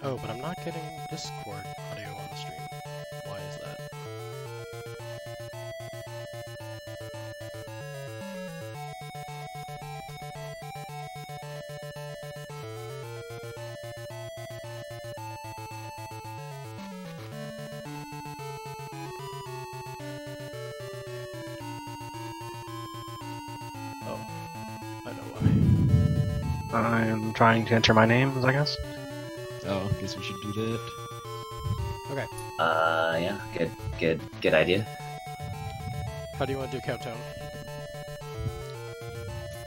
Oh, but I'm not getting Discord audio on the stream. Why is that? Oh, I know why. I'm trying to enter my names, I guess. Oh, I guess we should do that. Okay, Yeah, good idea. how do you want to do countdown?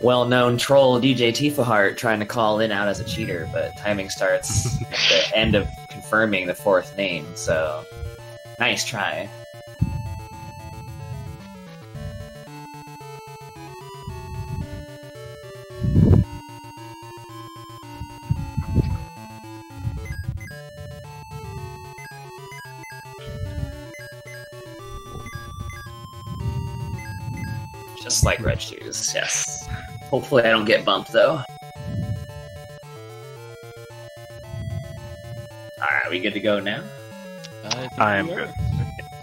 Well-known troll DJ Tifa Heart trying to call in out as a cheater, but timing starts at the end of confirming the fourth name, so nice try. Just like red shoes, yes. Hopefully I don't get bumped, though. Alright, we good to go now? I am good.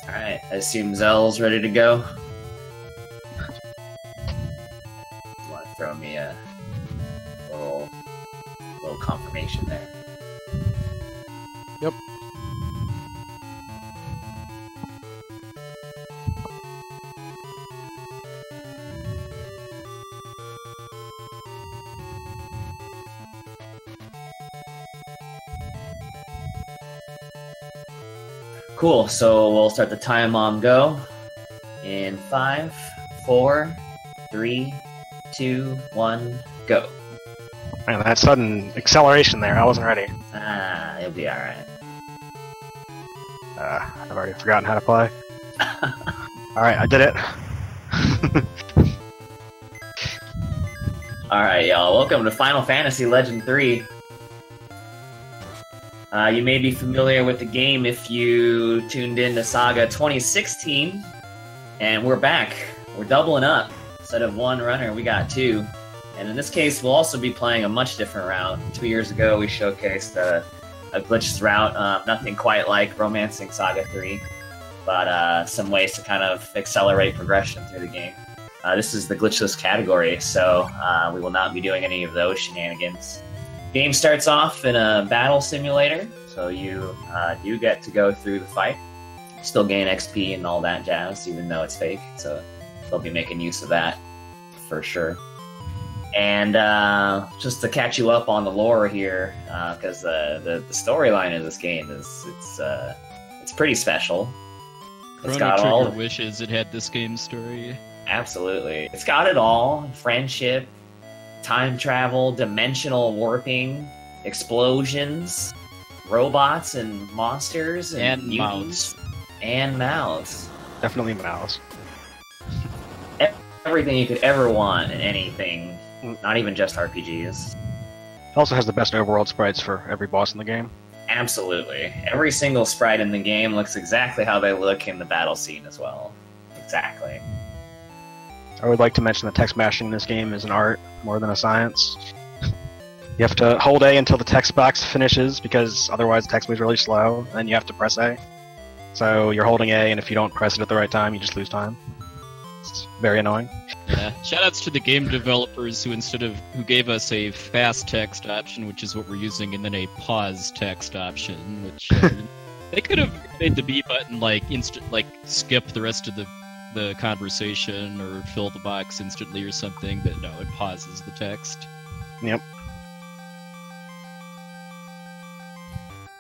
Alright, I assume Zell's ready to go. Want to throw me a little confirmation there. Yep. Cool, so we'll start the time on go. In 5, 4, 3, 2, 1, go. Man, that sudden acceleration there, I wasn't ready. Ah, you'll be alright. I've already forgotten how to play. Alright, I did it. Alright, y'all, welcome to Final Fantasy Legend 3. You may be familiar with the game if you tuned in to SaGa 2016, and we're back. We're doubling up. Instead of one runner, we got two. And in this case, we'll also be playing a much different route. 2 years ago, we showcased a glitchless route, nothing quite like Romancing SaGa 3, but some ways to kind of accelerate progression through the game. This is the glitchless category, so we will not be doing any of those shenanigans. Game starts off in a battle simulator, so you do get to go through the fight. Still gain XP and all that jazz, even though it's fake, so they'll be making use of that for sure. And just to catch you up on the lore here, because the storyline of this game it's pretty special. It's Chrono got Trigger all wishes it had this game's story. Absolutely, it's got it all: friendship, time travel, dimensional warping, explosions, robots and monsters, and mutants, and mouths. Definitely mouse. Everything you could ever want in anything, not even just RPGs. It also has the best overworld sprites for every boss in the game. Absolutely. Every single sprite in the game looks exactly how they look in the battle scene as well. Exactly. I would like to mention that text mashing in this game is an art more than a science. You have to hold A until the text box finishes, because otherwise the text moves really slow, and you have to press A. So you're holding A, and if you don't press it at the right time, you just lose time. It's very annoying. Yeah. Shoutouts to the game developers who gave us a fast text option, which is what we're using, and then a pause text option, which they could have made the B button skip the rest of the conversation or fill the box instantly or something, but no, it pauses the text. Yep.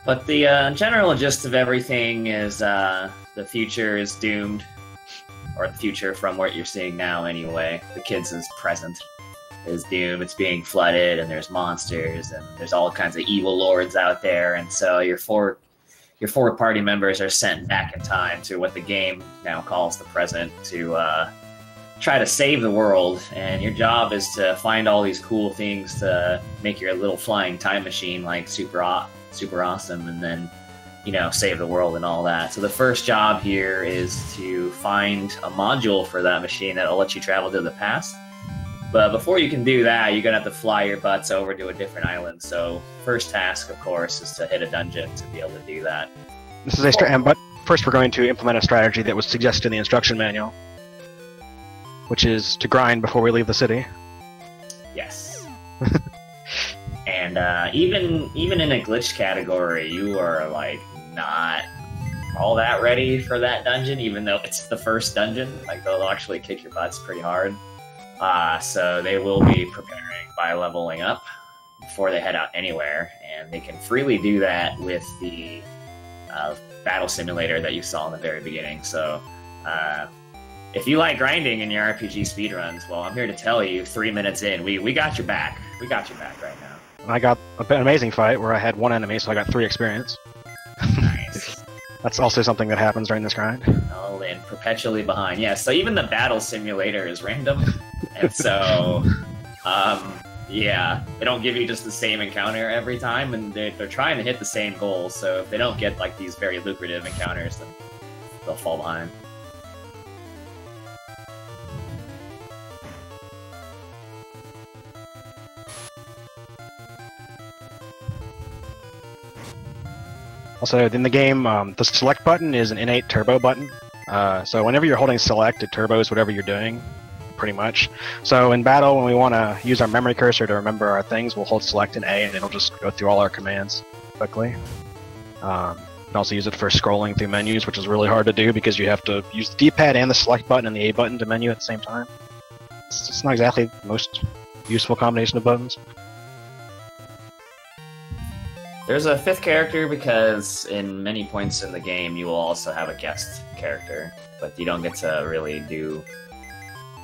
But the general gist of everything is the future is doomed. Or the future from what you're seeing now anyway. The kids' present is doomed. It's being flooded, and there's monsters, and there's all kinds of evil lords out there, and so your four party members are sent back in time to what the game now calls the present to try to save the world, and your job is to find all these cool things to make your little flying time machine like super awesome, and then save the world and all that. So the first job here is to find a module for that machine that'll let you travel to the past. But before you can do that, you're gonna have to fly your butts over to a different island. So first task, of course, is to hit a dungeon to be able to do that. This is but first we're going to implement a strategy that was suggested in the instruction manual, which is to grind before we leave the city. Yes. And even in a glitch category, you are like not all that ready for that dungeon, even though it's the first dungeon. Like they'll actually kick your butts pretty hard. So they will be preparing by leveling up before they head out anywhere, and they can freely do that with the battle simulator that you saw in the very beginning. So if you like grinding in your RPG speedruns, well, I'm here to tell you, 3 minutes in, we got your back. We got your back right now. And I got an amazing fight where I had 1 enemy, so I got 3 experience. Nice. That's also something that happens during this grind. Oh, and perpetually behind. Yeah, so even the battle simulator is random. And so, yeah, they don't give you just the same encounter every time, and they're trying to hit the same goal, so if they don't get like these very lucrative encounters, then they'll fall behind. Also, in the game, the select button is an innate turbo button. So whenever you're holding select, it turbos whatever you're doing, pretty much. So in battle, when we want to use our memory cursor to remember our things, we'll hold select and A, and it'll just go through all our commands quickly. You can also use it for scrolling through menus, which is really hard to do because you have to use the D-pad and the select button and the A button to menu at the same time. It's not exactly the most useful combination of buttons. There's a 5th character because in many points in the game you will also have a guest character, but you don't get to really do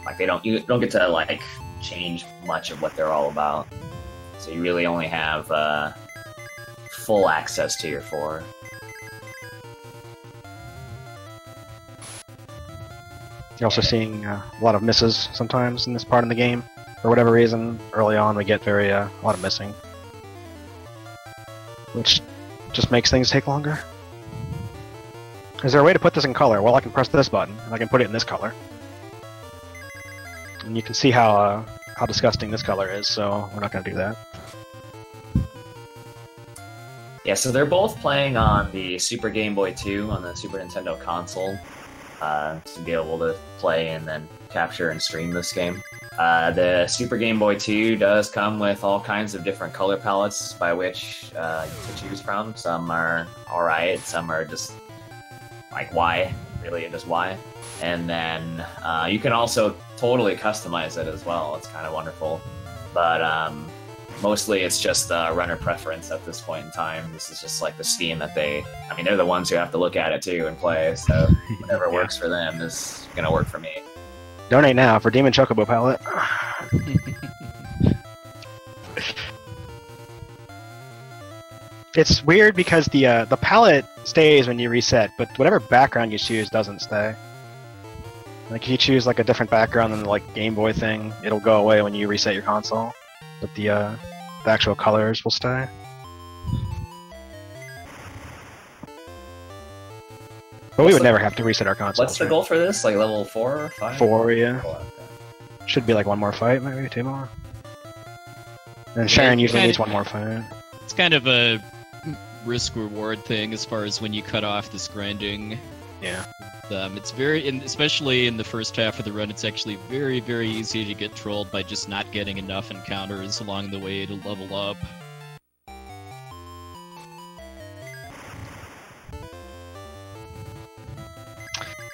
like you don't get to like change much of what they're all about. So you really only have full access to your 4. You're also seeing a lot of misses sometimes in this part of the game. For whatever reason, early on we get a lot of missing, which just makes things take longer. Is there a way to put this in color? Well, I can press this button, and I can put it in this color. And you can see how disgusting this color is, so we're not going to do that. Yeah, so they're both playing on the Super Game Boy 2 on the Super Nintendo console to be able to play and then capture and stream this game. The Super Game Boy 2 does come with all kinds of different color palettes by which to choose from. Some are alright, some are just like Y, really just Y. And then you can also totally customize it as well. It's kind of wonderful. But mostly it's just runner preference at this point in time. This is just like the Steam that they're the ones who have to look at it too and play. So whatever works for them is going to work for me. Donate now for Demon Chocobo palette. It's weird because the palette stays when you reset, but whatever background you choose doesn't stay. Like if you choose like a different background than the like Game Boy thing, it'll go away when you reset your console. But the actual colors will stay. But we would never have to reset our console. What's the goal for this? Like level 4 or 5? 4, yeah. Oh, okay. Should be like 1 more fight, maybe 2 more. And Sharon usually needs 1 more fight. It's kind of a risk-reward thing as far as when you cut off this grinding. Yeah. It's very, especially in the first half of the run, it's actually very, very easy to get trolled by just not getting enough encounters along the way to level up.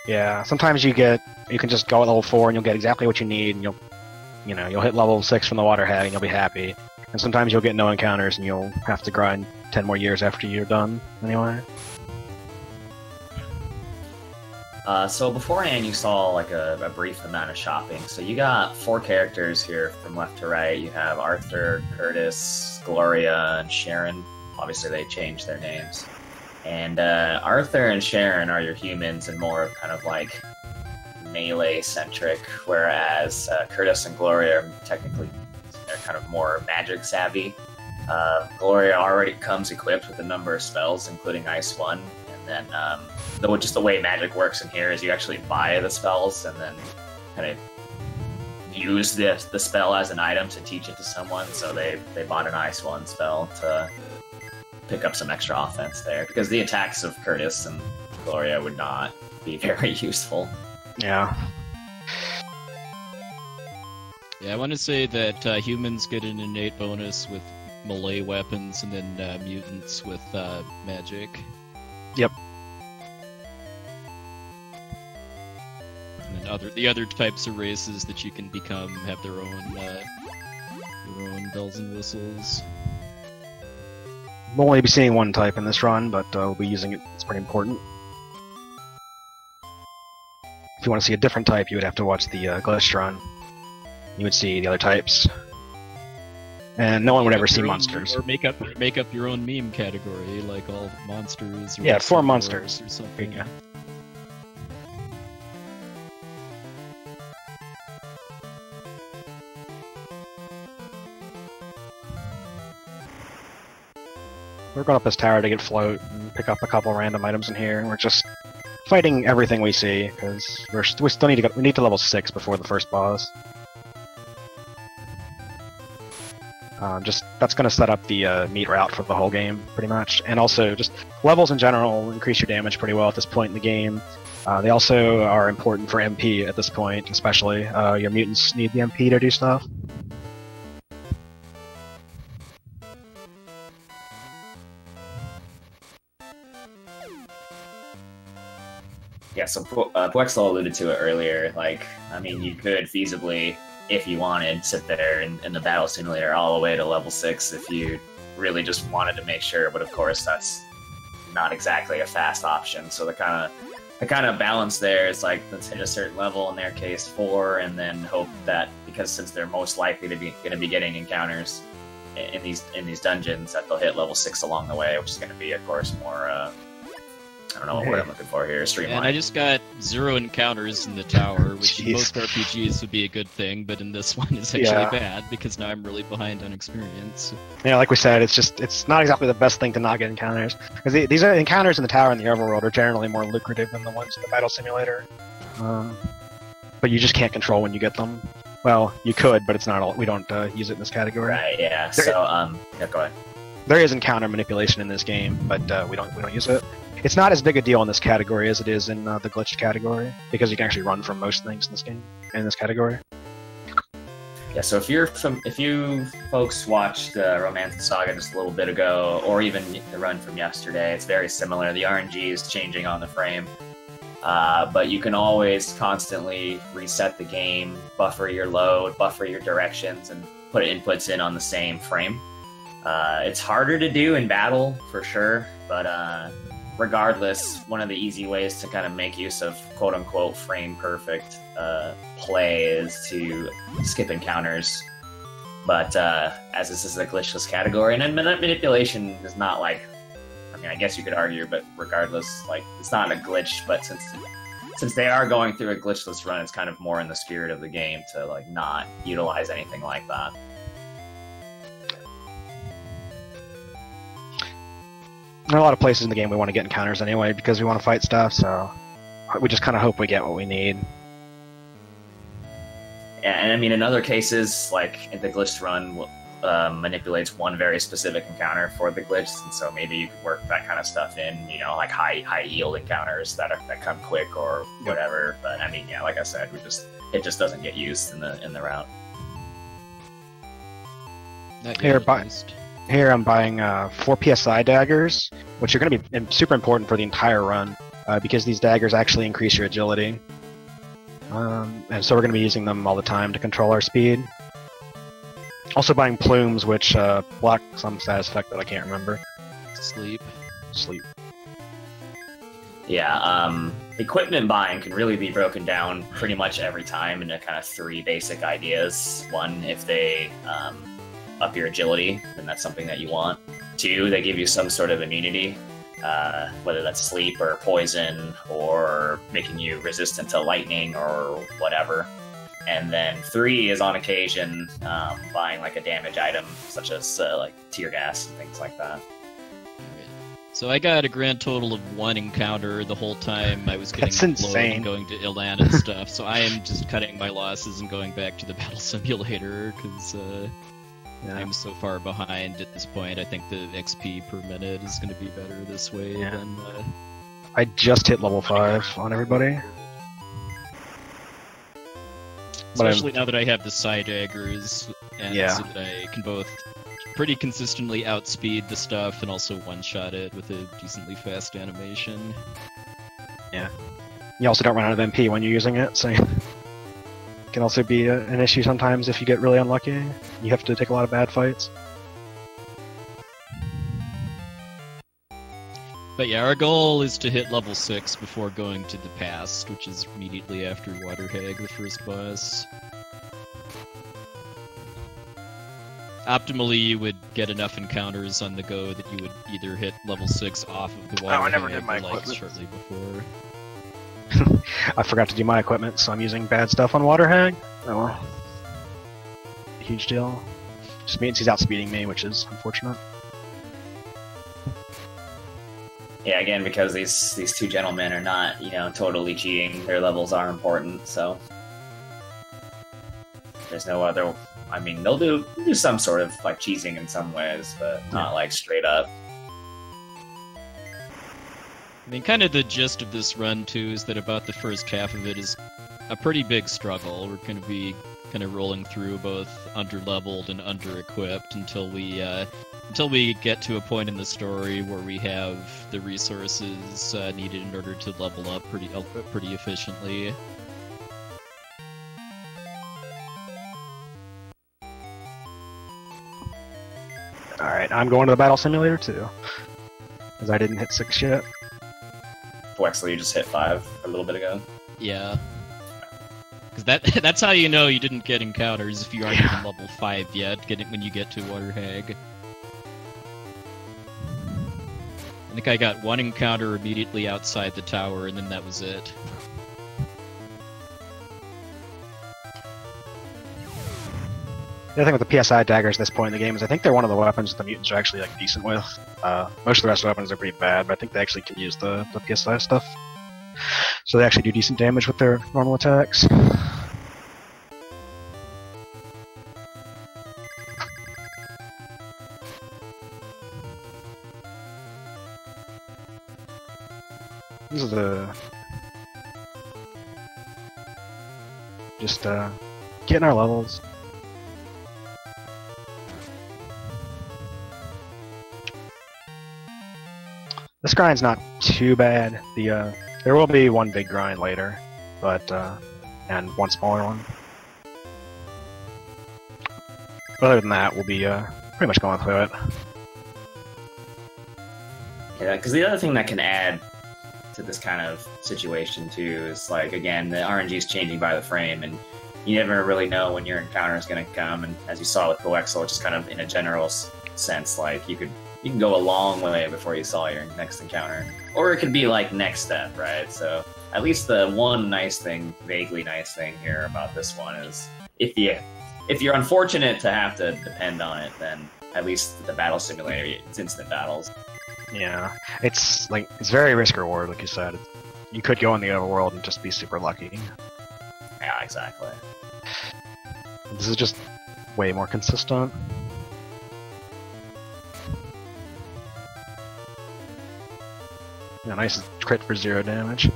Yeah, sometimes you can just go at level 4 and you'll get exactly what you need, and you'll hit level 6 from the water hag and you'll be happy. And sometimes you'll get no encounters and you'll have to grind 10 more years after you're done anyway. So beforehand you saw like a brief amount of shopping. So you got 4 characters here from left to right. You have Arthur, Curtis, Gloria, and Sharon. Obviously they changed their names. And Arthur and Sharon are your humans and more of kind of like melee-centric, whereas Curtis and Gloria are technically they're kind of more magic savvy. Gloria already comes equipped with a number of spells, including Ice 1, and then just the way magic works in here is you actually buy the spells and then kind of use the spell as an item to teach it to someone, so they bought an Ice 1 spell to pick up some extra offense there, because the attacks of Curtis and Gloria would not be very useful. Yeah. Yeah, I want to say that humans get an innate bonus with melee weapons, and then mutants with magic. Yep. And then the other types of races that you can become have their own bells and whistles. We'll only be seeing one type in this run, but we'll be using it. It's pretty important. If you want to see a different type, you would have to watch the Glitchless run. You would see the other types. And no one would ever see monsters. Or make up your own meme category, like all monsters. Or yeah, 4 monsters. Or something. Yeah. We're going up this tower to get float and pick up a couple random items in here. We're just fighting everything we see because we still need to we need to level 6 before the first boss. That's going to set up the meat route for the whole game, pretty much. And also, just levels in general increase your damage pretty well at this point in the game. They also are important for MP at this point, especially. Your mutants need the MP to do stuff. Yeah, so puwexil alluded to it earlier. Like, I mean, you could feasibly, if you wanted, sit there in the battle simulator all the way to level 6 if you really just wanted to make sure, but of course that's not exactly a fast option. So the kind of balance there is like, let's hit a certain level, in their case 4, and then hope that, because since they're most likely to be getting encounters in these dungeons, that they'll hit level 6 along the way, which is going to be, of course, more I don't know what word I'm looking for here. Streamline. And I just got 0 encounters in the tower, which in most RPGs would be a good thing, but in this one it's actually bad because now I'm really behind on experience. Yeah, like we said, it's not exactly the best thing to not get encounters, because these are encounters in the tower and the overworld are generally more lucrative than the ones in the battle simulator. But you just can't control when you get them. Well, you could, but it's not all. We don't use it in this category. Right. Yeah. So yeah, go ahead. There is encounter manipulation in this game, but we don't use it. It's not as big a deal in this category as it is in the glitched category, because you can actually run from most things in this game, in this category. Yeah, so if you folks watched Romance of SaGa just a little bit ago, or even the run from yesterday, it's very similar. The RNG is changing on the frame, but you can always constantly reset the game, buffer your load, buffer your directions, and put inputs in on the same frame. It's harder to do in battle, for sure, but regardless, one of the easy ways to kind of make use of quote-unquote frame-perfect play is to skip encounters. But as this is a glitchless category, and manipulation is not like, I mean, I guess you could argue, but regardless, like, it's not a glitch, but since they are going through a glitchless run, it's kind of more in the spirit of the game to, like, not utilize anything like that. There are a lot of places in the game we want to get encounters anyway, because we want to fight stuff, so we just kind of hope we get what we need. Yeah, and I mean, in other cases, like the glitched run manipulates one very specific encounter for the glitch, and so maybe you could work that kind of stuff in, you know, like high yield encounters that come quick or whatever. But I mean, yeah, like I said, it just doesn't get used in the route. Here I'm buying 4 PSI daggers, which are going to be super important for the entire run, because these daggers actually increase your agility. And so we're going to be using them all the time to control our speed. Also buying plumes, which block some status effect that I can't remember. Sleep. Yeah, equipment buying can really be broken down pretty much every time into kind of 3 basic ideas. 1, if they up your agility, then that's something that you want. 2, they give you some sort of immunity, whether that's sleep or poison or making you resistant to lightning or whatever. And then 3 is on occasion buying like a damage item, such as like tear gas and things like that. So I got a grand total of 1 encounter the whole time I was getting That's deployed insane. and going to Ilan and stuff. So I am just cutting my losses and going back to the battle simulator because I'm so far behind at this point. I think the XP per minute is going to be better this way than. I just hit level 5 on everybody. Especially now that I have the side daggers, and so that I can both pretty consistently outspeed the stuff and also one-shot it with a decently fast animation. Yeah. You also don't run out of MP when you're using it, so it can also be an issue sometimes if you get really unlucky. You have to take a lot of bad fights. But yeah, our goal is to hit level 6 before going to the past, which is immediately after Water Hag, the first boss. Optimally, you would get enough encounters on the go that you would either hit level 6 off of the Water I never Hag did my or, like, equipment. shortly before. I forgot to do my equipment, so I'm using bad stuff on Water Hag. Oh well. Huge deal. Just means he's outspeeding me, which is unfortunate. Yeah, again, because these two gentlemen are not, totally cheating. Their levels are important, so there's no other. I mean, they'll do some sort of like cheesing in some ways, but not like straight up. I mean, kind of the gist of this run, too, is that about the first half of it is a pretty big struggle. We're going to be kind of rolling through both under-leveled and under-equipped until we get to a point in the story where we have the resources needed in order to level up pretty efficiently. Alright, I'm going to the battle simulator too. Because I didn't hit 6 yet. Puwexil, you just hit 5 a little bit ago. Yeah. Because that's how you know you didn't get encounters if you aren't even level 5 yet, when you get to Water Hag. I think I got 1 encounter immediately outside the tower, and then that was it. The other thing with the PSI daggers at this point in the game is I think they're one of the weapons that the mutants are actually like decent with. Most of the rest of the weapons are pretty bad, but I think they actually can use the PSI stuff. So they actually do decent damage with their normal attacks. These are the... Just, getting our levels. This grind's not too bad. There will be one big grind later, but and one smaller one. Other than that, we'll be pretty much going through it. Yeah, because the other thing that can add to this kind of situation too is like, again, the RNG is changing by the frame, and you never really know when your encounter is going to come. And as you saw with puwexil, just kind of in a general sense, like you can go a long way before you saw your next encounter, or it could be like next step, right? So at least the one nice thing, vaguely nice thing here about this one is if you're unfortunate to have to depend on it, then at least the battle simulator, it's instant battles. Yeah, it's very risk reward, like you said. You could go in the overworld and just be super lucky. Yeah, exactly. This is just way more consistent. Yeah, nice crit for 0 damage.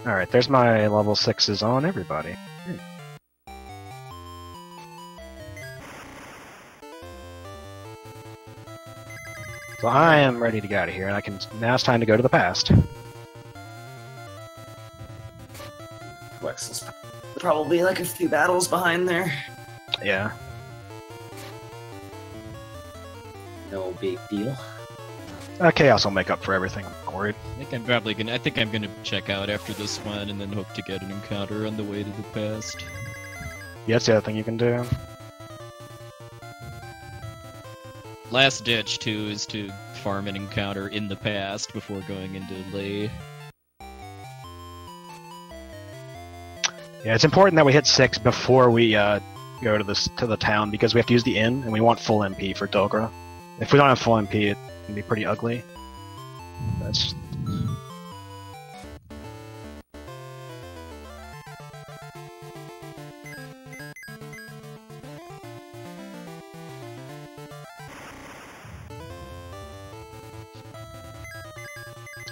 Alright, there's my level 6s on everybody. So I am ready to get out of here, and now it's time to go to the past. Puwexil's probably like a few battles behind there. Yeah. No big deal. Chaos will make up for everything, I'm not worried. I think I'm gonna check out after this one and then hope to get an encounter on the way to the past. Yeah, that's the other thing you can do. Last ditch, too, is to farm an encounter in the past before going into Lay. Yeah, it's important that we hit 6 before we go to the town because we have to use the inn, and we want full MP for Dogra. If we don't have full MP, it can be pretty ugly. That's...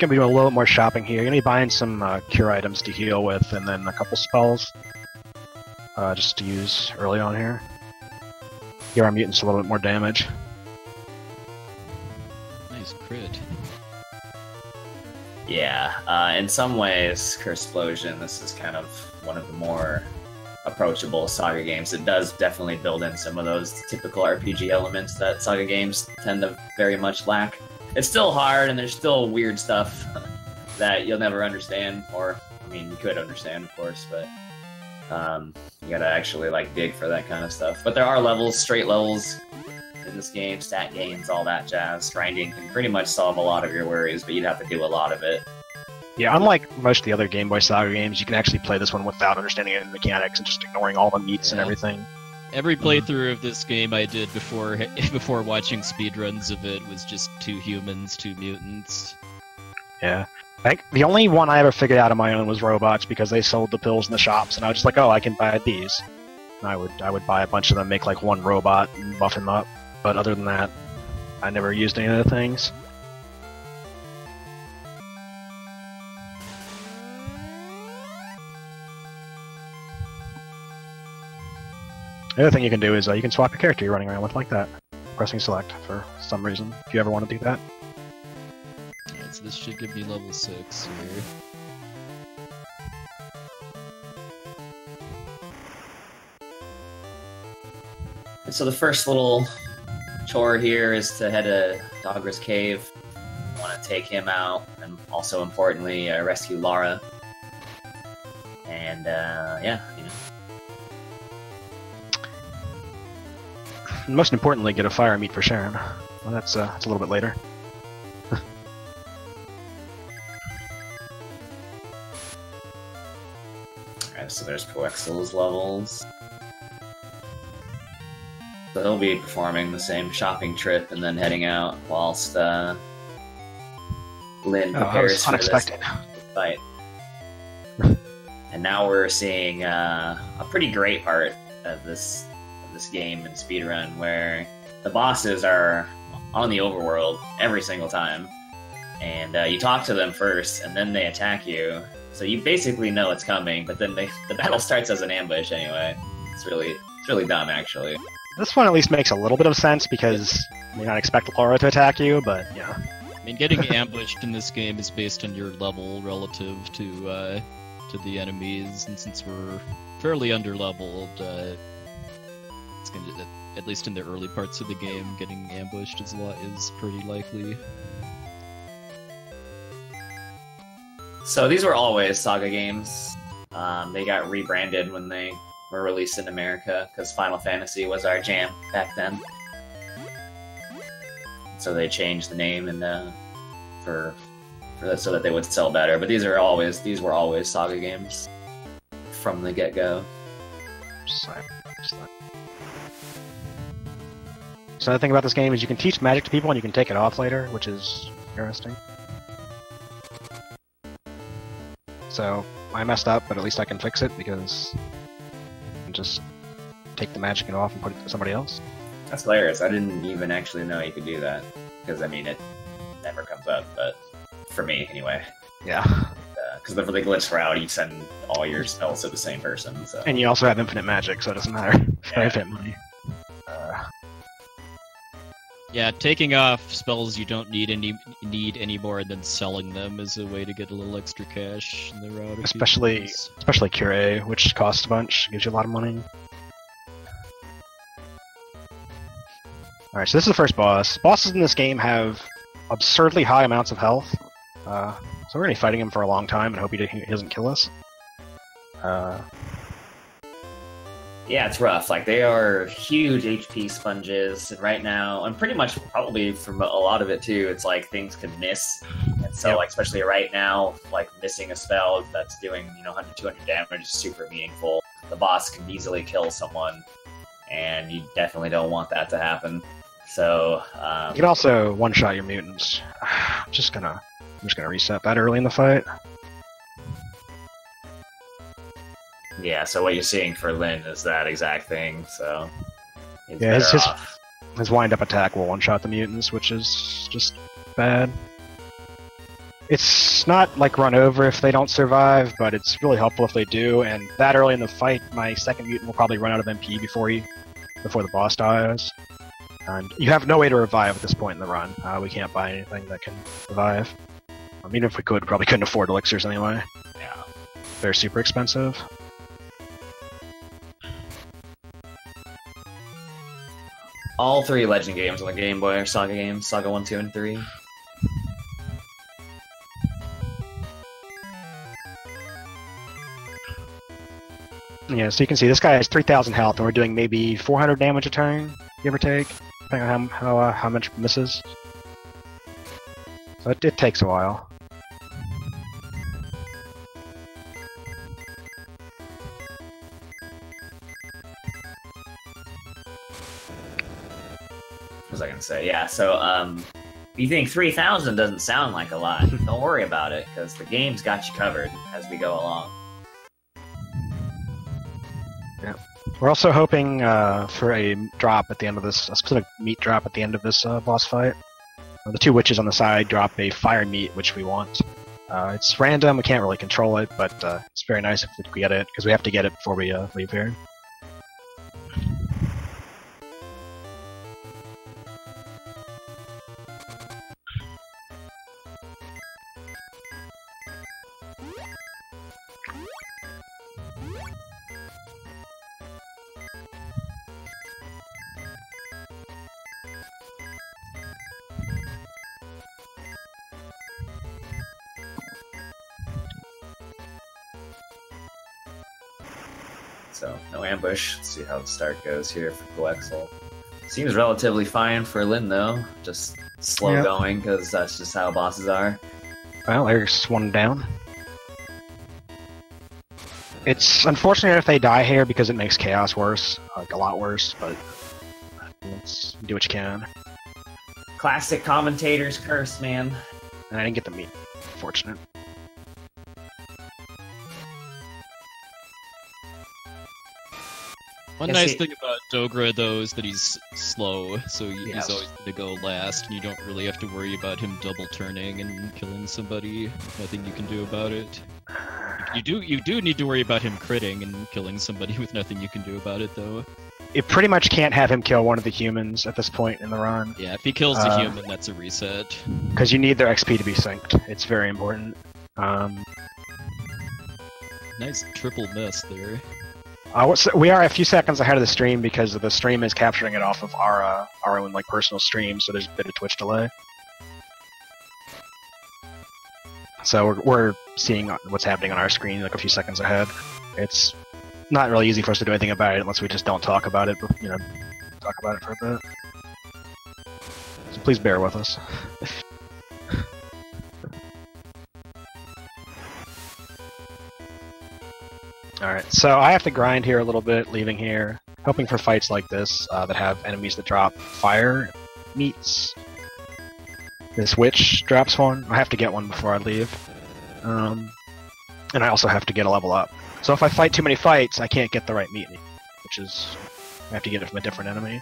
Gonna be doing a little more shopping here. Gonna be buying some cure items to heal with, and then a couple spells just to use early on here. Give our mutants a little bit more damage. Nice crit. Yeah, in some ways, Curse Explosion, this is kind of one of the more approachable SaGa games. It does definitely build in some of those typical RPG elements that SaGa games tend to very much lack. It's still hard, and there's still weird stuff that you'll never understand, or, I mean, you could understand, of course, but you gotta actually, like, dig for that kind of stuff. But there are levels, straight levels in this game, stat gains, all that jazz. Grinding can pretty much solve a lot of your worries, but you'd have to do a lot of it. Yeah, unlike most of the other Game Boy SaGa games, you can actually play this one without understanding any mechanics and just ignoring all the meats and everything. Every playthrough of this game I did before watching speedruns of it was just 2 humans, 2 mutants. Yeah. I think the only one I ever figured out on my own was robots because they sold the pills in the shops, and I was just like, oh, I can buy these. And I would buy a bunch of them, make like one robot, and buff him up. But other than that, I never used any of the things. The other thing you can do is you can swap your character you're running around with like that, pressing select for some reason, if you ever want to do that. Alright, so this should give me level 6 here. And so the first little chore here is to head to Dogra's cave. You want to take him out, and also importantly, rescue Lara. And yeah, you know. Most importantly, get a fire meat for Sharon. Well, that's a little bit later. Alright, so there's puwexil's levels. So he'll be performing the same shopping trip and then heading out whilst Lin prepares for this fight. And now we're seeing a pretty great part of this game and speedrun where the bosses are on the overworld every single time, and you talk to them first and then they attack you, so you basically know it's coming, but then the battle starts as an ambush anyway. It's really dumb, actually. This one at least makes a little bit of sense because you may not expect Lara to attack you, but yeah. I mean, getting ambushed in this game is based on your level relative to the enemies, and since we're fairly underleveled, it's gonna, at least in the early parts of the game, getting ambushed is pretty likely. So these were always SaGa games. They got rebranded when they were released in America because Final Fantasy was our jam back then. So they changed the name and for that, so that they would sell better. But these were always SaGa games from the get-go. So the thing about this game is you can teach magic to people and you can take it off later, which is interesting. So I messed up, but at least I can fix it because I can just take the magic off and put it to somebody else. That's hilarious. I didn't even actually know you could do that because I mean it never comes up, but for me anyway. Yeah. Because for the glitch route, you send all your spells to the same person. So. And you also have infinite magic, so it doesn't matter. Yeah. Infinite money. Yeah, taking off spells you don't need any more than selling them is a way to get a little extra cash in the route. Especially Cure, which costs a bunch, gives you a lot of money. Alright, so this is the first boss. Bosses in this game have absurdly high amounts of health. So we're going to be fighting him for a long time and hope he doesn't kill us. Yeah, it's rough. Like, they are huge HP sponges, and right now, and pretty much probably from a lot of it too, it's like things can miss. And so, like, especially right now, like, missing a spell that's doing, 100, 200 damage is super meaningful. The boss can easily kill someone and you definitely don't want that to happen. So You can also one-shot your mutants. I'm just gonna reset that early in the fight. yeah, so what you're seeing for Lin is that exact thing. So he's Yeah, better off. his wind-up attack will one-shot the mutants, which is just bad. It's not like run over if they don't survive, but it's really helpful if they do. And that early in the fight, my second mutant will probably run out of MP before the boss dies. And you have no way to revive at this point in the run. We can't buy anything that can revive. Even if we could, probably couldn't afford elixirs anyway. Yeah. They're super expensive. All 3 Legend games on the Game Boy are SaGa games, SaGa 1, 2, and 3. Yeah, so you can see this guy has 3,000 health, and we're doing maybe 400 damage a turn, give or take, depending on how much misses. So it takes a while. What was I gonna say? Yeah, so you think 3,000 doesn't sound like a lot? Don't worry about it, because the game's got you covered as we go along. We're also hoping for a drop at the end of this, a specific meat drop at the end of this boss fight. The 2 witches on the side drop a fire meat, which we want. It's random, we can't really control it, but it's very nice if we get it, because we have to get it before we leave here. So, no ambush. Let's see how the start goes here for puwexil. Seems relatively fine for Lin, though. Just slow going, because that's just how bosses are. Well, there's one down. It's unfortunate if they die here because it makes chaos worse, like a lot worse, but let's do what you can. Classic commentator's curse, man. And I didn't get the meat. Fortunate. One Yes, nice he- thing about Dogra, though, is that he's slow, so he's Yes. always going to go last, and you don't really have to worry about him double turning and killing somebody. Nothing you can do about it. You do need to worry about him critting and killing somebody with nothing you can do about it, though. You pretty much can't have him kill one of the humans at this point in the run, Yeah, if he kills the human, that's a reset. because you need their XP to be synced. It's very important. Nice triple miss there. We are a few seconds ahead of the stream because the stream is capturing it off of our own like personal stream, so there's a bit of Twitch delay. So we're seeing what's happening on our screen like a few seconds ahead. It's not really easy for us to do anything about it unless we just don't talk about it, but, talk about it for a bit. So please bear with us. Alright, so I have to grind here a little bit, leaving here, hoping for fights like this that have enemies that drop fire meats. This witch drops one. I have to get one before I leave. And I also have to get a level up. So if I fight too many fights, I can't get the right meat, which is... I have to get it from a different enemy.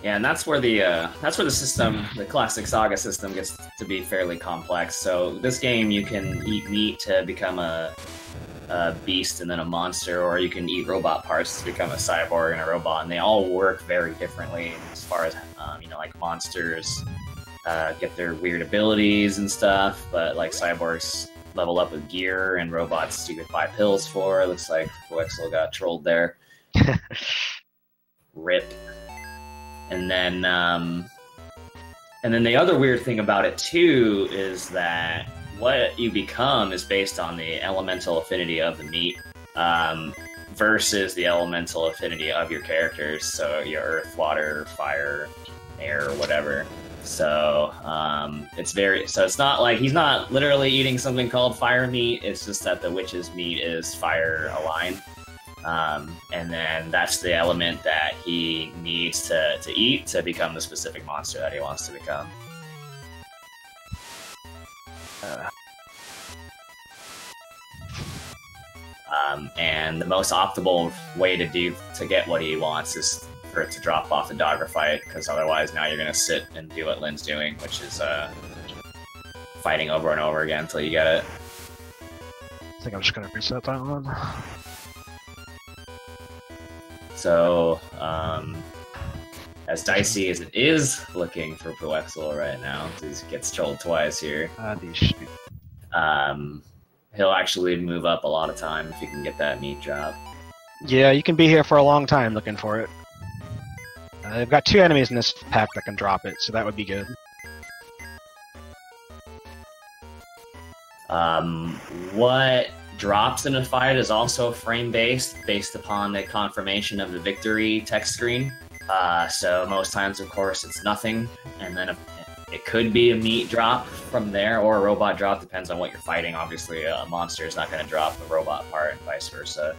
Yeah, and that's where the system, the classic SaGa system, gets to be fairly complex. So this game, you can eat meat to become a beast and then a monster, or you can eat robot parts to become a cyborg and a robot, and they all work very differently as far as like monsters get their weird abilities and stuff, but like cyborgs level up with gear, and robots you could buy pills for. It looks like puwexil got trolled there. Rip. And then the other weird thing about it too is that what you become is based on the elemental affinity of the meat versus the elemental affinity of your characters. So your earth, water, fire, air, whatever. So it's not like he's not literally eating something called fire meat. It's just that the witch's meat is fire aligned. And then that's the element that he needs to eat to become the specific monster that he wants to become. And the most optimal way to get what he wants is for it to drop off the Dogger fight, because otherwise now you're going to sit and do what Lin's doing, which is fighting over and over again until you get it. I think I'm just going to reset that one. So, as dicey as it is looking for puwexil right now, he gets trolled twice here. He'll actually move up a lot of time if you can get that meat drop. Yeah, you can be here for a long time looking for it. I've got 2 enemies in this pack that can drop it, so that would be good. What drops in a fight is also frame-based, based upon the confirmation of the victory text screen. So most times, of course, it's nothing, and then it could be a meat drop from there, or a robot drop, depends on what you're fighting. Obviously, a monster is not going to drop a robot part, and vice versa.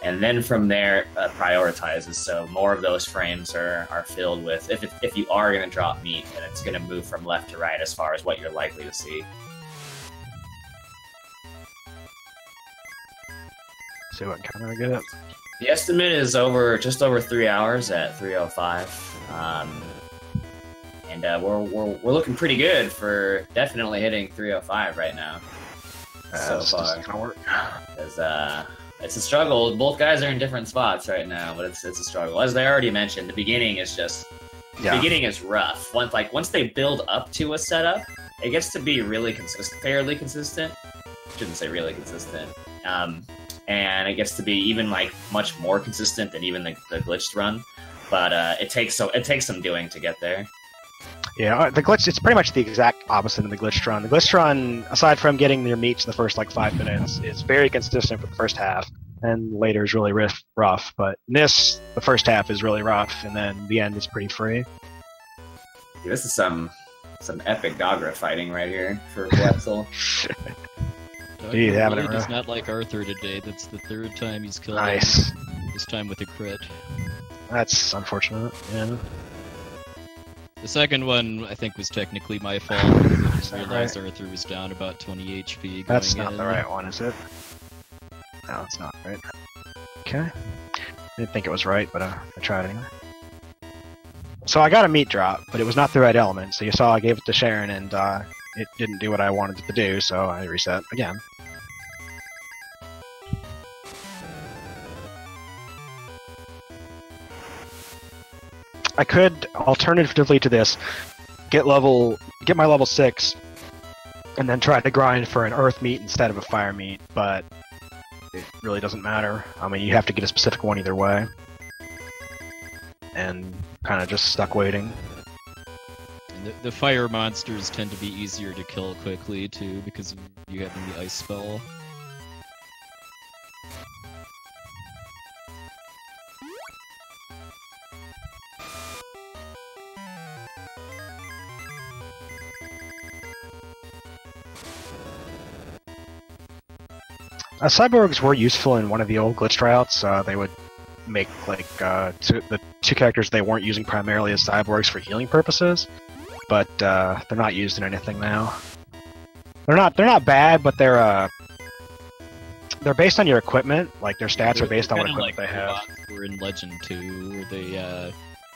And then from there, prioritizes, so more of those frames are filled with, if you are going to drop meat, then it's going to move from left to right as far as what you're likely to see. See what kind I get. The estimate is just over 3 hours at 3:05. And we're looking pretty good for definitely hitting 3:05 right now. So far, gonna work. It's a struggle. Both guys are in different spots right now, but it's a struggle. As I already mentioned, the beginning is beginning is rough. Once they build up to a setup, it gets to be really fairly consistent. Shouldn't say really consistent. And it gets to be even much more consistent than even the glitched run. But it takes some doing to get there. Yeah, the glitch, it's pretty much the exact opposite of the glitched run. The glitched run, aside from getting your meats in the first 5 minutes, is very consistent for the first half, and later is really rough. But in this, the first half is really rough, and then the end is pretty free. Dude, this is some epic Dogger fighting right here for puwexil. Dude, having it does rough. not like Arthur today. That's the 3rd time he's killed Nice. him. This time with a crit. That's unfortunate, yeah. The second one, I think, was technically my fault. I just realized Arthur was down about 20 HP going That's not in. the right one, is it? No, it's not right. Okay. Didn't think it was right, but I tried anyway. So I got a meat drop, but it was not the right element, so you saw I gave it to Sharon, and it didn't do what I wanted it to do, so I reset again. I could, alternatively to this, get my level 6, and then try to grind for an earth meat instead of a fire meat, but it really doesn't matter. I mean, you have to get a specific one either way. And kind of just stuck waiting. And the fire monsters tend to be easier to kill quickly, too, because of you having the ice spell. Cyborgs were useful in one of the old glitch tryouts. They would make the 2 characters they weren't using primarily as cyborgs for healing purposes, but they're not used in anything now. They're not bad, but they're based on your equipment. Like their stats are based on what equipment they have. We're in Legend 2, where they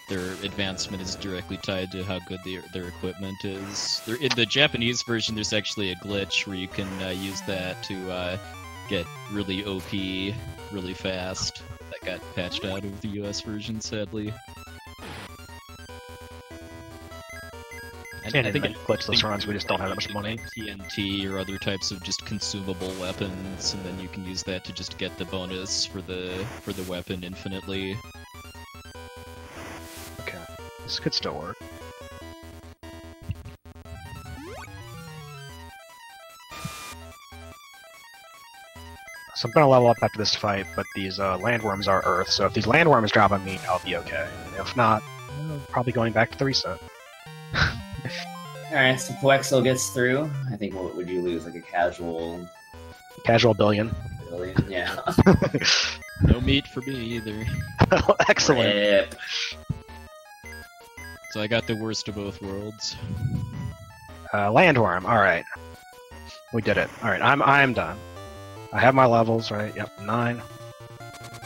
their advancement is directly tied to how good their equipment is. In the Japanese version, there's actually a glitch where you can use that to get really OP really fast. That got patched out of the US version, sadly. And I think in glitchless runs, we just don't have that much money. TNT or other types of just consumable weapons, and then you can use that to just get the bonus for the weapon infinitely. Okay, this could still work. So I'm gonna level up after this fight, but these landworms are Earth, so if these landworms drop on me, I'll be okay. If not, probably going back to the reset. Alright, so puwexil gets through. I think, what would you lose? Like a casual Casual billion. billion? Yeah. No meat for me either. Excellent. Rip. So I got the worst of both worlds. Landworm. All right, we did it. All right, I'm done. I have my levels right. Yep, 9.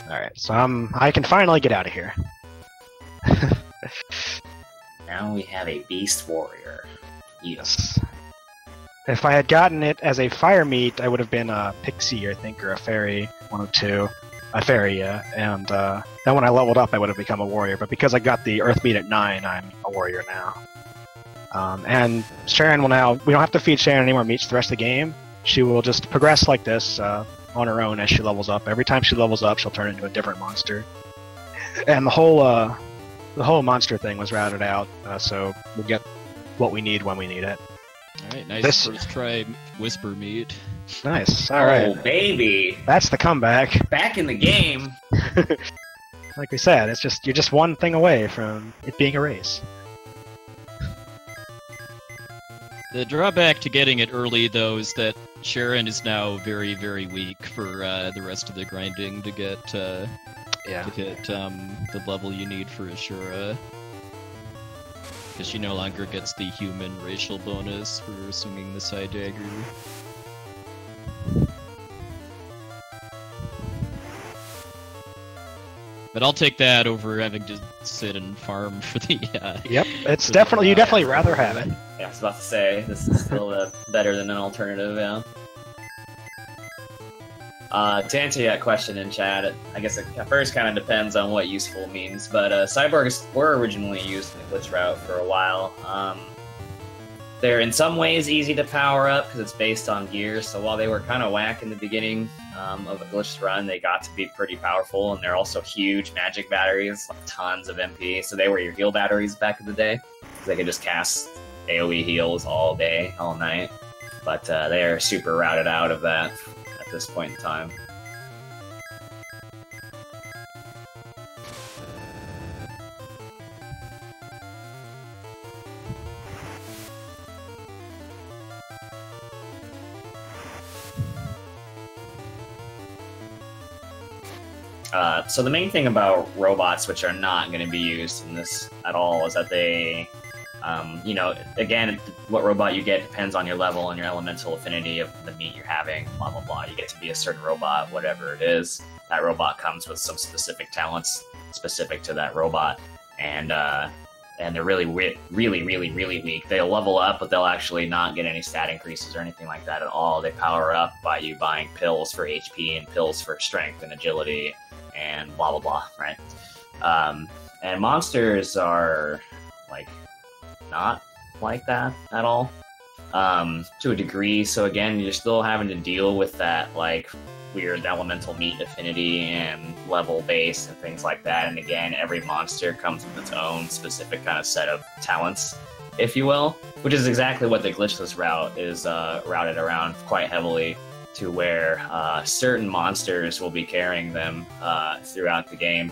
All right, so I can finally get out of here. Now we have a beast warrior. Yes. If I had gotten it as a fire meat, I would have been a pixie, I think, or a fairy, one of two. A fairy, yeah. And then when I leveled up, I would have become a warrior. But because I got the earth meat at 9, I'm a warrior now. And Sharon will now... We don't have to feed Sharon any more meats the rest of the game. She will just progress like this on her own as she levels up. Every time she levels up, she'll turn into a different monster. And the whole monster thing was routed out, so we'll get what we need when we need it. Alright, nice first try whisper meat. Nice, alright. Oh, baby! That's the comeback. Back in the game! Like we said, you're just one thing away from it being a race. The drawback to getting it early, though, is that Sharon is now very, very weak for the rest of the grinding to get the level you need for Ashura. Because she no longer gets the human racial bonus for swinging the side dagger. But I'll take that over having to sit and farm for the. Yep, it's definitely you definitely rather have it. Yeah, I was about to say this is still better than an alternative. Yeah. To answer that question in chat, I guess it at first kind of depends on what useful means, but cyborgs were originally used in the glitch route for a while. They're in some ways easy to power up because it's based on gear, so while they were kind of whack in the beginning of a glitched run, they got to be pretty powerful, and they're also huge magic batteries, like tons of MP, so they were your heal batteries back in the day. They could just cast AoE heals all day, all night, but they are super routed out of that at this point in time. So the main thing about robots, which are not going to be used in this at all, is that they, you know, again, what robot you get depends on your level and your elemental affinity of the meat you're having, blah, blah, blah. You get to be a certain robot, whatever it is. That robot comes with some specific talents specific to that robot. And they're really weak. They'll level up, but they'll actually not get any stat increases or anything like that at all. They power up by you buying pills for HP and pills for strength and agility and blah, blah, blah, right? And monsters are, like, not like that at all, to a degree. So again, you're still having to deal with that, like, weird elemental meat affinity and level base and things like that. And again, every monster comes with its own specific kind of set of talents, if you will, which is exactly what the glitchless route is routed around quite heavily, to where certain monsters will be carrying them throughout the game.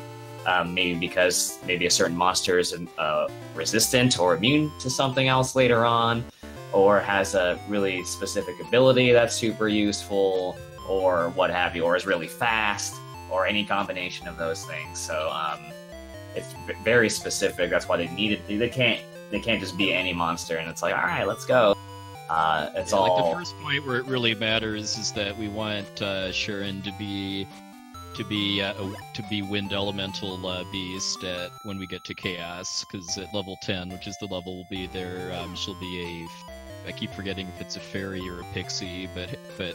Maybe because maybe a certain monster is resistant or immune to something else later on, or has a really specific ability that's super useful, or what have you, or is really fast, or any combination of those things. So it's very specific. That's why they need it. They can't just be any monster, and it's like, all right, let's go. It's all like the first point where it really matters is that we want Sharon to be wind elemental beast when we get to chaos, because at level 10, which is the level we'll be there, she'll be I keep forgetting if it's a fairy or a pixie, but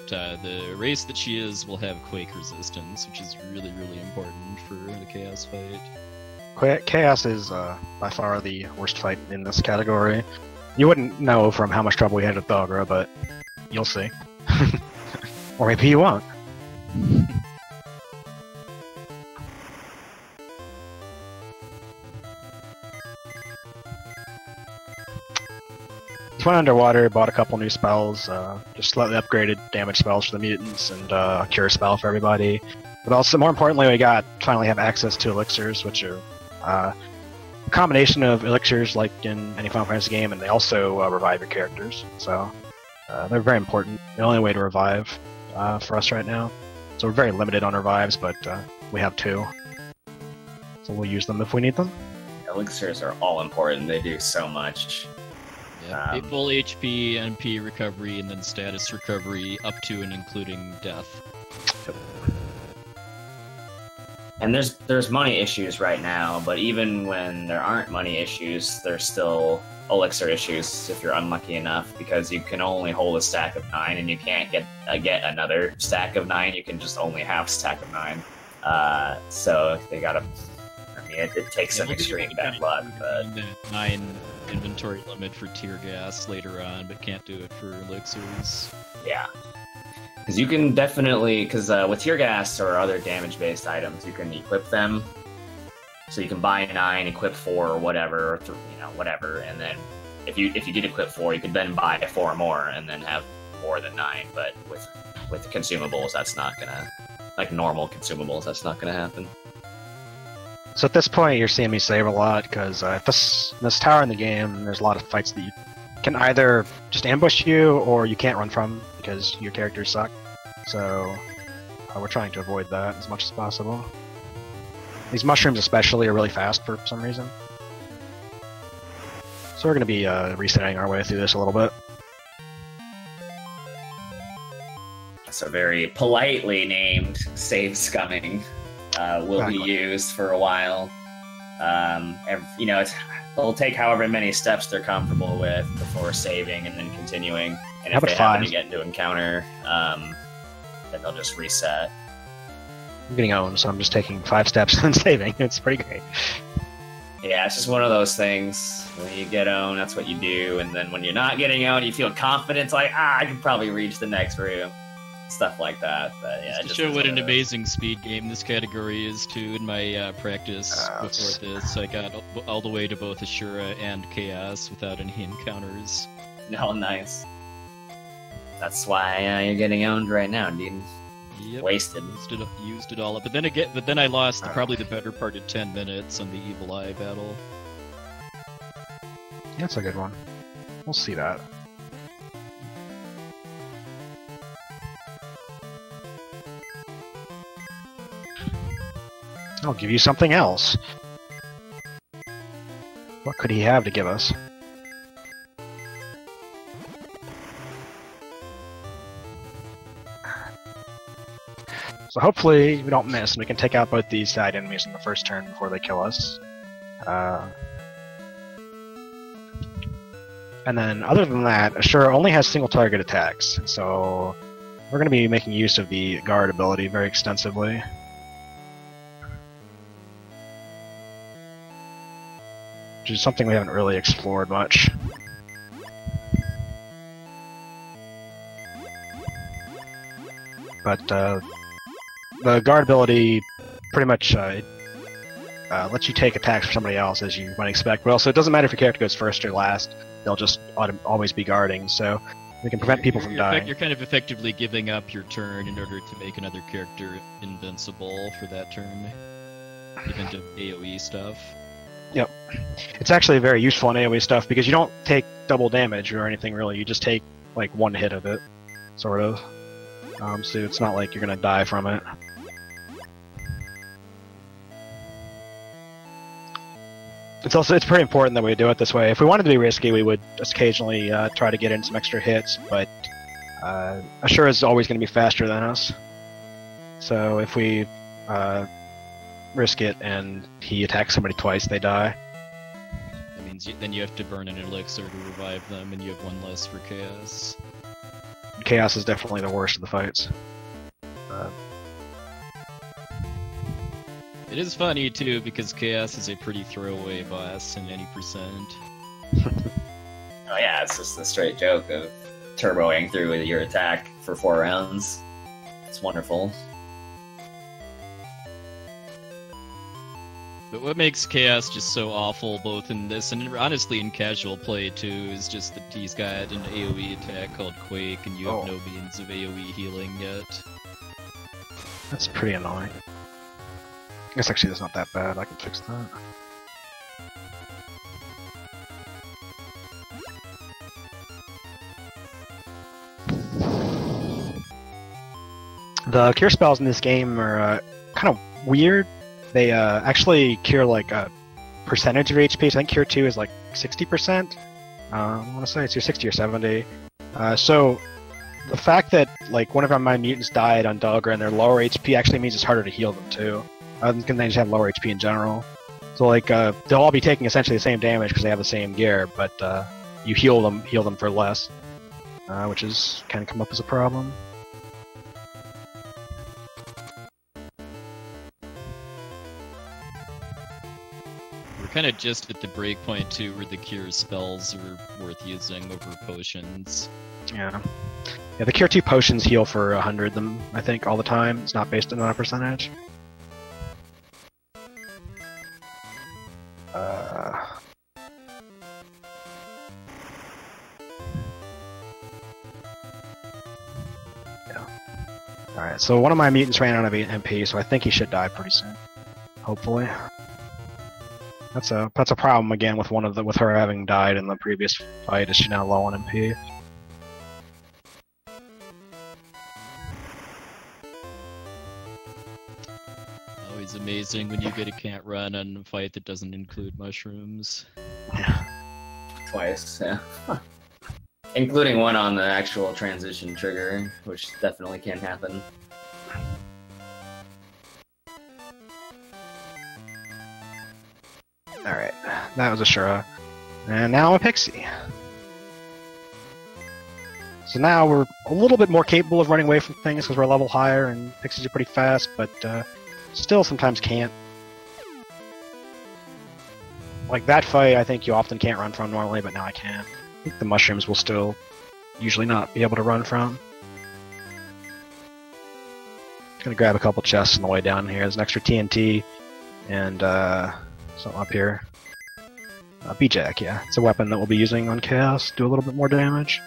the race that she is will have quake resistance, which is really important for the chaos fight. Chaos is by far the worst fight in this category. You wouldn't know from how much trouble we had with Dogra, but you'll see. Or maybe you won't. Just went underwater, bought a couple new spells, just slightly upgraded damage spells for the mutants and a cure spell for everybody. But also, more importantly, we finally have access to elixirs, which are a combination of elixirs like in any Final Fantasy game, and they also revive your characters. So they're very important. The only way to revive for us right now. So we're very limited on revives, but we have 2. So we'll use them if we need them. Elixirs are all important. They do so much. Yeah, full HP, MP recovery, and then status recovery up to and including death. And there's money issues right now, but even when there aren't money issues, there's still elixir issues if you're unlucky enough, because you can only hold a stack of 9, and you can't get another stack of 9. You can just only have stack of 9. So they gotta. I mean, it takes some extreme bad luck, but the 9 inventory limit for tear gas later on, but can't do it for elixirs. yeah. Because you can definitely, with tear gas or other damage-based items, you can equip them. So you can buy 9, equip 4, or whatever, whatever, and then if you did equip 4, you could then buy 4 more and then have more than 9. But with consumables, that's not gonna, like normal consumables, that's not gonna happen. So at this point, you're seeing me save a lot, because this tower in the game, there's a lot of fights that you can either just ambush you, or you can't run from, because your characters suck. So we're trying to avoid that as much as possible. These mushrooms especially are really fast for some reason. So we're going to be resetting our way through this a little bit. So very politely named save scumming will be used for a while. It'll take however many steps they're comfortable with before saving and then continuing. And if they happen to get into encounter, then they'll just reset. I'm getting owned, so I'm just taking 5 steps and then saving. It's pretty great. Yeah, it's just one of those things. When you get owned, that's what you do. And then when you're not getting owned, you feel confident. Like, I can probably reach the next room. Stuff like that. But yeah, just to show what an amazing speed game this category is too. In my practice before this, I got all the way to both Ashura and Chaos without any encounters. No, nice. That's why you're getting owned right now, dude. Yep. Wasted. Used it all up. But then I lost probably the better part of 10 minutes on the Evil Eye battle. Yeah, that's a good one. We'll see that. I'll give you something else. What could he have to give us? So hopefully we don't miss, and we can take out both these side enemies in the first turn before they kill us. And then, other than that, Ashura only has single target attacks, so we're going to be making use of the guard ability very extensively. Which is something we haven't really explored much. But the guard ability pretty much lets you take attacks for somebody else, as you might expect. But also, it doesn't matter if your character goes first or last; they'll just always be guarding. So we can prevent people from dying. You're kind of effectively giving up your turn in order to make another character invincible for that turn, even to AOE stuff. Yep. It's actually very useful in AoE stuff because you don't take double damage or anything really, you just take like one hit of it, sort of. So it's not like you're gonna die from it. It's pretty important that we do it this way. If we wanted to be risky, we would occasionally try to get in some extra hits, but Ashura is always going to be faster than us. So if we risk it and he attacks somebody twice, they die. That means then you have to burn an elixir to revive them, and you have one less for Chaos. Chaos is definitely the worst of the fights. It is funny too, because Chaos is a pretty throwaway boss in any percent. Oh yeah, it's just a straight joke of turboing through with your attack for 4 rounds. It's wonderful. But what makes Chaos just so awful, both in this and honestly in casual play too, is just that he's got an AoE attack called Quake, and you have no means of AoE healing yet. That's pretty annoying. I guess actually that's not that bad, I can fix that. The cure spells in this game are kind of weird. They actually cure like a percentage of HP. So I think cure 2 is like 60%. I want to say it's either 60 or 70. So the fact that like one of my mutants died on Dogger and they're lower HP actually means it's harder to heal them too. Because they just have lower HP in general. So like they'll all be taking essentially the same damage because they have the same gear, but you heal them for less, which is kind of come up as a problem. We're kind of just at the break point too, where the cure spells are worth using over potions. Yeah. Yeah, the cure 2 potions heal for 100 them, I think, all the time. It's not based on a percentage. Yeah. Alright, so one of my mutants ran out of MP, so I think he should die pretty soon. Hopefully. That's a problem again with with her having died in the previous fight, is she now low on MP. Always amazing when you get a can't run on a fight that doesn't include mushrooms. Yeah. Twice, yeah. Including one on the actual transition trigger, which definitely can happen. Alright, that was a Shura. And now I'm a Pixie. So now we're a little bit more capable of running away from things because we're a level higher and Pixies are pretty fast, but still sometimes can't. Like that fight, I think you often can't run from normally, but now I can. I think the mushrooms will still usually not be able to run from. Gonna grab a couple chests on the way down here. There's an extra TNT and something up here. B-Jack, yeah. It's a weapon that we'll be using on Chaos, do a little bit more damage.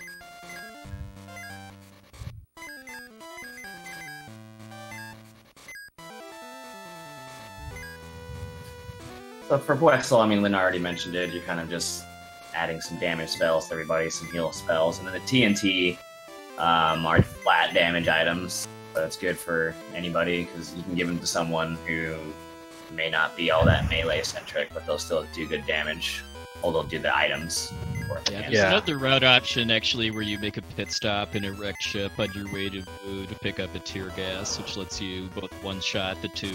So for puwexil, I mean, Lynn already mentioned it. You're kind of just adding some damage spells to everybody, some heal spells, and then the TNT are flat damage items. So it's good for anybody because you can give them to someone who may not be all that melee centric, but they'll still do good damage. Or they'll do the items. Yeah, there's Yeah. another route option actually where you make a pit stop in a wrecked ship on your way to pick up a tear gas, which lets you both one-shot the two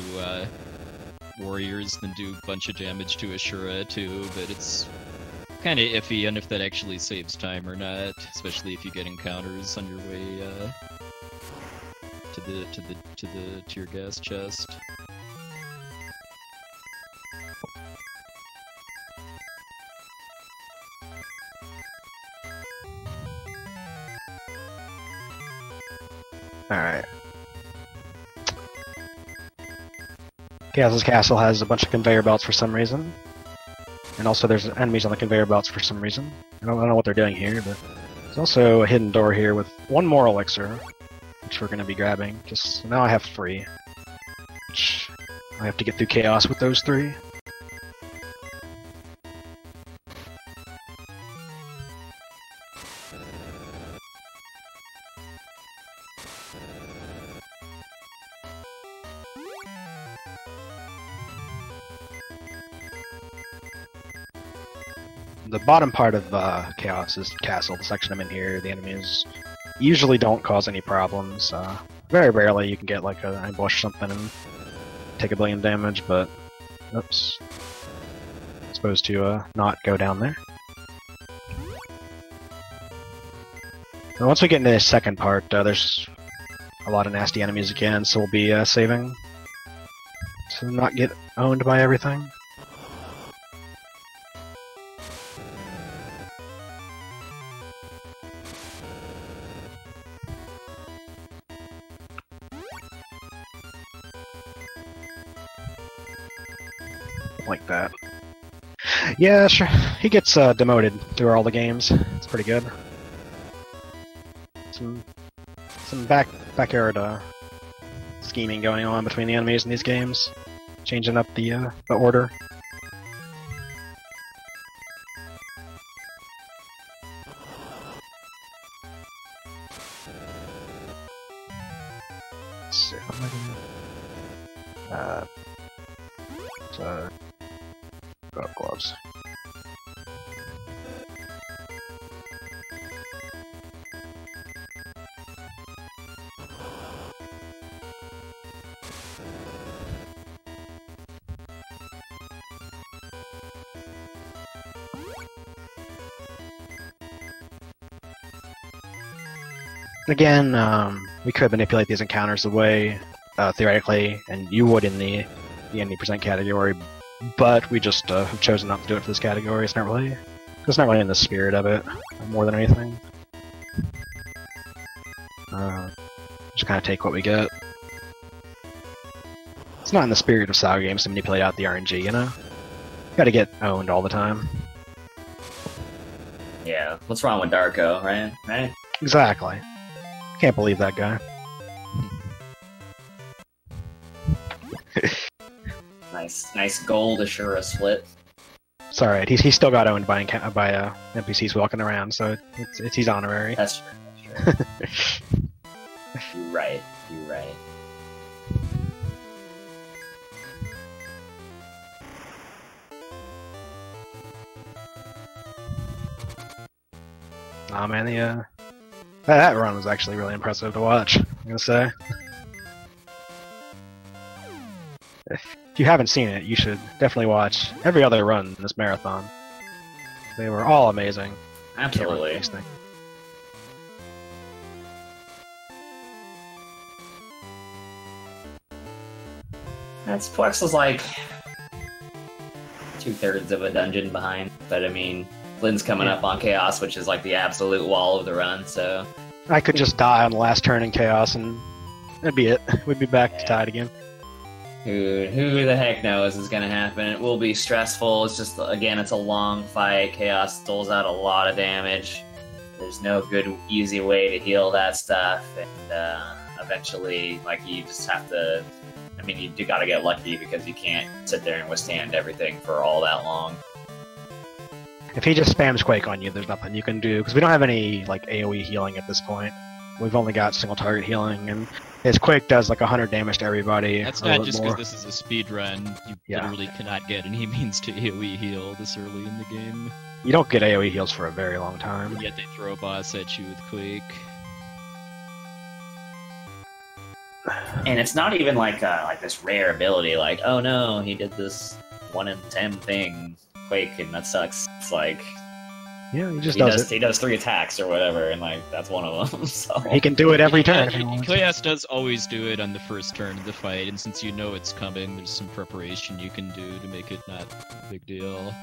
warriors, then do a bunch of damage to Ashura too, but it's kind of iffy on if that actually saves time or not, especially if you get encounters on your way to the tear gas chest. Alright. Chaos's castle has a bunch of conveyor belts for some reason. And also there's enemies on the conveyor belts for some reason. I don't know what they're doing here, but there's also a hidden door here with one more elixir, which we're going to be grabbing. Just now I have 3. Which I have to get through Chaos with those 3. The bottom part of Chaos's castle, the section I'm in here, the enemies usually don't cause any problems. Very rarely you can get like an ambush or something and take a billion damage, but oops. Supposed to not go down there. And once we get into the second part, there's a lot of nasty enemies again, so we'll be saving to not get owned by everything. Like that. Yeah, sure. He gets demoted through all the games. It's pretty good. Some backyard scheming going on between the enemies in these games, changing up the order. Let's see, how am I gonna... Again, we could manipulate these encounters away, theoretically, and you would in the 90% category, but we just have chosen not to do it for this category. It's not really in the spirit of it, more than anything. Just kind of take what we get. It's not in the spirit of SaGa games to manipulate out the RNG, you know? You gotta get owned all the time. Yeah, what's wrong with Darko, right? Right? Exactly. Can't believe that guy. Nice gold Ashura split. It's alright, he's still got owned by NPCs walking around, so he's honorary. That's true. You're right. Aw man, that run was actually really impressive to watch, I'm gonna say. If you haven't seen it, you should definitely watch every other run in this marathon. They were all amazing. Absolutely. That's puwexil's like 2/3 of a dungeon behind, but I mean, Lynn's coming up on Chaos, which is like the absolute wall of the run, so... I could just die on the last turn in Chaos and that'd be it. We'd be back to tied again. Who the heck knows is gonna happen? It will be stressful. It's just, again, it's a long fight. Chaos doles out a lot of damage. There's no good, easy way to heal that stuff, and eventually, like, you just have to... I mean, you gotta get lucky because you can't sit there and withstand everything for all that long. If he just spams Quake on you, there's nothing you can do, because we don't have any, like, AoE healing at this point. We've only got single target healing, and his Quake does, like, 100 damage to everybody. That's not just because this is a speed run. You literally cannot get any means to AoE heal this early in the game. You don't get AoE heals for a very long time. Yet they throw a boss at you with Quake. And it's not even like this rare ability, like, oh no, he did this 1 in 10 thing, Quake, and that sucks. It's like, yeah, he does it. He does 3 attacks or whatever, and like that's one of them. So he can do it every turn. Chaos does always do it on the first turn of the fight, and since you know it's coming, there's some preparation you can do to make it not a big deal.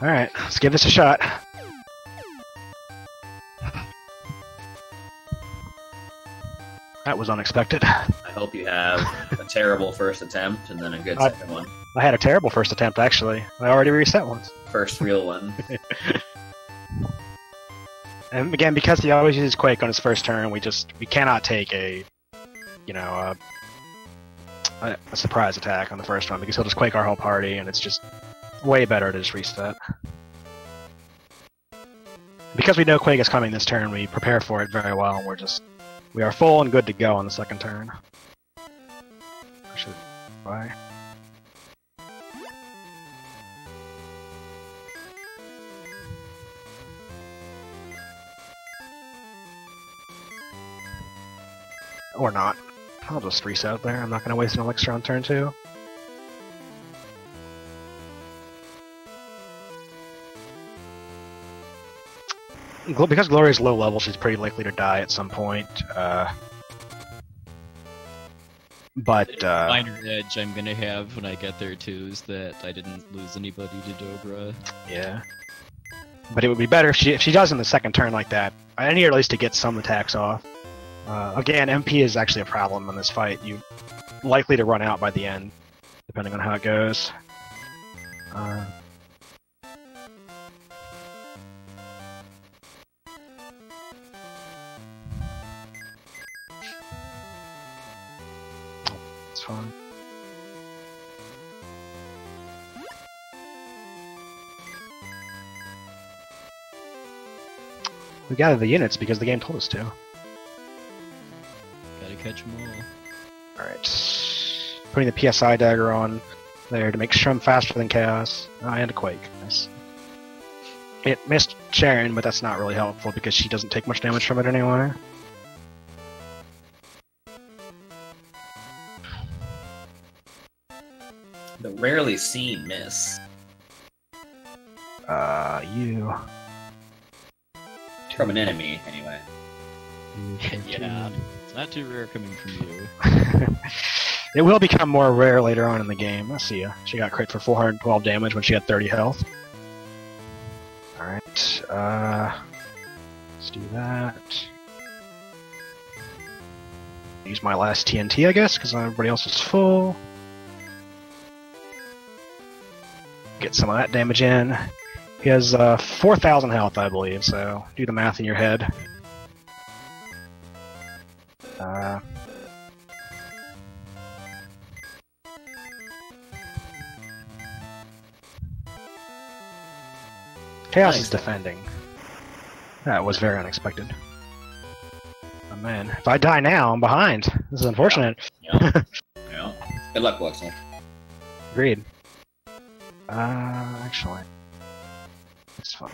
Alright, let's give this a shot. That was unexpected. I hope you have a terrible first attempt and then a good second one. I had a terrible first attempt, actually. I already reset once. First real one. And again, because he always uses Quake on his first turn, we cannot take a surprise attack on the first one, because he'll just Quake our whole party, and it's just way better to just reset. Because we know Quake is coming this turn, we prepare for it very well, and we are full and good to go on the second turn. I should buy. Or not. I'll just reset there. I'm not going to waste an elixir on turn 2. Because Gloria's low level, she's pretty likely to die at some point. But minor edge I'm gonna have when I get there too is that I didn't lose anybody to Dogra. Yeah. But it would be better if she does in the second turn like that. I need her at least to get some attacks off. Again, MP is actually a problem in this fight. You're likely to run out by the end, depending on how it goes. It's fine. We gathered the units because the game told us to. Gotta catch them all. Alright. Putting the PSI dagger on there to make sure I'm faster than Chaos. And a Quake. Nice. It missed Sharon, but that's not really helpful because she doesn't take much damage from it anyway. rarely seen miss. You. From an enemy, anyway. Yeah, it's not too rare coming from you. It will become more rare later on in the game. Let's see. She got crit for 412 damage when she had 30 health. Alright, let's do that. Use my last TNT, I guess, because everybody else is full. Get some of that damage in. He has 4,000 health, I believe, so do the math in your head. Chaos is defending. That was very unexpected. Oh man, if I die now, I'm behind. This is unfortunate. Yeah. Yeah. Good luck, Puwexil. Agreed. Actually, it's fun.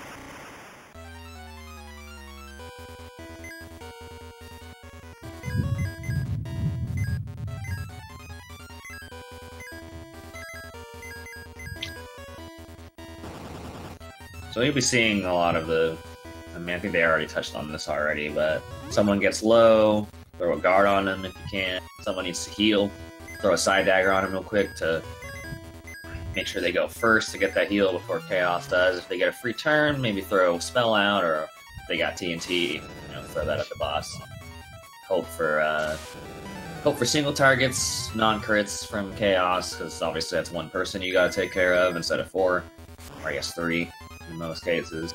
So you'll be seeing a lot of the... I mean, I think they already touched on this already, but someone gets low, throw a guard on them if you can. Someone needs to heal, throw a side dagger on them real quick to make sure they go first to get that heal before Chaos does. If they get a free turn, maybe throw a spell out, or if they got TNT, you know, throw that at the boss. Hope for single targets, non-crits from Chaos, because obviously that's one person you gotta take care of instead of 4, or I guess 3 in most cases.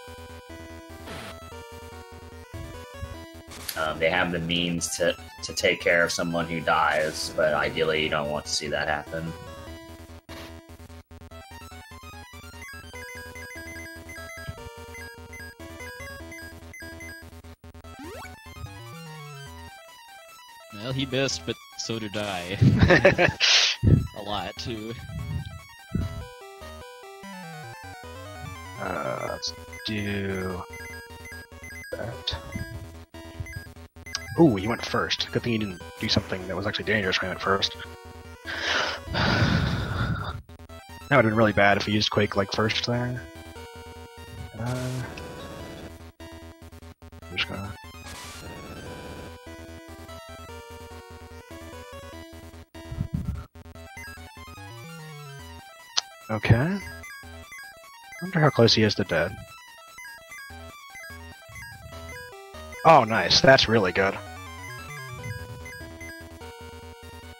They have the means to take care of someone who dies, but ideally you don't want to see that happen. Well, he missed, but so did I. A lot, too. Let's do that. Ooh, you went first. Good thing you didn't do something that was actually dangerous when you went first. That would have been really bad if you used Quake like first there. I'm just gonna... Okay. Wonder how close he is to dead. Oh, nice. That's really good.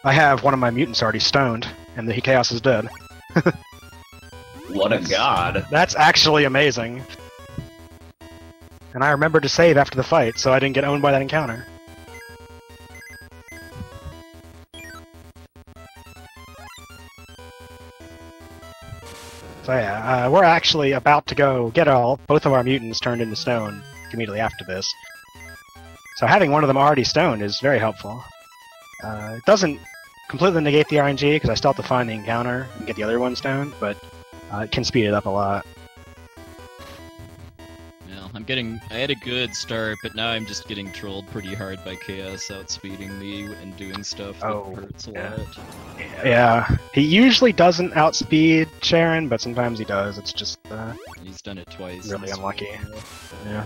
I have one of my mutants already stoned, and the Chaos is dead. What a god. That's actually amazing. And I remembered to save after the fight, so I didn't get owned by that encounter. So yeah, we're actually about to go get both of our mutants turned into stone immediately after this. So having one of them already stoned is very helpful. It doesn't completely negate the RNG, because I still have to find the encounter and get the other one stoned, but it can speed it up a lot. Well, I had a good start, but now I'm just getting trolled pretty hard by Chaos outspeeding me and doing stuff that hurts a lot. Yeah, he usually doesn't outspeed Sharon, but sometimes he does. It's just He's done it twice. really unlucky. Yeah.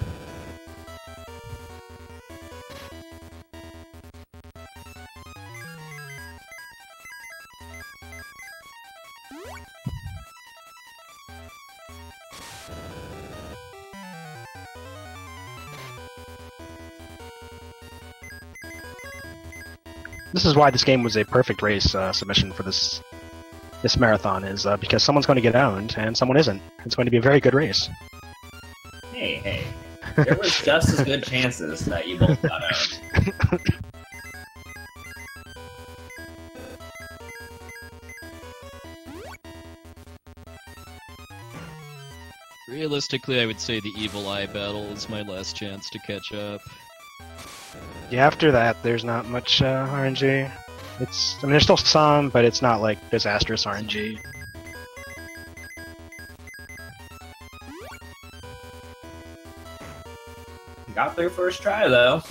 This is why this game was a perfect race submission for this marathon, is because someone's going to get owned and someone isn't. It's going to be a very good race. Hey. There was just as good chances that you both got owned. Realistically, I would say the Evil Eye battle is my last chance to catch up. Yeah, after that, there's not much RNG. I mean, there's still some, but it's not like disastrous RNG. Got there first try, though.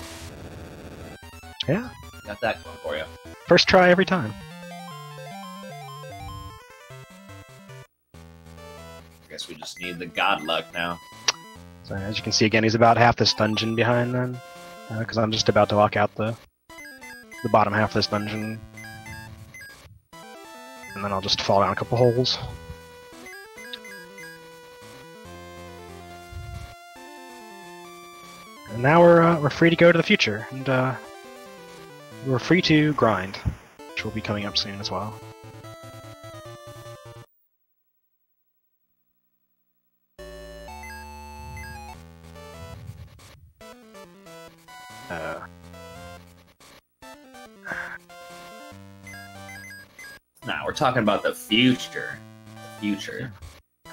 Yeah. Got that going for you. First try every time. Just need the god luck now. So as you can see, again, he's about half this dungeon behind then, because I'm just about to walk out the bottom half of this dungeon, and then I'll just fall down a couple holes. And now we're free to go to the future, and we're free to grind, which will be coming up soon as well. Nah, we're talking about the future. The future.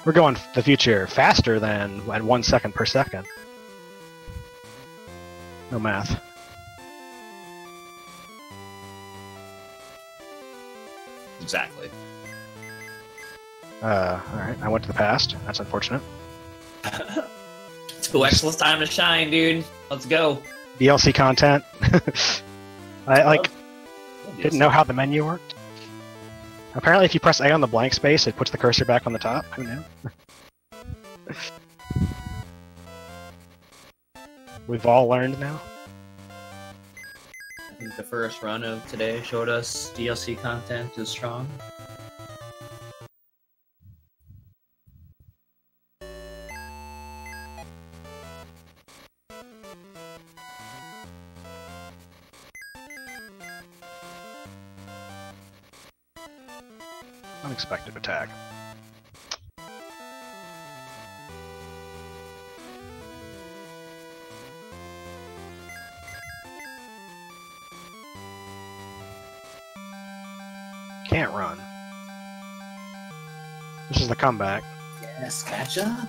We're going the future faster than at 1 second per second. No math. Exactly. Alright, I went to the past. That's unfortunate. It's Glitchless time to shine, dude. Let's go. DLC content. I didn't know how the menu worked. Apparently if you press A on the blank space, it puts the cursor back on the top. Who knew? We've all learned now. I think the first run of today showed us DLC content is strong. Unexpected attack. Can't run. This is the comeback. Yes, catch up.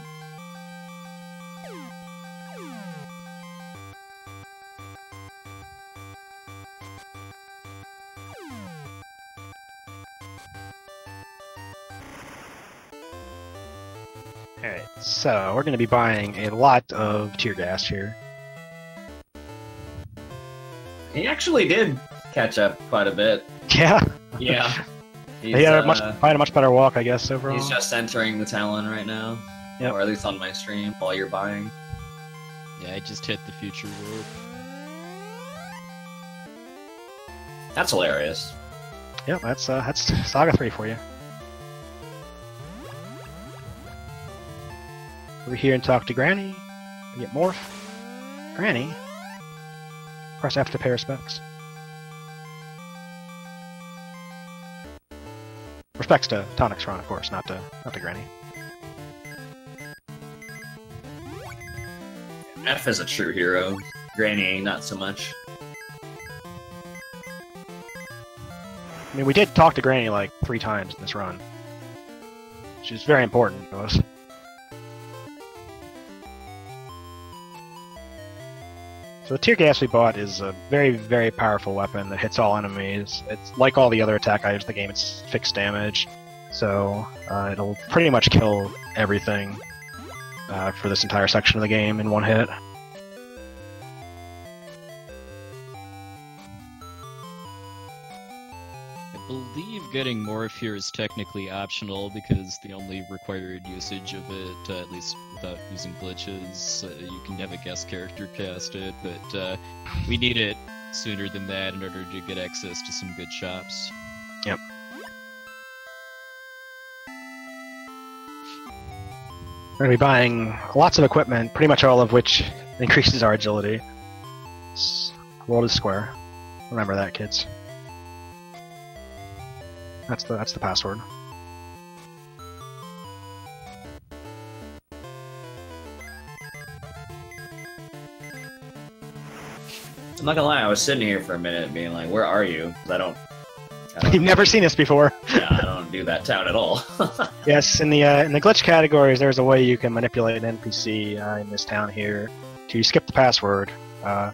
Alright, so we're going to be buying a lot of tear gas here. He actually did catch up quite a bit. Yeah. Yeah. He had a much better walk, I guess, overall. He's just entering the Talon right now. Yep. Or at least on my stream while you're buying. Yeah, I just hit the future warp. That's hilarious. Yep, that's SaGa 3 for you. Over here and talk to Granny. We get Morph. Granny. Press F to pay respects. Respects to Tonic's run, of course, not to Granny. F is a true hero. Granny, not so much. I mean, we did talk to Granny like 3 times in this run. She's very important to us. So the tear gas we bought is a very, very powerful weapon that hits all enemies. It's like all the other attack items in the game, it's fixed damage. So it'll pretty much kill everything for this entire section of the game in one hit. I believe getting Morph here is technically optional because the only required usage of it, at least without using glitches, you can have a guest character cast it, but we need it sooner than that in order to get access to some good shops. Yep. We're going to be buying lots of equipment, pretty much all of which increases our agility. The world is square. Remember that, kids. That's the password. I'm not gonna lie, I was sitting here for a minute being like, where are you? 'Cause I don't You've never seen this before. Yeah, I don't do that town at all. Yes, in the glitch categories, there's a way you can manipulate an NPC in this town here to skip the password.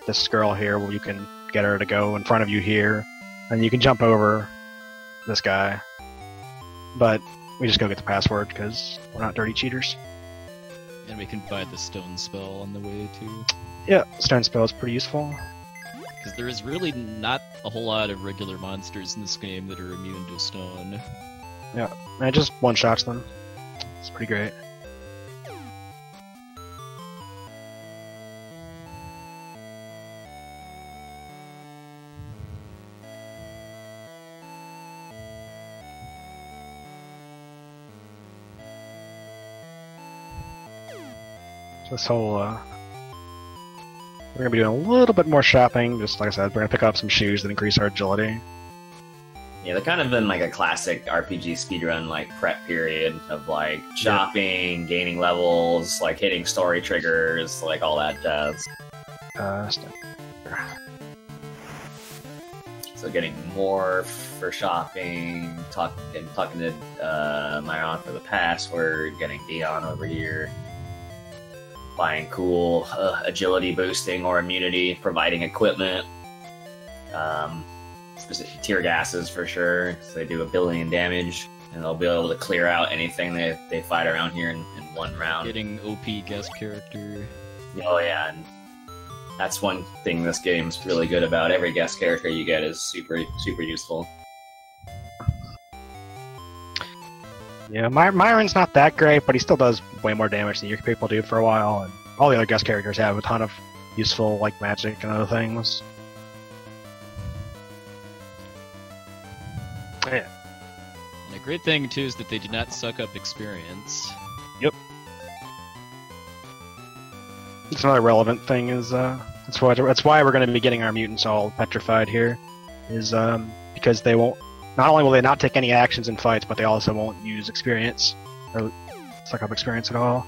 This girl here, well, you can get her to go in front of you here, and you can jump over this guy. But we just go get the password because we're not dirty cheaters. And we can buy the stone spell on the way too. Yeah, stone spell is pretty useful. Because there is really not a whole lot of regular monsters in this game that are immune to stone. Yeah, and it just one-shots them. It's pretty great. this whole, we're gonna be doing a little bit more shopping. Just like I said, we're gonna pick up some shoes that increase our agility. Yeah, they're kind of in like a classic RPG speedrun like prep period of like shopping, gaining levels, like hitting story triggers, like all that jazz. So getting more for shopping, talking to Myron for the password, getting Dion over here, buying cool agility boosting or immunity, providing equipment, specific tear gases for sure, so they do 1 billion damage, and they'll be able to clear out anything they fight around here in one round. Getting OP guest character. Oh yeah, and that's one thing this game's really good about. Every guest character you get is super useful. Yeah, Myron's not that great, but he still does way more damage than your people do for a while, and all the other guest characters have a ton of useful, like, magic and other things. Yeah. And a great thing, too, is that they do not suck up experience. Yep. It's another relevant thing is, that's why we're going to be getting our mutants all petrified here, is because they won't, not only will they not take any actions in fights, but they also won't use experience, or suck up experience at all.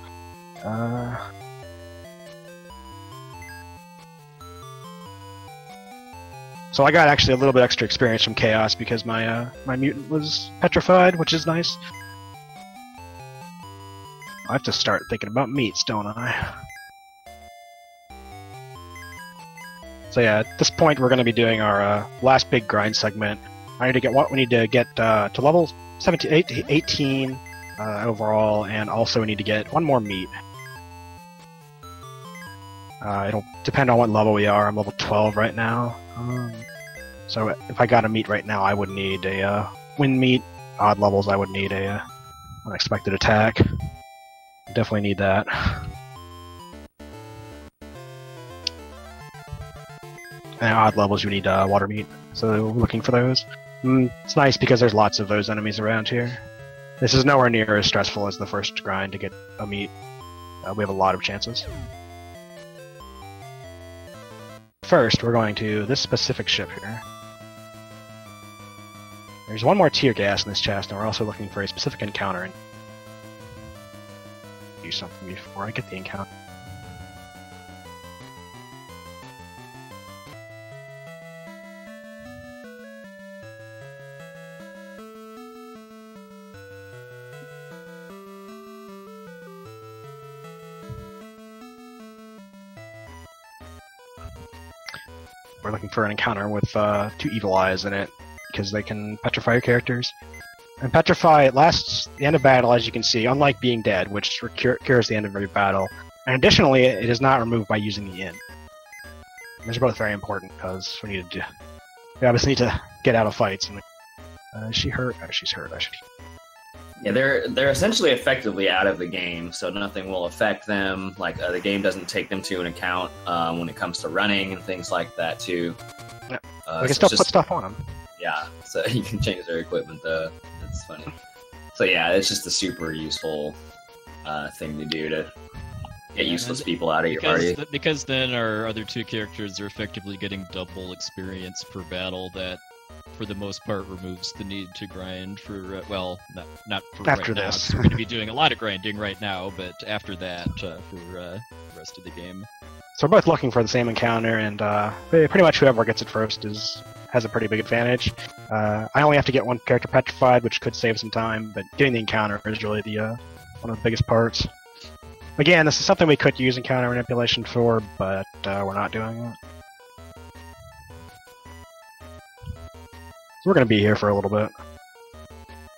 So I got actually a little bit extra experience from Chaos because my my mutant was petrified, which is nice. I have to start thinking about meats, don't I? So yeah, at this point we're going to be doing our last big grind segment. We need to get to level 18 overall, and also we need to get one more meat. It'll depend on what level we are. I'm level 12 right now. So if I got a meat right now, I would need a wind meat. Odd levels, I would need a unexpected attack. Definitely need that. And odd levels, you need water meat. So we're looking for those. It's nice because there's lots of those enemies around here. This is nowhere near as stressful as the first grind to get a meat. We have a lot of chances. First, we're going to this specific ship here. There's one more tear gas in this chest, and we're also looking for a specific encounter. And do something before I get the encounter. We're looking for an encounter with 2 evil eyes in it, because they can petrify your characters. And petrify lasts the end of battle, as you can see, unlike being dead, which cures the end of every battle. And additionally, it is not removed by using the in. These are both very important, because we obviously need to get out of fights. And, is she hurt? Oh, she's hurt. Yeah, they're essentially effectively out of the game, so nothing will affect them. Like the game doesn't take them to an account when it comes to running and things like that too. Yeah. We can still put stuff on them. Yeah, so you can change their equipment though. That's funny. So yeah, it's just a super useful thing to do to get useless people out of your party. Because then our other 2 characters are effectively getting double experience per battle. That, for the most part, removes the need to grind for, well, not for after right this. now. We're going to be doing a lot of grinding right now, but after that, for the rest of the game. So we're both looking for the same encounter, and pretty much whoever gets it first has a pretty big advantage. I only have to get one character petrified, which could save some time, but getting the encounter is really the one of the biggest parts. Again, this is something we could use encounter manipulation for, but we're not doing it. So we're going to be here for a little bit.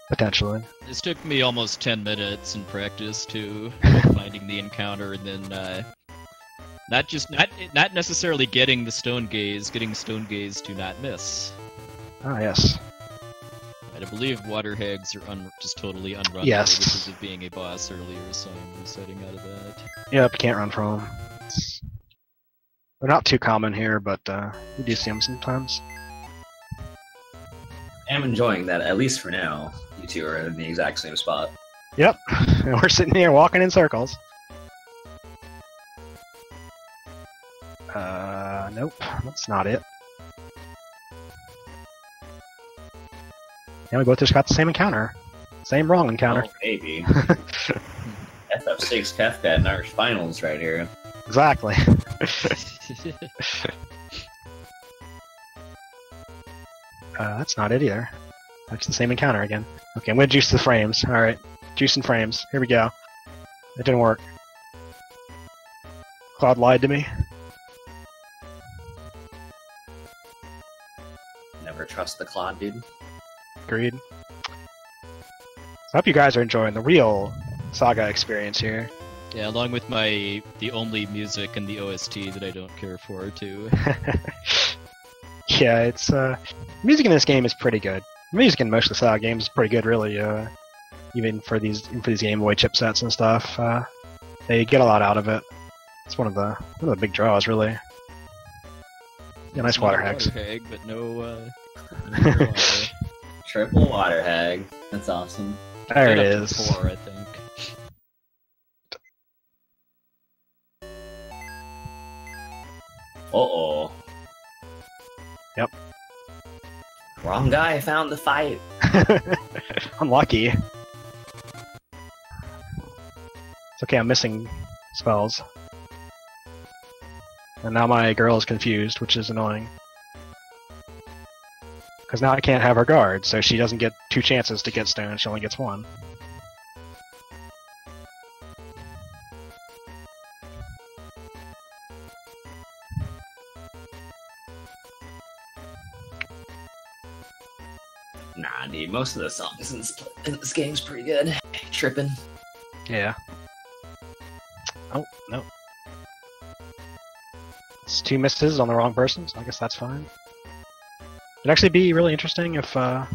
Potentially. This took me almost 10 minutes in practice to finding the encounter, and then not necessarily getting the stone gaze, getting stone gaze to not miss. Ah, yes. And I believe water hags are just totally unrunnable Yes. because of being a boss earlier, so I'm resetting out of that. Yep, can't run from them. They're not too common here, but we do see them sometimes. I'm enjoying that, at least for now. You 2 are in the exact same spot. Yep, and we're sitting here walking in circles. Nope, that's not it. And we both just got the same encounter. Same wrong encounter. Oh, baby. FF6 Kefka in our finals right here. Exactly. That's not it either. That's the same encounter again. Okay, I'm gonna juice the frames. Alright, juicing frames. Here we go. It didn't work. Cloud lied to me. Never trust the Claude, dude. Agreed. So I hope you guys are enjoying the real SaGa experience here. Yeah, along with the only music and the OST that I don't care for too. Yeah, it's music in this game is pretty good. Music in most of the SaGa games is pretty good, really. Even for these Game Boy chipsets and stuff, they get a lot out of it. It's one of the big draws, really. Yeah, nice water hags. Water hag, but no. Triple water hag. That's awesome. There it Get up is. to 4, I think. Uh-oh. Yep. Wrong guy found the fight. Unlucky. It's okay, I'm missing spells. And now my girl is confused, which is annoying. Because now I can't have her guard, so she doesn't get 2 chances to get stone, she only gets 1. Nah, dude, most of the songs in this game's pretty good. Tripping. Yeah. Oh, no. It's 2 misses on the wrong person, so I guess that's fine. It'd actually be really interesting if, Alright,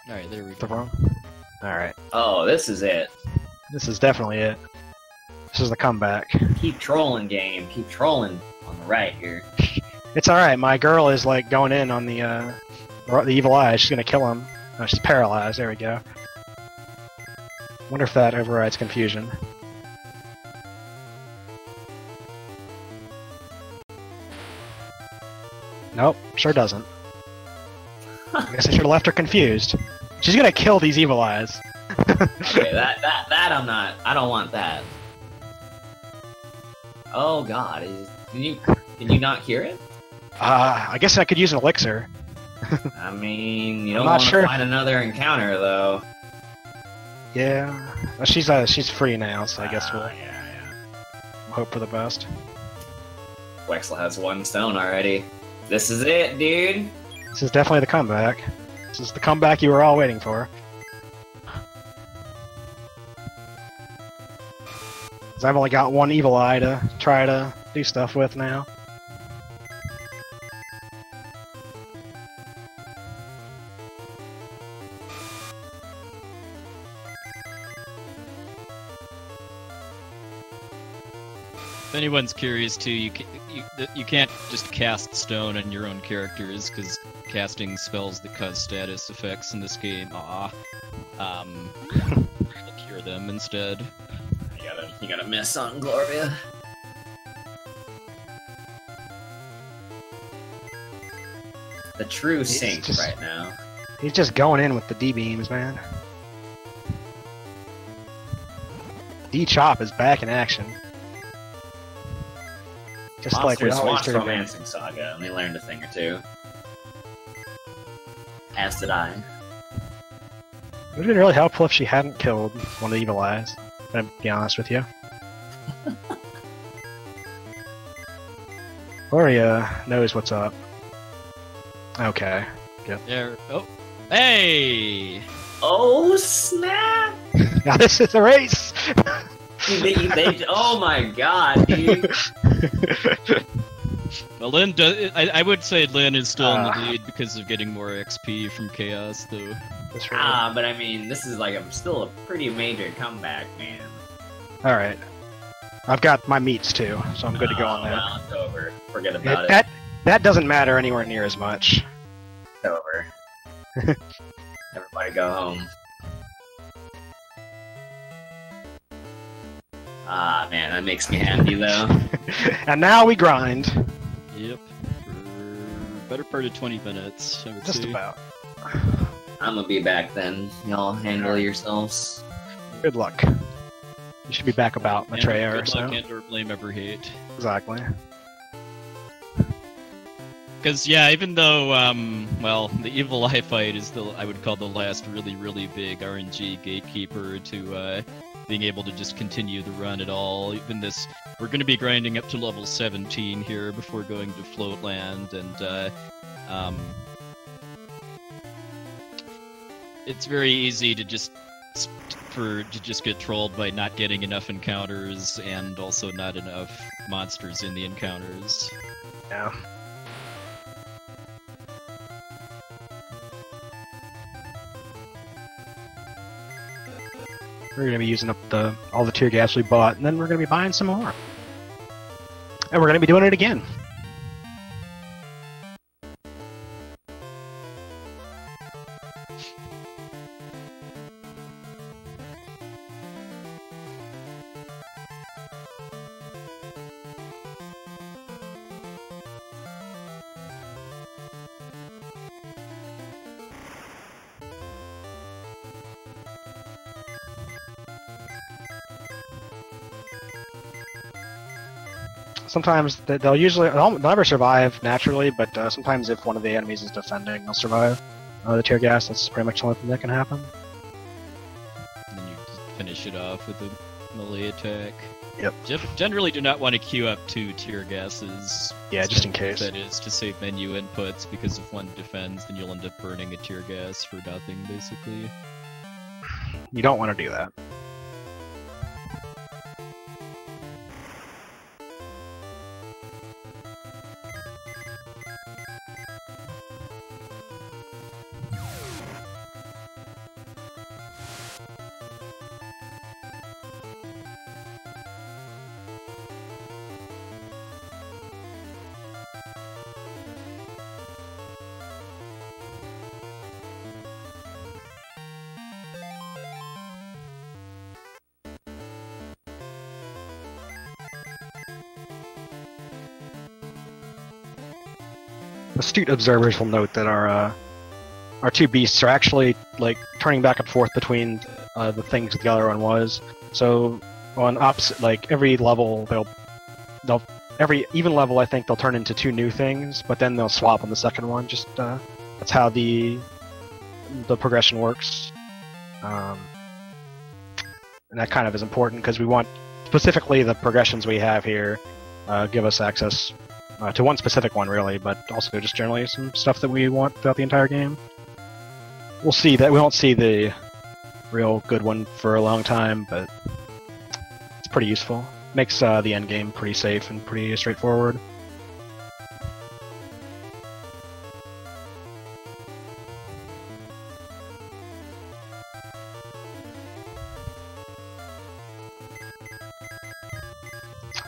there we the go. wrong... Alright. Oh, this is it. This is definitely it. This is the comeback. Keep trolling, game. Keep trolling on the right here. It's alright, my girl is like going in on the evil eye, she's gonna kill him. Oh, she's paralyzed, there we go. Wonder if that overrides confusion. Nope, sure doesn't. I guess I should have left her confused. She's gonna kill these evil eyes. Okay, that I'm not. I don't want that. Oh God, can you not hear it? I guess I could use an elixir. I mean, you don't I'm not want to sure. find another encounter though. Yeah, well, she's free now, so I guess we'll Yeah. hope for the best. Wexel has 1 stone already. This is it, dude. This is definitely the comeback. This is the comeback you were all waiting for. 'Cause I've only got 1 evil eye to try to do stuff with now. If anyone's curious too, you can't just cast stone on your own characters because casting spells that cause status effects in this game, will cure them instead. You gotta miss on Gloria. The true He's sync just- right now. He's just going in with the D-beams, man. D-Chop is back in action. Just like we Monsters always watched do. Romancing Saga, and they learned a thing or two. As did I. It would have been really helpful if she hadn't killed one of the evil eyes. To be honest with you. Gloria knows what's up. Okay. There. Oh, hey! Oh snap! Now this is a race! Oh my god, dude! Well, Lynn does. I would say Lynn is still in the lead because of getting more XP from Chaos, though. That's right. But I mean, this is like still a pretty major comeback, man. Alright. I've got my meats too, so I'm good to go on that. Well, it's over. Forget about it. That doesn't matter anywhere near as much. It's over. Everybody go home. Ah, man, that makes me happy, though. And now we grind. Yep. For better part of 20 minutes, I would Just say. about. I'm gonna be back then. Y'all handle yourselves. Good luck. You should be back about Maitreya or Good so. luck and or blame ever hate. Exactly. Because, yeah, even though, well, the evil eye fight is I would call the last really big RNG gatekeeper to being able to just continue the run at all. Even this, we're going to be grinding up to level 17 here before going to Floatland, and it's very easy to just get trolled by not getting enough encounters and also not enough monsters in the encounters. Yeah. We're gonna be using up all the tear gas we bought, and then we're gonna be buying some more. And we're gonna be doing it again. Sometimes they'll never survive naturally, but sometimes if one of the enemies is defending, they'll survive the tear gas. That's pretty much the only thing that can happen. And then you just finish it off with a melee attack. Yep. Generally do not want to queue up 2 tear gases. Yeah, just in case. That is, to save menu inputs, because if one defends, then you'll end up burning a tear gas for nothing, basically. You don't want to do that. Astute observers will note that our 2 beasts are actually like turning back and forth between the things the other one was. So on opposite, like every level, every even level, I think they'll turn into 2 new things, but then they'll swap on the second one. Just that's how the progression works, and that kind of is important because we want specifically the progressions we have here give us access to one specific one, really, but also just generally some stuff that we want throughout the entire game. We'll see that we won't see the real good one for a long time, but it's pretty useful. Makes the end game pretty safe and pretty straightforward.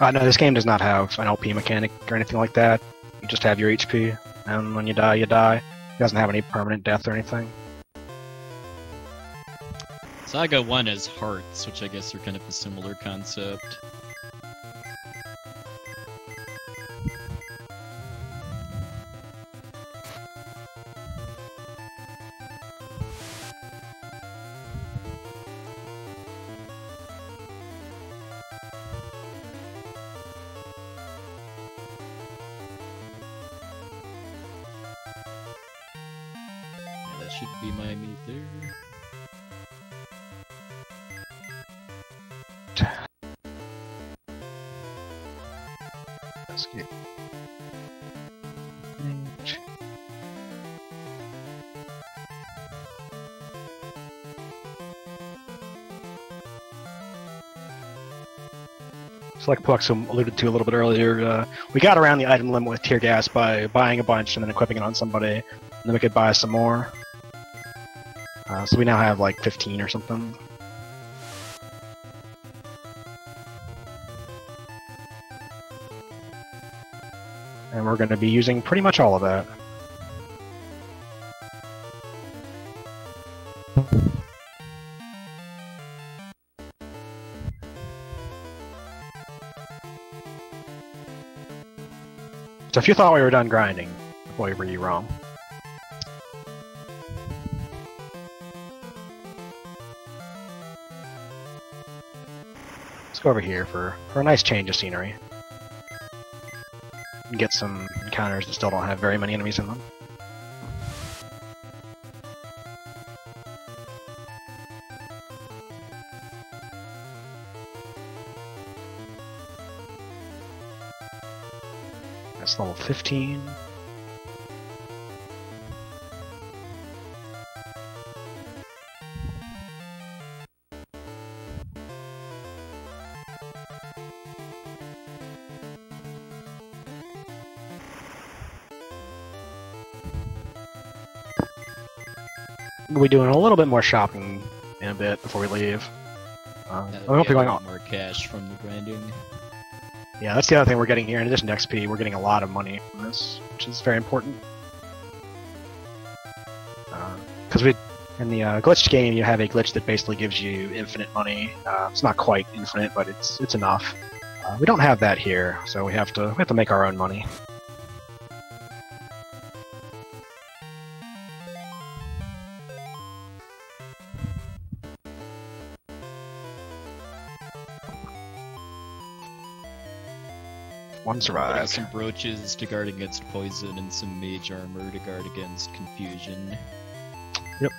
No, this game does not have an LP mechanic or anything like that. You just have your HP, and when you die, you die. It doesn't have any permanent death or anything. SaGa 1 has hearts, which I guess are kind of a similar concept. Should be my meat there. Escape. So like puwexil alluded to a little bit earlier, we got around the item limit with tear gas by buying a bunch and then equipping it on somebody, and then we could buy some more. So we now have like 15 or something. And we're going to be using pretty much all of that. So if you thought we were done grinding, boy, were you wrong. Let's go over here for a nice change of scenery. And get some encounters that still don't have very many enemies in them. That's level 15. We'll be doing a little bit more shopping in a bit before we leave. We won't be going on. More cash from the grinding. Yeah, that's the other thing we're getting here. In addition to XP, we're getting a lot of money from this, which is very important. Because in the glitched game, you have a glitch that basically gives you infinite money. It's not quite infinite, but it's enough. We don't have that here, so we have to make our own money. One survives. Some brooches to guard against poison and some mage armor to guard against confusion. Yep.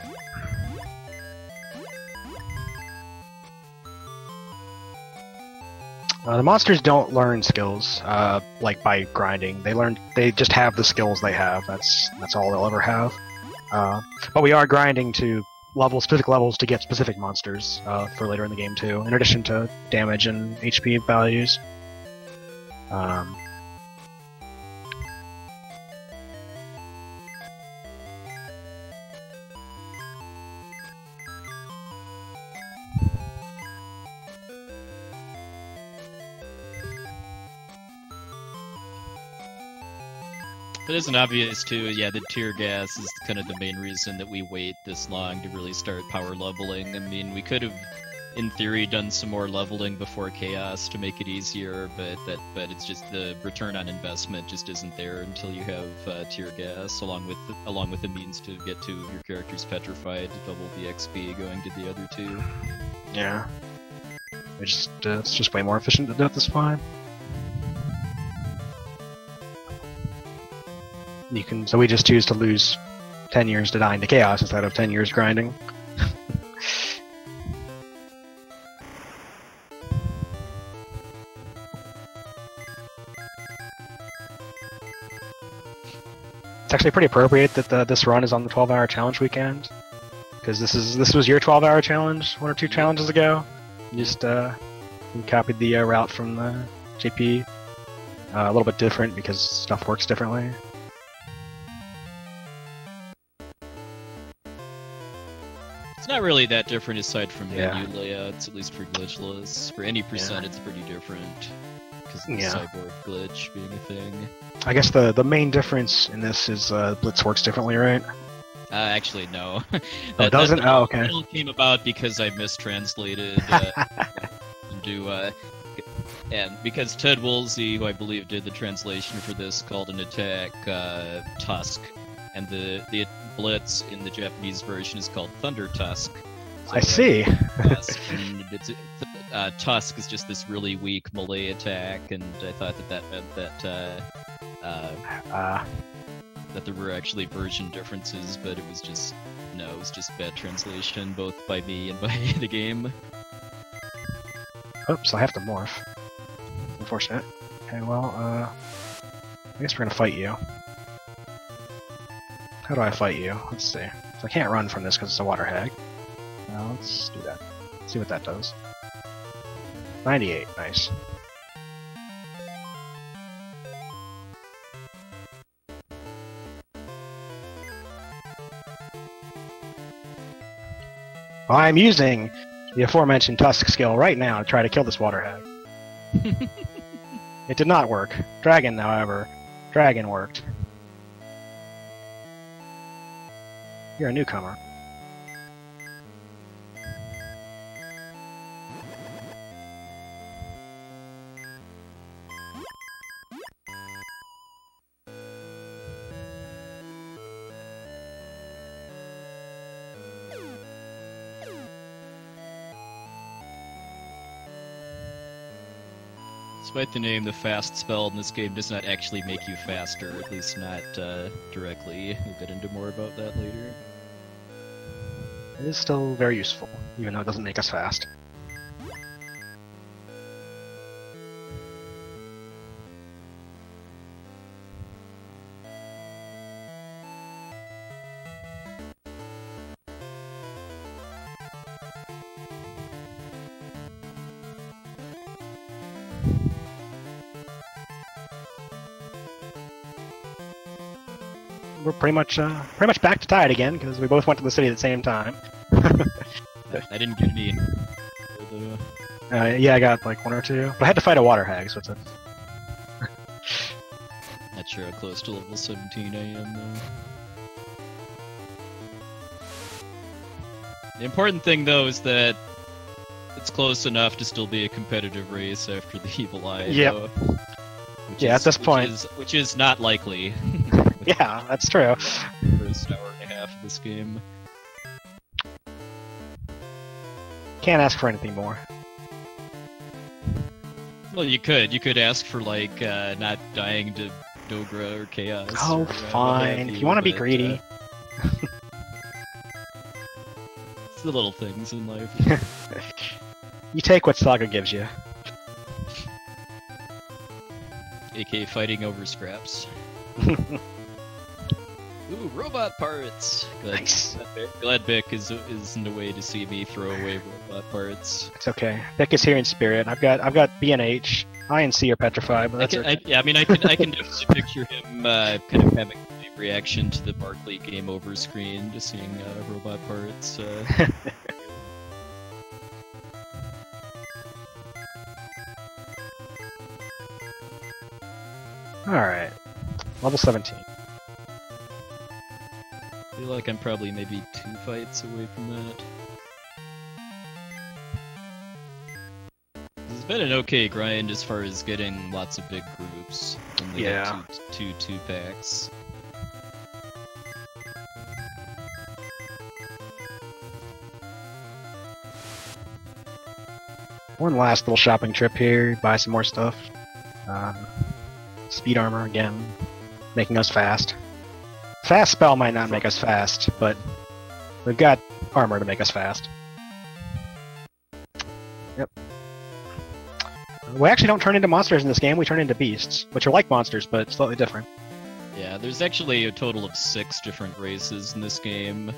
The monsters don't learn skills like by grinding. They just have the skills they have. That's all they'll ever have. But we are grinding to specific levels to get specific monsters for later in the game too, in addition to damage and HP values. It isn't obvious too, yeah, the tear gas is kind of the main reason that we wait this long to really start power leveling. I mean, we could have, in theory, done some more leveling before chaos to make it easier, but it's just the return on investment just isn't there until you have tear gas, along with the means to get to your character's petrified to double the XP going to the other two. Yeah. It's just way more efficient to do it this way. So we just choose to lose 10 years to dying to chaos instead of 10 years grinding. It's actually pretty appropriate that this run is on the 12-hour challenge weekend, because this was your 12-hour challenge 1 or 2 challenges ago. You just you copied the route from the JP. A little bit different because stuff works differently. It's not really that different aside from Yeah. menu layouts, at least for Glitchless. For any percent, it's pretty different because of the Yeah. cyborg glitch being a thing. I guess the main difference in this is Blitz works differently, right? Actually, no. Oh, it doesn't? Oh, okay. That all came about because I mistranslated and because Ted Woolsey, who I believe did the translation for this, called an attack Tusk, and the Blitz in the Japanese version is called Thunder Tusk. So, I see. Tusk, and Tusk is just this really weak melee attack, and I thought that meant that there were actually version differences, but it was just bad translation, both by me and by the game. Oops, I have to morph. Unfortunate. Okay, well, I guess we're gonna fight you. How do I fight you? Let's see. So I can't run from this because it's a water hag. Now let's do that. See what that does. 98, nice. Well, I'm using the aforementioned Tusk skill right now to try to kill this water hag. It did not work. Dragon, however. Dragon worked. You're a newcomer. Despite the name, the fast spell in this game does not actually make you faster, at least not directly. We'll get into more about that later. It is still very useful, even though it doesn't make us fast. We're pretty much back to tied again because we both went to the city at the same time. I didn't get any. Yeah, I got like 1 or 2, but I had to fight a water hag, so it's a. Not sure how close to level 17 I am though. The important thing though is that it's close enough to still be a competitive race after the evil eye. Yep. Yeah, at this point, which is not likely. Yeah, that's true. First hour and a half of this game. Can't ask for anything more. Well, you could ask for like not dying to Dogra or Chaos. Oh, or, fine. If you want to be greedy. It's the little things in life. You take what SaGa gives you. AK fighting over scraps. Ooh, robot parts! Nice. Glad Bick isn't a way to see me throw away robot parts. It's okay. Vic is here in spirit. I've got B and H. I and C are petrified, but that's okay. I can definitely picture him kind of having a reaction to the Barkley game over screen to seeing robot parts. Alright. Level 17. I feel like I'm probably maybe 2 fights away from that. It's been an okay grind as far as getting lots of big groups. Only yeah. Like two packs. One last little shopping trip here, buy some more stuff. Speed armor again, making us fast. Fast spell might not make us fast, but we've got armor to make us fast. Yep. We actually don't turn into monsters in this game, we turn into beasts, which are like monsters, but slightly different. Yeah, there's actually a total of 6 different races in this game.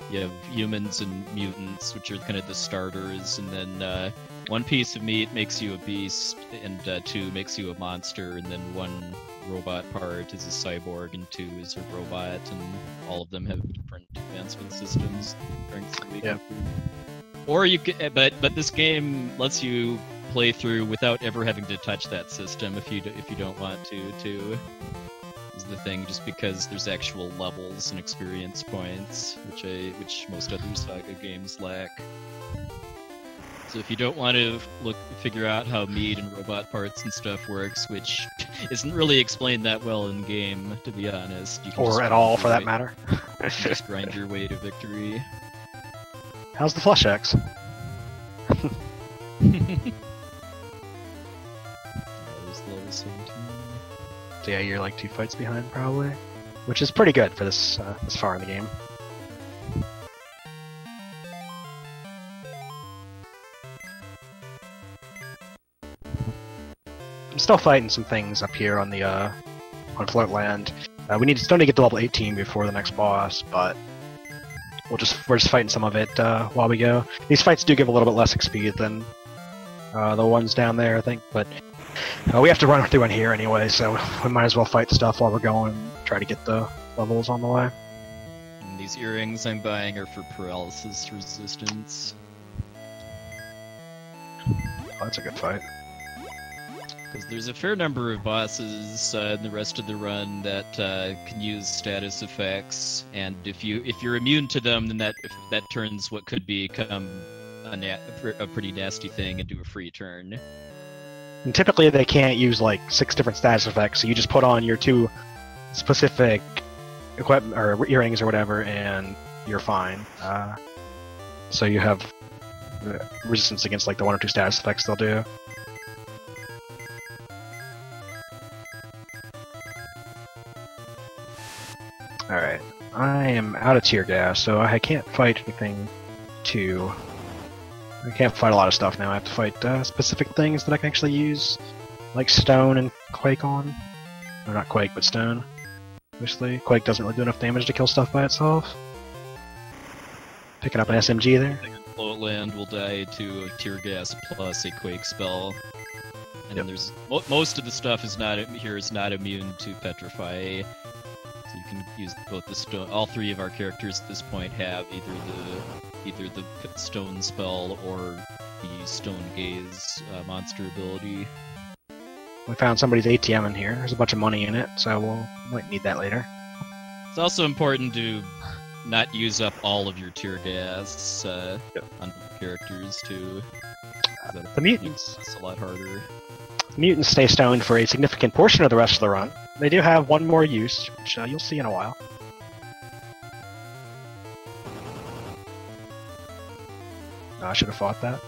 You have humans and mutants, which are kind of the starters, and then 1 piece of meat makes you a beast, and 2 makes you a monster, and then 1 robot part is a cyborg, and 2 is a robot, and all of them have different advancement systems. Yeah. Or you could, but this game lets you play through without ever having to touch that system if you don't want to. Is the thing, just because there's actual levels and experience points, which most other SaGa games lack. So if you don't want to figure out how meat and robot parts and stuff works, which isn't really explained that well in game, to be honest, you can or at all, for that matter. Just grind your way to victory. How's the Flush X? So yeah, you're like 2 fights behind probably, which is pretty good for this far in the game. I'm still fighting some things up here on the on Floatland. We still need to get to level 18 before the next boss, but we're just fighting some of it while we go. These fights do give a little bit less XP than the ones down there, I think, but we have to run through in here anyway, so we might as well fight stuff while we're going and try to get the levels on the way. And these earrings I'm buying are for paralysis resistance. Oh, that's a good fight. Because there's a fair number of bosses in the rest of the run that can use status effects, and if you're immune to them, then that turns what could become a pretty nasty thing into a free turn. And typically they can't use like 6 different status effects, so you just put on your 2 specific equipment or earrings or whatever, and you're fine. So you have resistance against like the 1 or 2 status effects they'll do. Alright. I am out of tear gas, so I can't fight anything too... I can't fight a lot of stuff now. I have to fight specific things that I can actually use, like stone and quake on. Or not quake, but stone. Obviously, quake doesn't really do enough damage to kill stuff by itself. Picking up an SMG there. Floatland will die to a tear gas plus a quake spell. And then there's most of the stuff is not immune to petrify. So you can use both the stone. All three of our characters at this point have either the stone spell or the stone gaze monster ability. We found somebody's ATM in here. There's a bunch of money in it, so we might need that later. It's also important to not use up all of your tear gas on characters too. The mutants. It's a lot harder. The mutants stay stoned for a significant portion of the rest of the run. They do have one more use, which you'll see in a while. I should have fought that.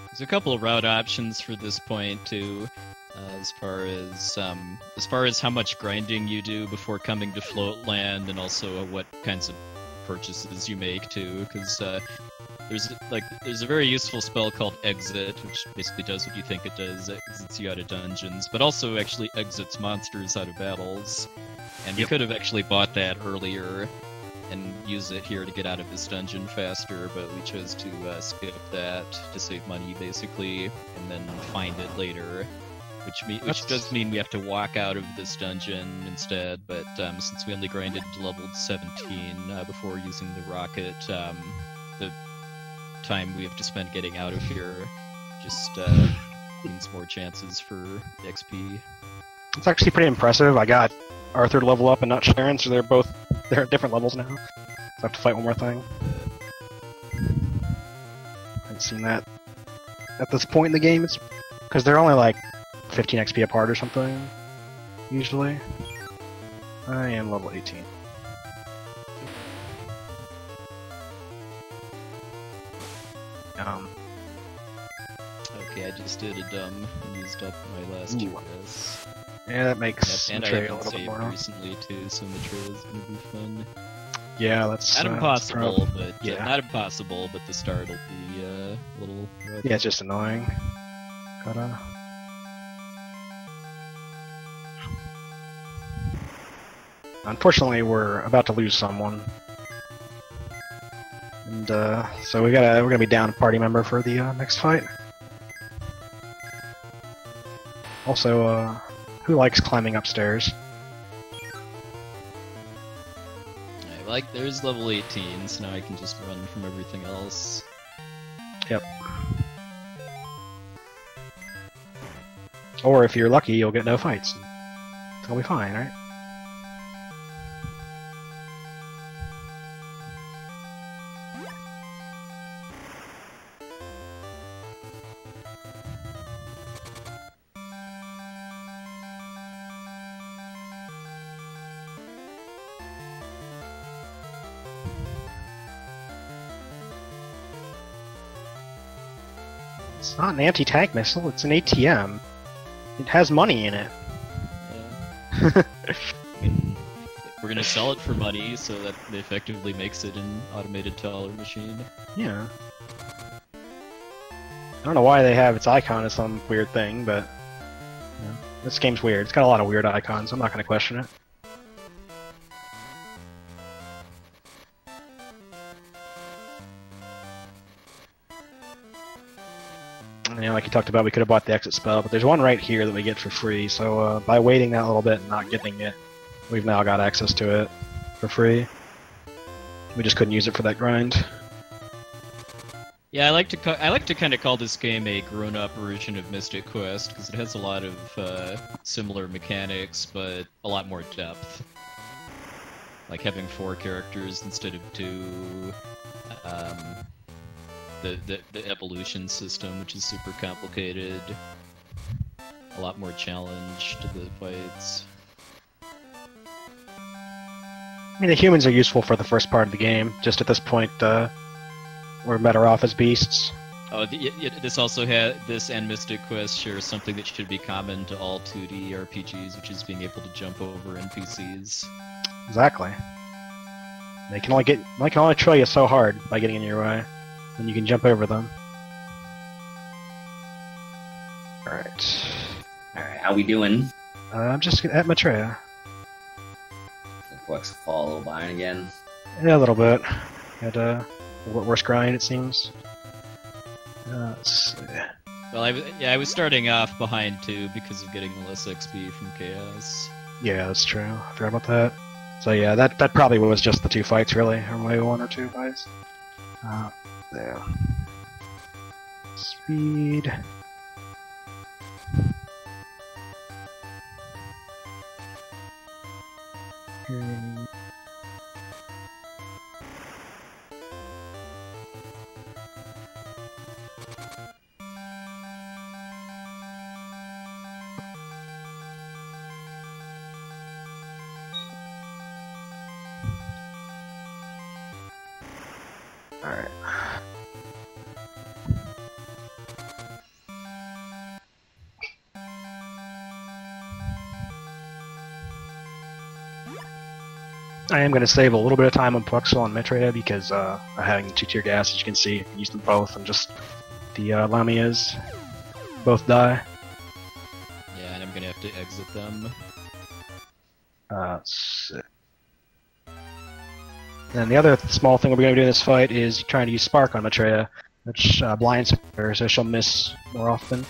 There's a couple of route options for this point too, as far as how much grinding you do before coming to Floatland, and also what kinds of purchases you make too. Because there's a very useful spell called Exit, which basically does what you think it does, exits you out of dungeons, but also actually exits monsters out of battles. And we could have actually bought that earlier and use it here to get out of this dungeon faster, but we chose to skip that to save money, basically, and then find it later, which does mean we have to walk out of this dungeon instead, but since we only grinded to level 17 before using the rocket, the time we have to spend getting out of here just means more chances for XP. It's actually pretty impressive. I got Arthur to level up and not Sharon, so they're at different levels now. So I have to fight one more thing. I haven't seen that at this point in the game. It's because they're only like 15 XP apart or something, usually. I am level 18. Okay, I just did a dumb and used up my last GS. Yeah, that makes and I Maitreya a haven't little bit saved more. recently too, so Maitreya is gonna be fun. Yeah, that's Not impossible, but yeah. not impossible, but the start will be a little rough. Yeah, it's just annoying. Gotta. Unfortunately, we're about to lose someone, and so we're gonna be down a party member for the next fight. Also, who likes climbing upstairs? There's level 18, so now I can just run from everything else. Yep. Or if you're lucky, you'll get no fights. It'll be fine, right? It's not an anti-tank missile, it's an ATM. It has money in it. I mean, we're gonna sell it for money, so that effectively makes it an automated teller machine. Yeah. I don't know why they have its icon as some weird thing, but you know, this game's weird. It's got a lot of weird icons, I'm not gonna question it. You know, like you talked about, we could have bought the exit spell, but there's one right here that we get for free, so by waiting that little bit and not getting it, we've now got access to it for free. We just couldn't use it for that grind. Yeah, I like to kind of call this game a grown-up version of Mystic Quest, because it has a lot of similar mechanics, but a lot more depth. Like having 4 characters instead of 2. The evolution system, which is super complicated. A lot more challenge to the fights. I mean, the humans are useful for the first part of the game. Just at this point, we're better off as beasts. Oh, this also had this and Mystic Quest share something that should be common to all 2D RPGs, which is being able to jump over NPCs. Exactly. They can only troll you so hard by getting in your way, and you can jump over them. All right. All right, how we doing? I'm just at Maitreya. Puwexil fall a little behind again. Yeah, a little bit. Had a worse grind, it seems. Let's see. Well, I was starting off behind too because of getting less XP from Chaos. Yeah, that's true. I forgot about that. So yeah, that probably was just the 2 fights, really, or maybe 1 or 2 fights. There. Speed. Okay. Alright. I am going to save a little bit of time on Puwexil and Maitreya because having 2 tier gas, as you can see, you can use them both, and just the Lamias both die. Yeah, and I'm gonna have to exit them. Let's see. And the other small thing we're going to do in this fight is trying to use Spark on Maitreya, which blinds her, so she'll miss more often.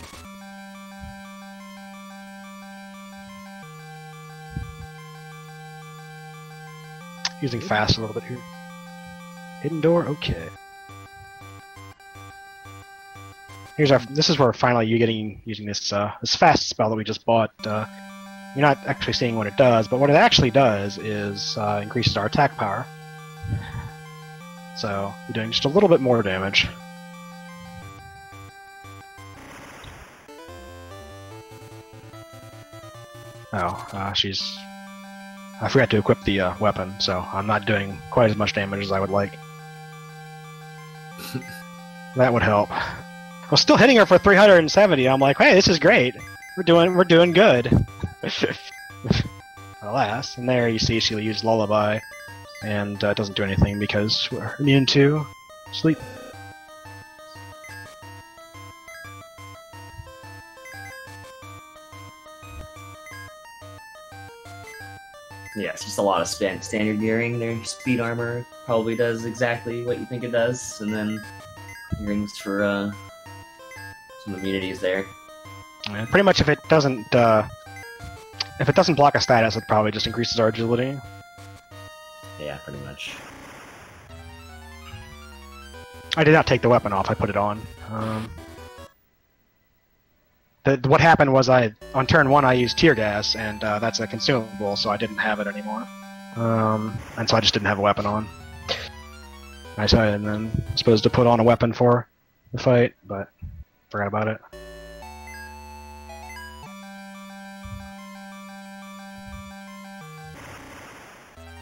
Using fast a little bit here. Hidden door, okay. This is where finally you're using this this fast spell that we just bought. You're not actually seeing what it does, but what it actually does is increases our attack power. So you're doing just a little bit more damage. Oh, I forgot to equip the weapon, so I'm not doing quite as much damage as I would like. That would help. I was still hitting her for 370. I'm like, hey, this is great. We're doing good. Alas, and there you see she'll use Lullaby, and doesn't do anything because we're immune to sleep. Yeah, it's just a lot of standard gearing. Their speed armor probably does exactly what you think it does, and then earrings for some immunities there. And pretty much if it doesn't block a status, it probably just increases our agility. Yeah, pretty much. I did not take the weapon off, I put it on. What happened was on turn 1 I used tear gas, and that's a consumable, so I didn't have it anymore. And so I just didn't have a weapon on. I then supposed to put on a weapon for the fight, but forgot about it.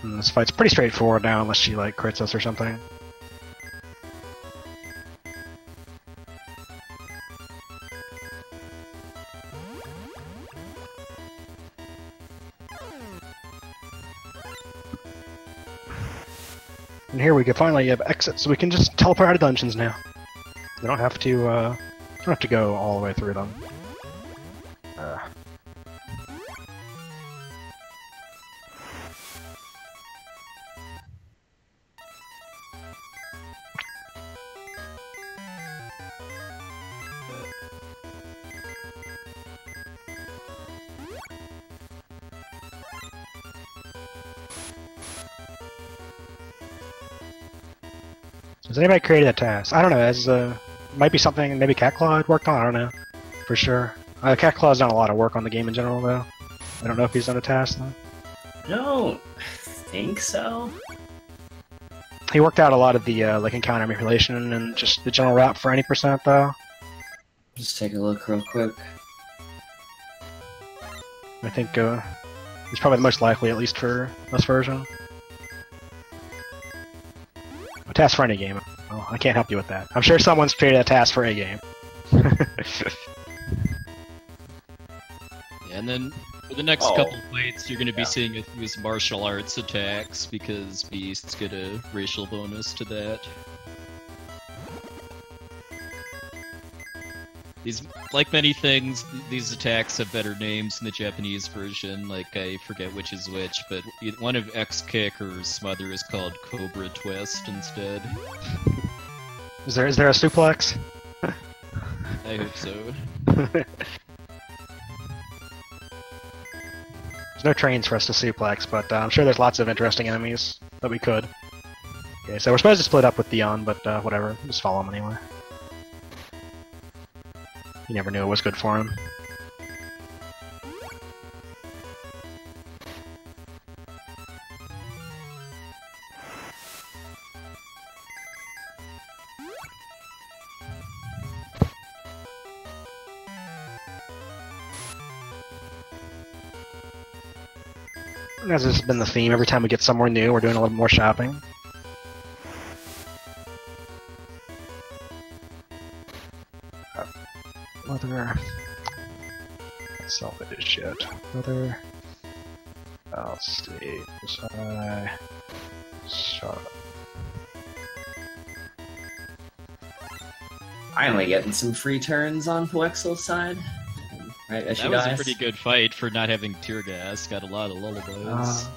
And this fight's pretty straightforward now, unless she like crits us or something. And here we can finally have exits, so we can just teleport out of dungeons now. We don't have to go all the way through them. Has anybody created a task? I don't know. Might be something maybe Catclaw had worked on. I don't know for sure. Catclaw's done a lot of work on the game in general, though. I don't know if he's done a task though. I don't think so. He worked out a lot of the like encounter manipulation and just the general route for any percent though. Just take a look real quick. I think he's probably the most likely, at least for this version. task for any game. Well, I can't help you with that. I'm sure someone's created a task for a game. And then for the next couple fights, you're going to be seeing us use martial arts attacks because beasts get a racial bonus to that. These, like many things, these attacks have better names in the Japanese version. Like, I forget which is which, but one of X-Kick or Smother is called Cobra Twist instead. Is there a suplex? I hope so. There's no trains for us to suplex, but I'm sure there's lots of interesting enemies that we could. Okay, so we're supposed to split up with Dion, but whatever. Just follow him anyway. You never knew it was good for him. As this has been the theme, every time we get somewhere new, we're doing a little more shopping. Mother... Selfish shit. Mother... I'll stay beside... Shut up. Finally getting some free turns on puwexil's side. Right, that was a pretty good fight for not having tear gas. Got a lot of lullabies.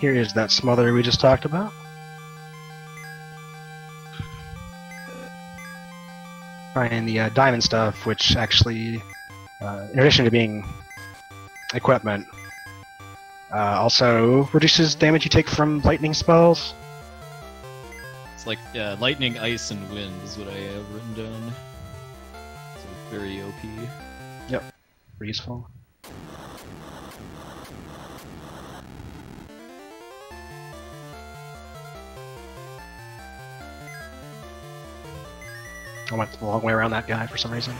Here is that smother we just talked about. And the diamond stuff, which actually, in addition to being equipment, also reduces damage you take from lightning spells. It's like lightning, ice, and wind is what I have written down. So very OP. Yep, pretty useful. I went the long way around that guy for some reason.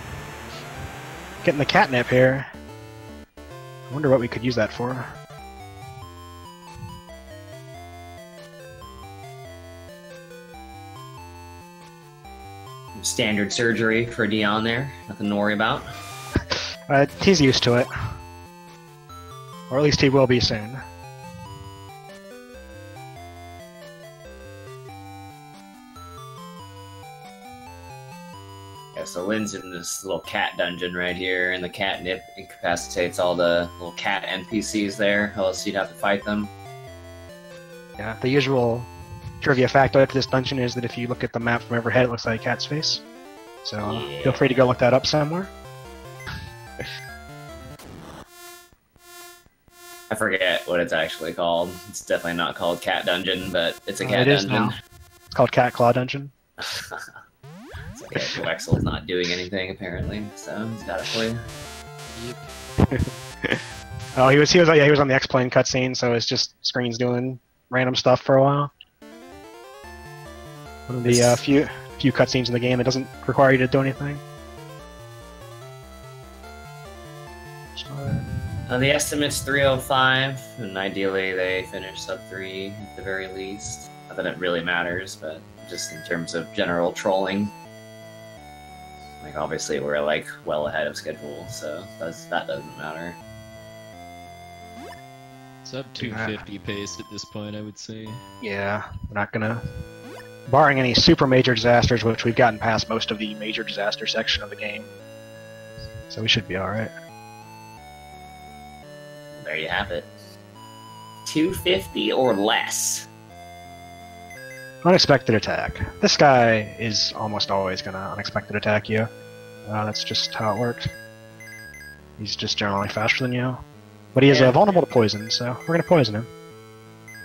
Getting the catnip here. I wonder what we could use that for. Standard surgery for Dion there. Nothing to worry about. He's used to it. Or at least he will be soon. Yeah, so Lynn's in this little cat dungeon right here, and the catnip incapacitates all the little cat NPCs there, else you'd have to fight them. Yeah, the usual trivia fact about this dungeon is that if you look at the map from overhead, it looks like a cat's face. So feel free to go look that up somewhere. I forget what it's actually called. It's definitely not called Cat Dungeon, but it's a cat it is dungeon. now. It's called Cat Claw Dungeon. It's okay, puwexil's not doing anything apparently, so he's got it for you. Yep. Oh, he was on the X-Plane cutscene, so it's just screens doing random stuff for a while. One of the few cutscenes in the game that doesn't require you to do anything. The estimate's 305, and ideally they finish sub 3 at the very least. Not that it really matters, but just in terms of general trolling. Like, obviously we're, like, well ahead of schedule, so that doesn't matter. Sub 250 pace at this point, I would say. Yeah, we're not gonna... Barring any super major disasters, which we've gotten past most of the major disaster section of the game. So we should be alright. There you have it. 250 or less. Unexpected attack. This guy is almost always gonna unexpected attack you. That's just how it works. He's just generally faster than you. But he is vulnerable to poison, so we're gonna poison him.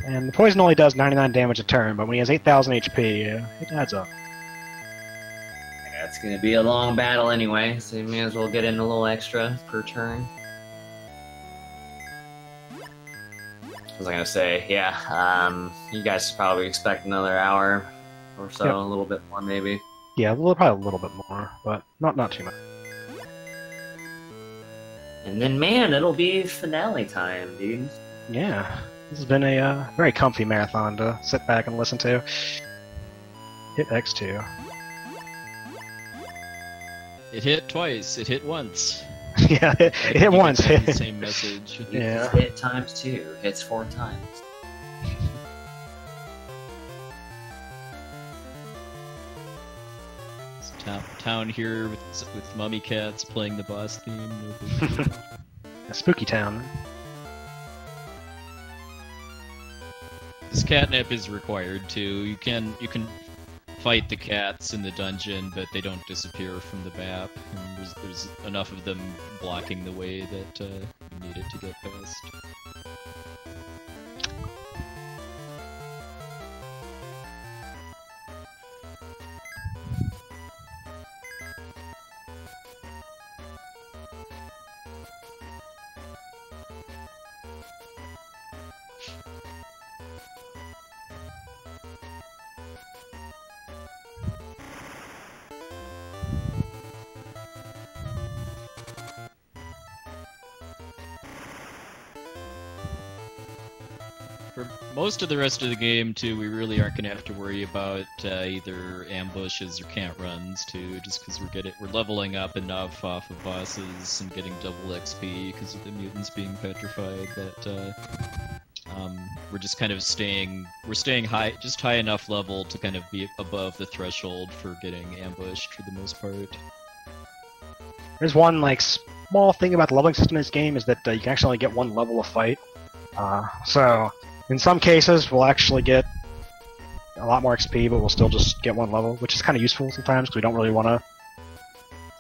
And the poison only does 99 damage a turn, but when he has 8,000 HP, it adds up. Yeah, it's gonna be a long battle anyway, so you may as well get in a little extra per turn. What was I gonna say? Yeah, you guys should probably expect another hour or so, Yep. a little bit more maybe. Yeah, probably a little bit more, but not too much. And then, man, it'll be finale time, dude. Yeah, this has been a very comfy marathon to sit back and listen to. Hit X2. It hit twice. It hit once. Yeah, it hit once. The same message. Yeah. Hit times 2. Hits 4 times. Town here with mummy cats playing the boss theme. A spooky town. This catnip is required too. You can fight the cats in the dungeon, but they don't disappear from the map. And there's enough of them blocking the way that you need it to get past. For most of the rest of the game, too, we really aren't going to have to worry about either ambushes or can't runs, too, just because we're leveling up enough off of bosses and getting double XP because of the mutants being petrified that we're just kind of staying high, just high enough level to kind of be above the threshold for getting ambushed for the most part. There's one small thing about the leveling system in this game is that you can actually only get one level of fight. So in some cases, we'll actually get a lot more XP, but we'll still just get one level, which is kind of useful sometimes because we don't really want to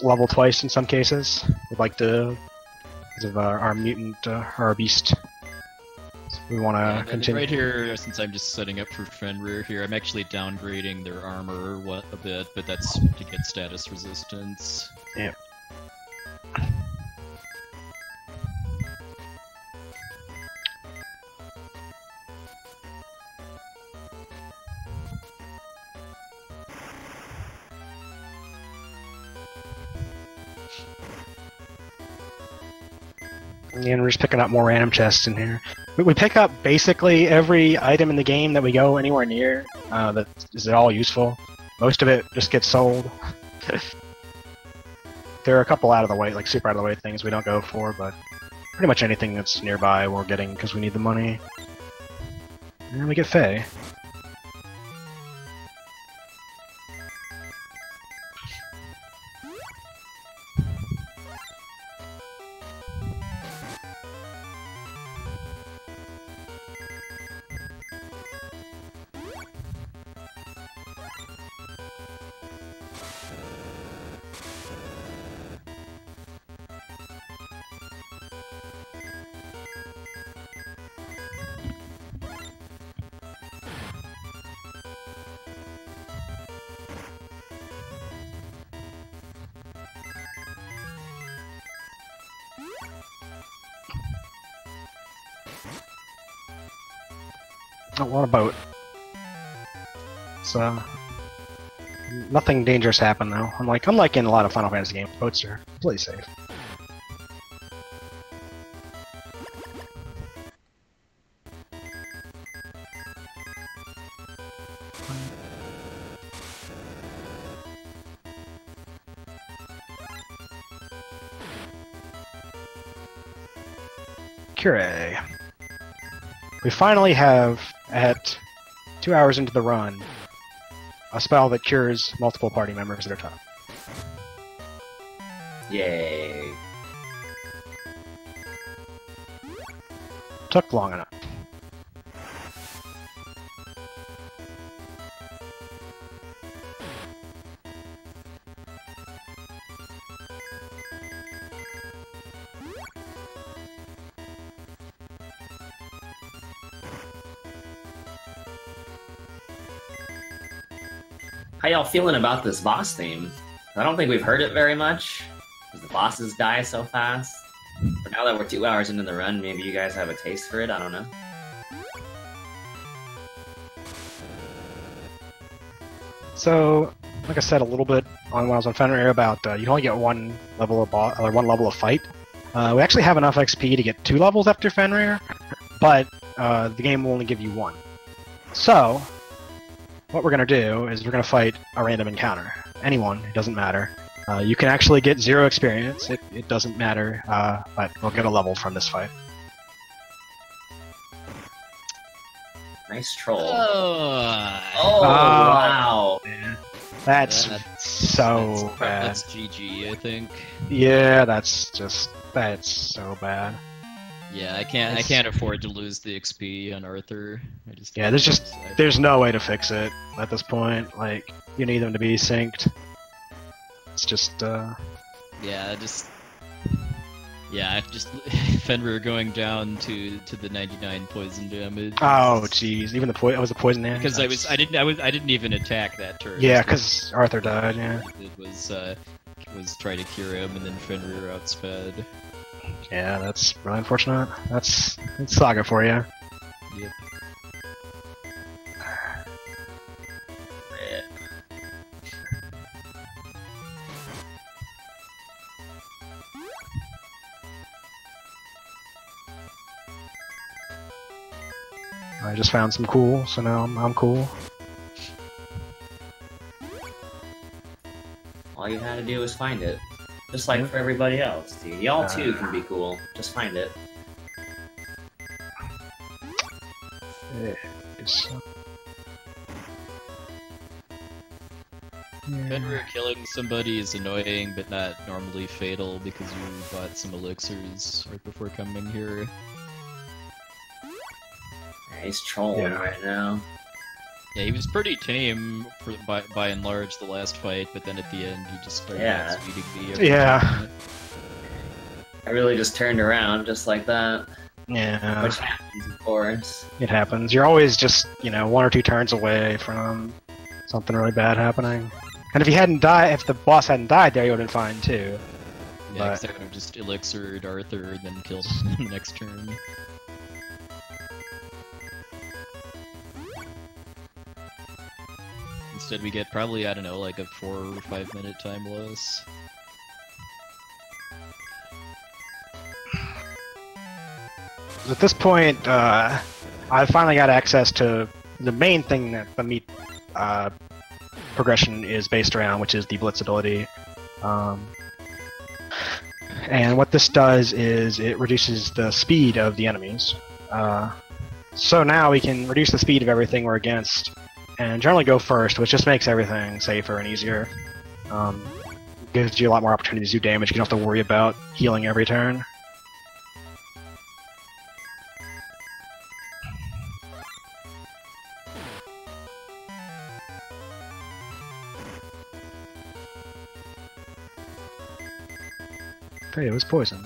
level twice in some cases. We'd like to, because of our mutant, our beast. So we want to continue. Right here, since I'm just setting up for Fenrir here, I'm actually downgrading their armor a bit, but that's to get status resistance. Yeah. And we're just picking up more random chests in here. We pick up basically every item in the game that we go anywhere near that is at all useful. Most of it just gets sold. There are a couple out of the way, super out of the way things we don't go for, but pretty much anything that's nearby we're getting because we need the money. And then we get Faye. Oh, what a boat. So, nothing dangerous happened though. Unlike in a lot of Final Fantasy games, boats are completely safe. Cure. We finally have, at 2 hours into the run, a spell that cures multiple party members at a time. Yay. Took long enough. How y'all feeling about this boss theme? I don't think we've heard it very much, because the bosses die so fast. But now that we're 2 hours into the run, maybe you guys have a taste for it, I don't know. So, like I said a little bit when I was on Fenrir about you only get one level of fight We actually have enough XP to get 2 levels after Fenrir, but the game will only give you 1. So, what we're going to do is we're going to fight a random encounter. Anyone, it doesn't matter. You can actually get 0 experience, it doesn't matter, but we'll get a level from this fight. Nice troll. Oh, Wow. Man. That's so bad. That's GG, I think. Yeah, that's so bad. Yeah, I can't afford to lose the XP on Arthur. Yeah, there's no way to fix it at this point. Like, you need them to be synced. It's just Fenrir going down to the 99 poison damage. Oh jeez, even it was a poison damage. Because I didn't even attack that turn. Yeah, because Arthur died. Yeah. It was try to cure him, and then Fenrir outsped. Yeah, that's really unfortunate. That's SaGa for you. Yep. I just found some cool, so now I'm cool. All you had to do was find it. Just like for everybody else, dude. Y'all too can be cool. Just find it. Fenrir killing somebody is annoying, but not normally fatal because you bought some elixirs right before coming here. Yeah, he's trolling right now. Yeah, he was pretty tame by and large the last fight, but then at the end he just started outspeeding me. Yeah. I really just turned around just like that. Yeah. Which happens, of course. It happens. You're always just, 1 or 2 turns away from something really bad happening. And if if the boss hadn't died there, you would have been fine too. Yeah, because I would have just elixired Arthur and then killed him the next turn. Instead we get probably, I don't know, like a 4 or 5 minute time loss. At this point, I've finally got access to the main thing that the meat progression is based around, which is the Blitz ability. And what this does is it reduces the speed of the enemies. So now we can reduce the speed of everything we're against, and generally go first, which just makes everything safer and easier. Gives you a lot more opportunities to do damage. You don't have to worry about healing every turn. Hey, it was poison.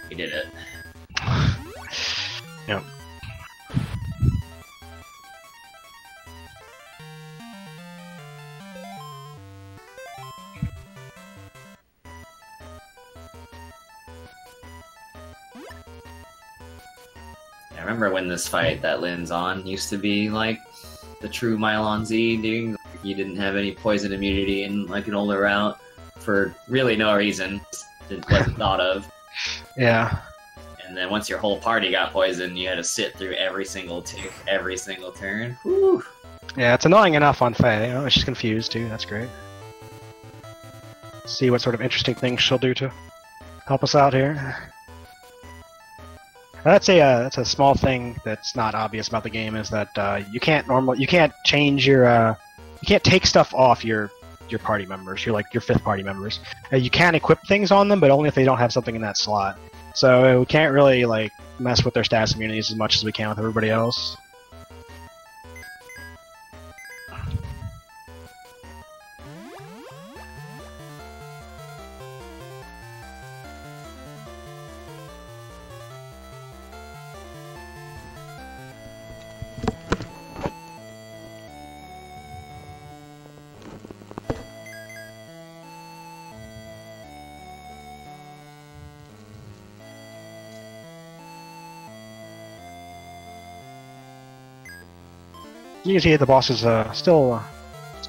He did it. Yep. I remember when this fight that Lin's on used to be like the true Mylon Z, dude. You didn't have any poison immunity in like an older route for really no reason. It wasn't thought of. Yeah. And then once your whole party got poisoned, you had to sit through every single tick, every single turn. Whew. Yeah, it's annoying enough on Faye. Oh, she's confused too, that's great. See what sort of interesting things she'll do to help us out here. That's a small thing that's not obvious about the game is that you can't change your you can't take stuff off your party members, your fifth party members. You can equip things on them, but only if they don't have something in that slot. So we can't really like mess with their status immunities as much as we can with everybody else. You can see the bosses still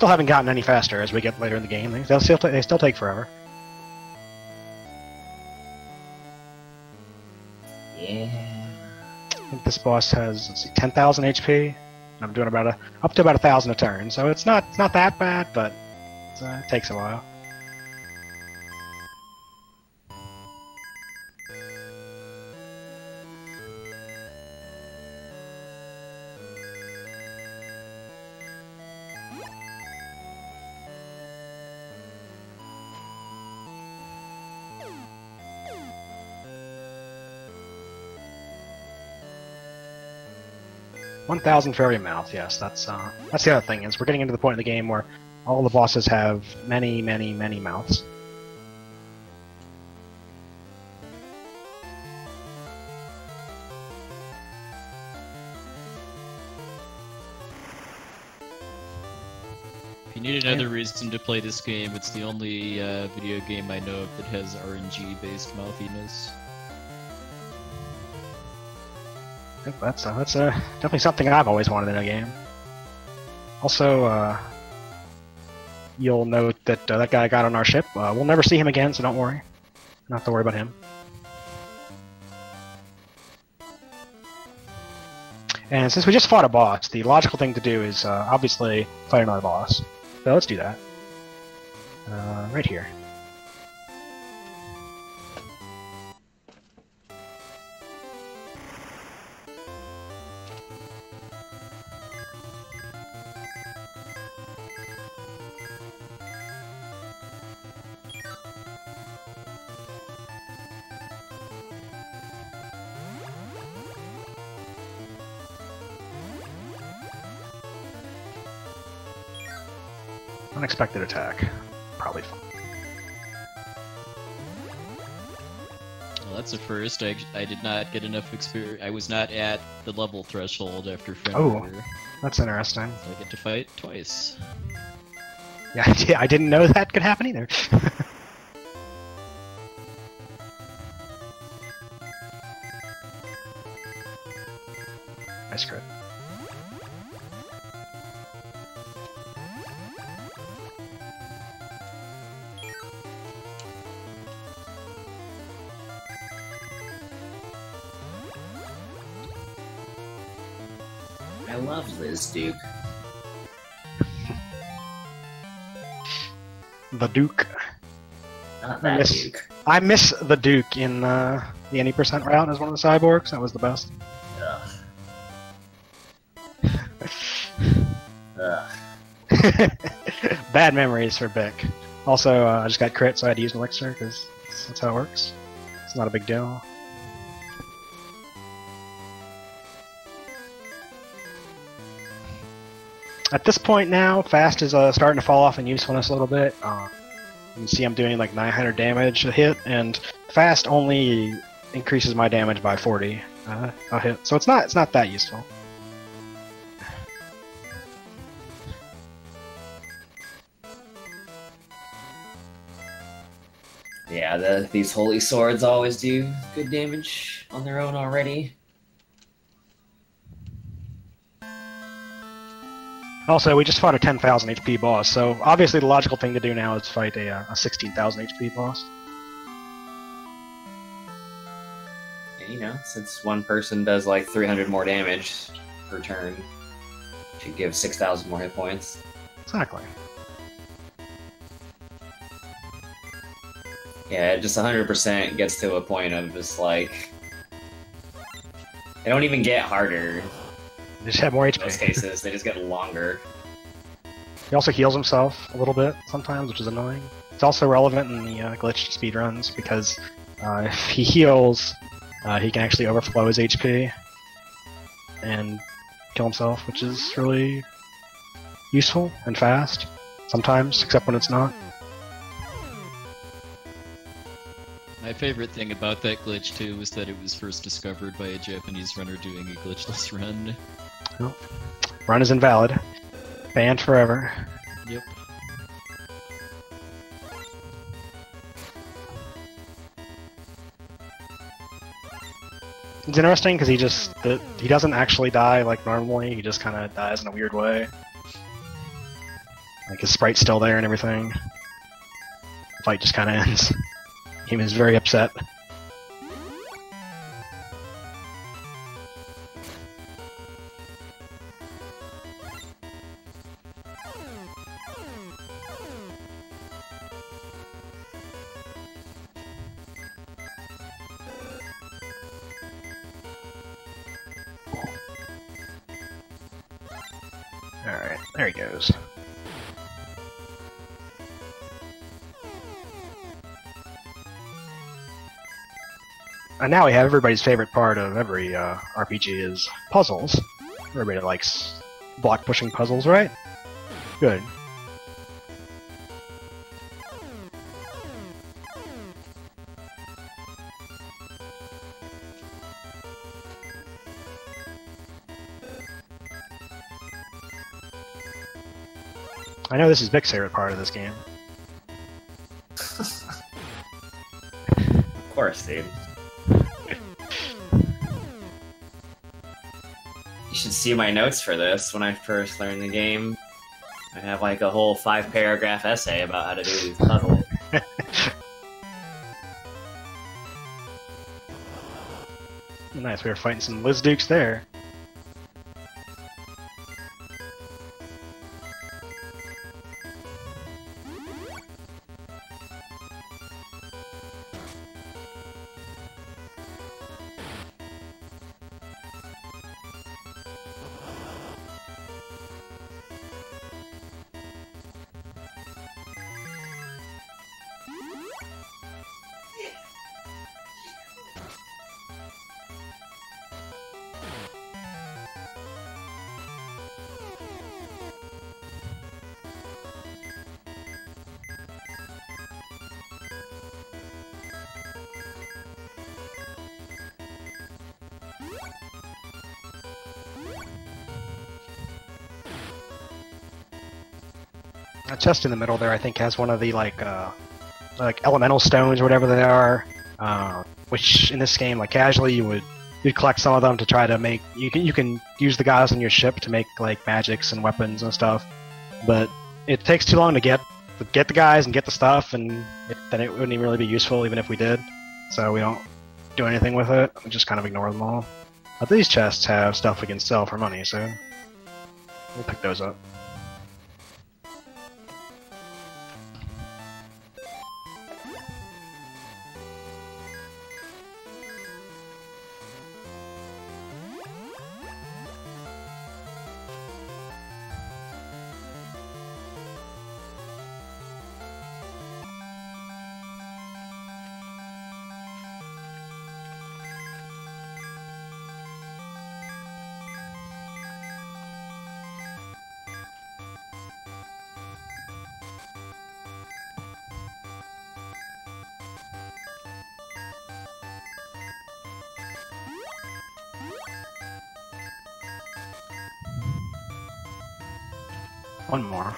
haven't gotten any faster as we get later in the game. They still take forever. Yeah. I think this boss has, let's see, 10,000 HP. And I'm doing up to about 1,000 a turn, so it's not that bad, but it takes a while. $1,000 for every mouth. Yes, that's the other thing is we're getting into the point in the game where all the bosses have many mouths. If you need another reason to play this game, it's the only video game I know of that has RNG-based mouthiness. I think that's definitely something I've always wanted in a game. Also, you'll note that that guy got on our ship. We'll never see him again, so don't worry. Not to worry about him. And since we just fought a boss, the logical thing to do is obviously fight another boss. So let's do that. Right here. Unexpected attack. Probably fun. Well, that's a first. I did not get enough experience. I was not at the level threshold after Fenrir. Oh, that's interesting. So I get to fight twice. Yeah, I didn't know that could happen either. Nice crit. I love Liz Duke. The Duke. Not that Duke. I miss the Duke in the any percent route as one of the cyborgs. That was the best. Ugh. Ugh. Bad memories for Bick. Also, I just got crit, so I had to use an elixir because that's how it works. It's not a big deal. At this point now, Fast is starting to fall off in usefulness a little bit. You can see I'm doing like 900 damage a hit, and Fast only increases my damage by 40 a hit, so it's not that useful. Yeah, these holy swords always do good damage on their own already. Also, we just fought a 10,000 HP boss, so obviously the logical thing to do now is fight a 16,000 HP boss. And, you know, since one person does like 300 more damage per turn, should give 6,000 more hit points. Exactly. Yeah, just 100% gets to a point of just like They don't even get harder They just have more in most HP. cases. They just get longer. He also heals himself a little bit sometimes, which is annoying. It's also relevant in the glitched speedruns because if he heals, he can actually overflow his HP and kill himself, which is really useful and fast sometimes, except when it's not. My favorite thing about that glitch too was that it was first discovered by a Japanese runner doing a glitchless run. Well, run is invalid. Banned forever. Yep. It's interesting because he doesn't actually die like normally. He just kind of dies in a weird way. Like his sprite's still there and everything. The fight just kind of ends. He was very upset. Alright, there he goes. And now we have everybody's favorite part of every RPG is puzzles. Everybody likes block pushing puzzles, right? Good. I know this is Vic's favorite part of this game. Of course, dude. You should see my notes for this when I first learned the game. I have like a whole 5-paragraph essay about how to do these puzzles. Nice, we were fighting some Liz Dukes there. That chest in the middle there, I think, has one of the like elemental stones or whatever they are. Which in this game, like casually, you'd collect some of them to try to make you can use the guys on your ship to make like magics and weapons and stuff. But it takes too long to get the guys and get the stuff, and then it wouldn't even really be useful even if we did. So we don't do anything with it. We just kind of ignore them all. But these chests have stuff we can sell for money, so we'll pick those up. One more.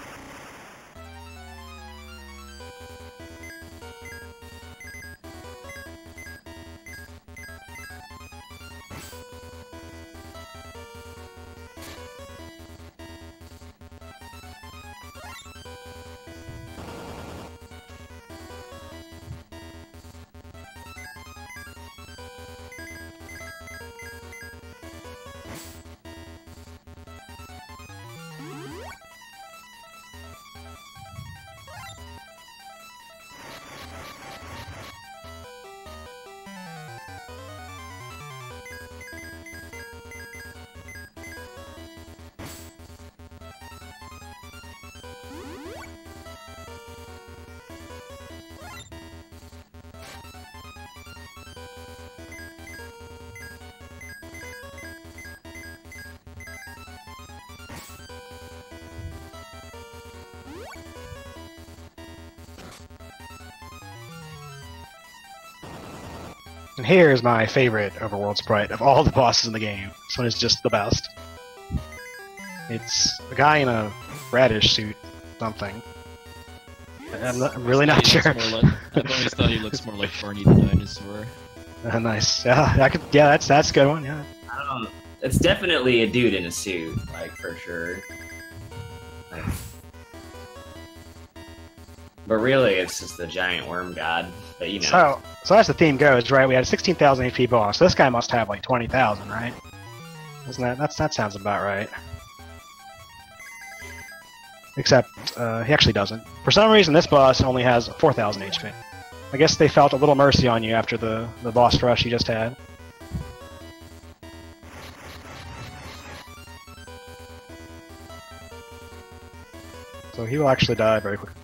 And here's my favorite overworld sprite of all the bosses in the game. This one is just the best. It's a guy in a radish suit, something. I'm really not sure. I've always thought he looks more like Barney the dinosaur. Nice. Yeah, that's a good one. Yeah. It's definitely a dude in a suit, like for sure. Like, but really, it's just the giant worm god. But you know. So as the theme goes, right? We had a 16,000 HP boss. So this guy must have like 20,000, right? Isn't that sounds about right? Except he actually doesn't. For some reason, this boss only has 4,000 HP. I guess they felt a little mercy on you after the boss rush you just had. So he will actually die very quickly.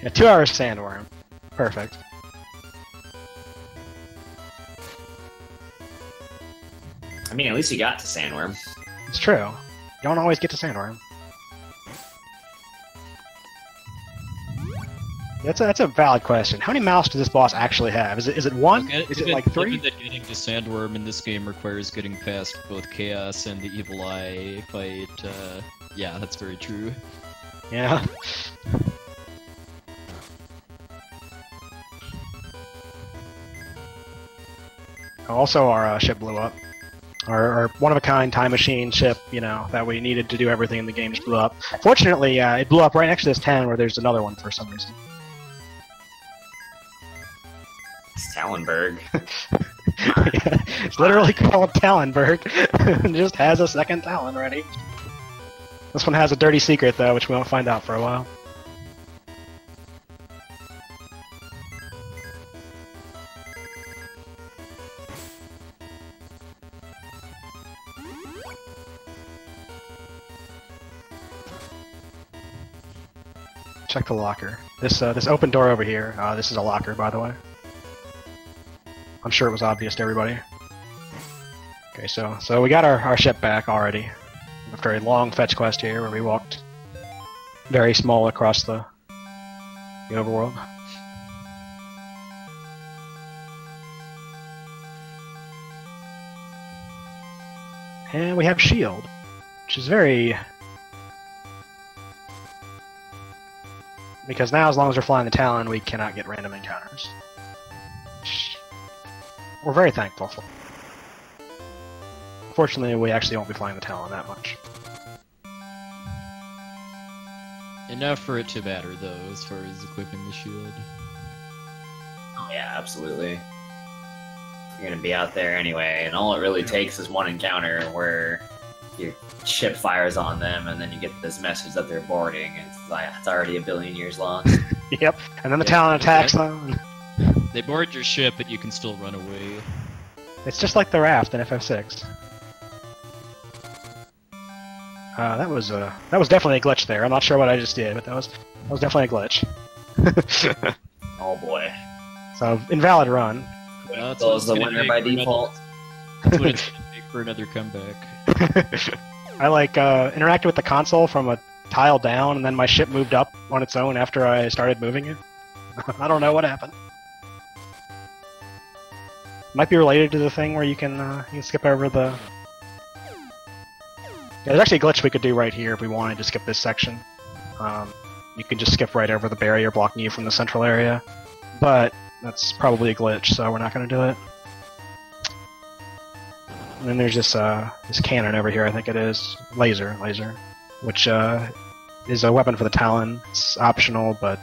Yeah, 2 hours sandworm. Perfect. I mean, at least you got to sandworm. It's true. You don't always get to sandworm. That's a valid question. How many mouths does this boss actually have? Is it one? Is it like 3? Given that getting to Sandworm in this game requires getting past both Chaos and the Evil Eye fight, yeah, that's very true. Yeah. Also, our ship blew up. Our one-of-a-kind time machine ship, you know, that we needed to do everything in the game just blew up. Fortunately, it blew up right next to this 10 where there's another one for some reason. It's Talonberg. Yeah, it's literally called Talonberg. It just has a second Talon ready. This one has a dirty secret, though, which we won't find out for a while. Check the locker. This open door over here. This is a locker, by the way. I'm sure it was obvious to everybody. Okay, so we got our ship back already. A very long fetch quest here where we walked very small across the overworld. And we have shield, which is very... Because now, as long as we're flying the Talon, we cannot get random encounters. We're very thankful for. Fortunately, we actually won't be flying the Talon that much. Enough for it to matter, though, as far as equipping the shield. Oh yeah, absolutely. You're gonna be out there anyway, and all it really takes is one encounter where your ship fires on them, and then you get this message that they're boarding, and it's like, it's already 1 billion years lost. Yep, and then the Talon attacks them. They board your ship, but you can still run away. It's just like the raft in FF6. That was definitely a glitch there. I'm not sure what I just did, but that was definitely a glitch. Oh boy. So invalid run. That's So is the winner by default. That's what it's gonna take for another comeback. I interacted with the console from a tile down, and then my ship moved up on its own after I started moving it. I don't know what happened. Might be related to the thing where you can skip over the... Yeah, there's actually a glitch we could do right here if we wanted to skip this section. You can just skip right over the barrier blocking you from the central area. But that's probably a glitch, so we're not going to do it. And then there's this cannon over here, I think it is. Laser, which is a weapon for the Talon. It's optional, but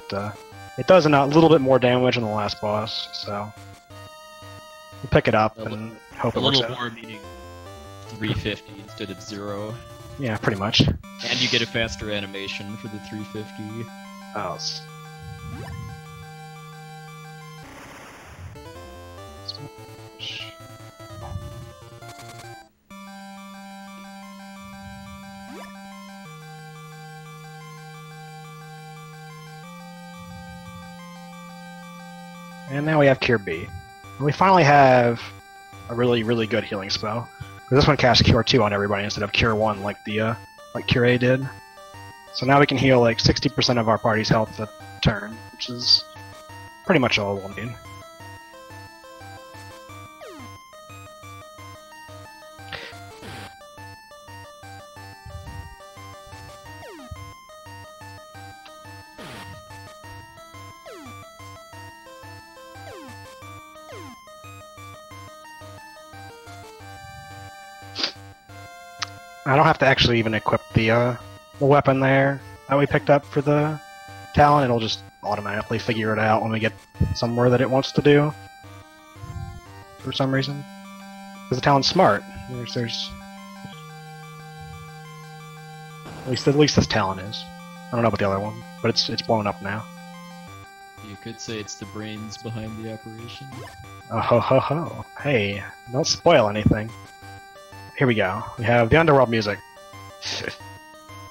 it does a little bit more damage than the last boss, so we'll pick it up and hope it works out. A little more, meaning 350 instead of 0. Yeah, pretty much. And you get a faster animation for the 350. Oh, and now we have Cure B. And we finally have a really, really good healing spell. This one casts Cure 2 on everybody instead of Cure 1 like Cure A did. So now we can heal like 60% of our party's health a turn, which is pretty much all we'll need. I don't have to actually even equip the weapon there that we picked up for the Talon. It'll just automatically figure it out when we get somewhere that it wants to do. For some reason. Because the Talon's smart. There's at least this Talon is. I don't know about the other one, but it's blown up now. You could say it's the brains behind the operation. Oh ho ho ho. Hey, don't spoil anything. Here we go. We have the underworld music,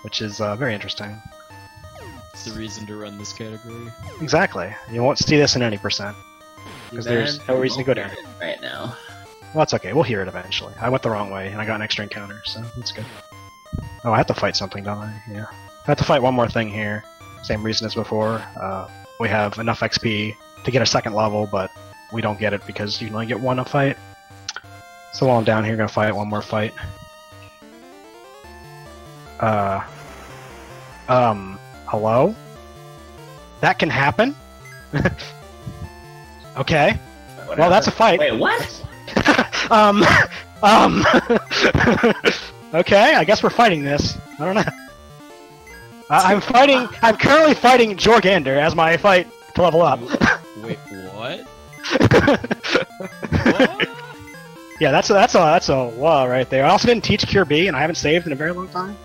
which is very interesting. It's the reason to run this category. Exactly. You won't see this in any percent. Because there's no reason to go there. Right now. Well, that's okay. We'll hear it eventually. I went the wrong way, and I got an extra encounter, so that's good. Oh, I have to fight something, don't I? Yeah. I have to fight one more thing here. Same reason as before. We have enough XP to get a second level, but we don't get it because you can only get one a fight. So while I'm down here, gonna fight one more fight. Hello? That can happen? Okay. Well, that's a fight. Wait, what? Okay, I guess we're fighting this. I don't know. I'm currently fighting Jorgander as my fight to level up. Wait, what? What? Yeah, that's a wall right there. I also didn't teach Cure B, and I haven't saved in a very long time.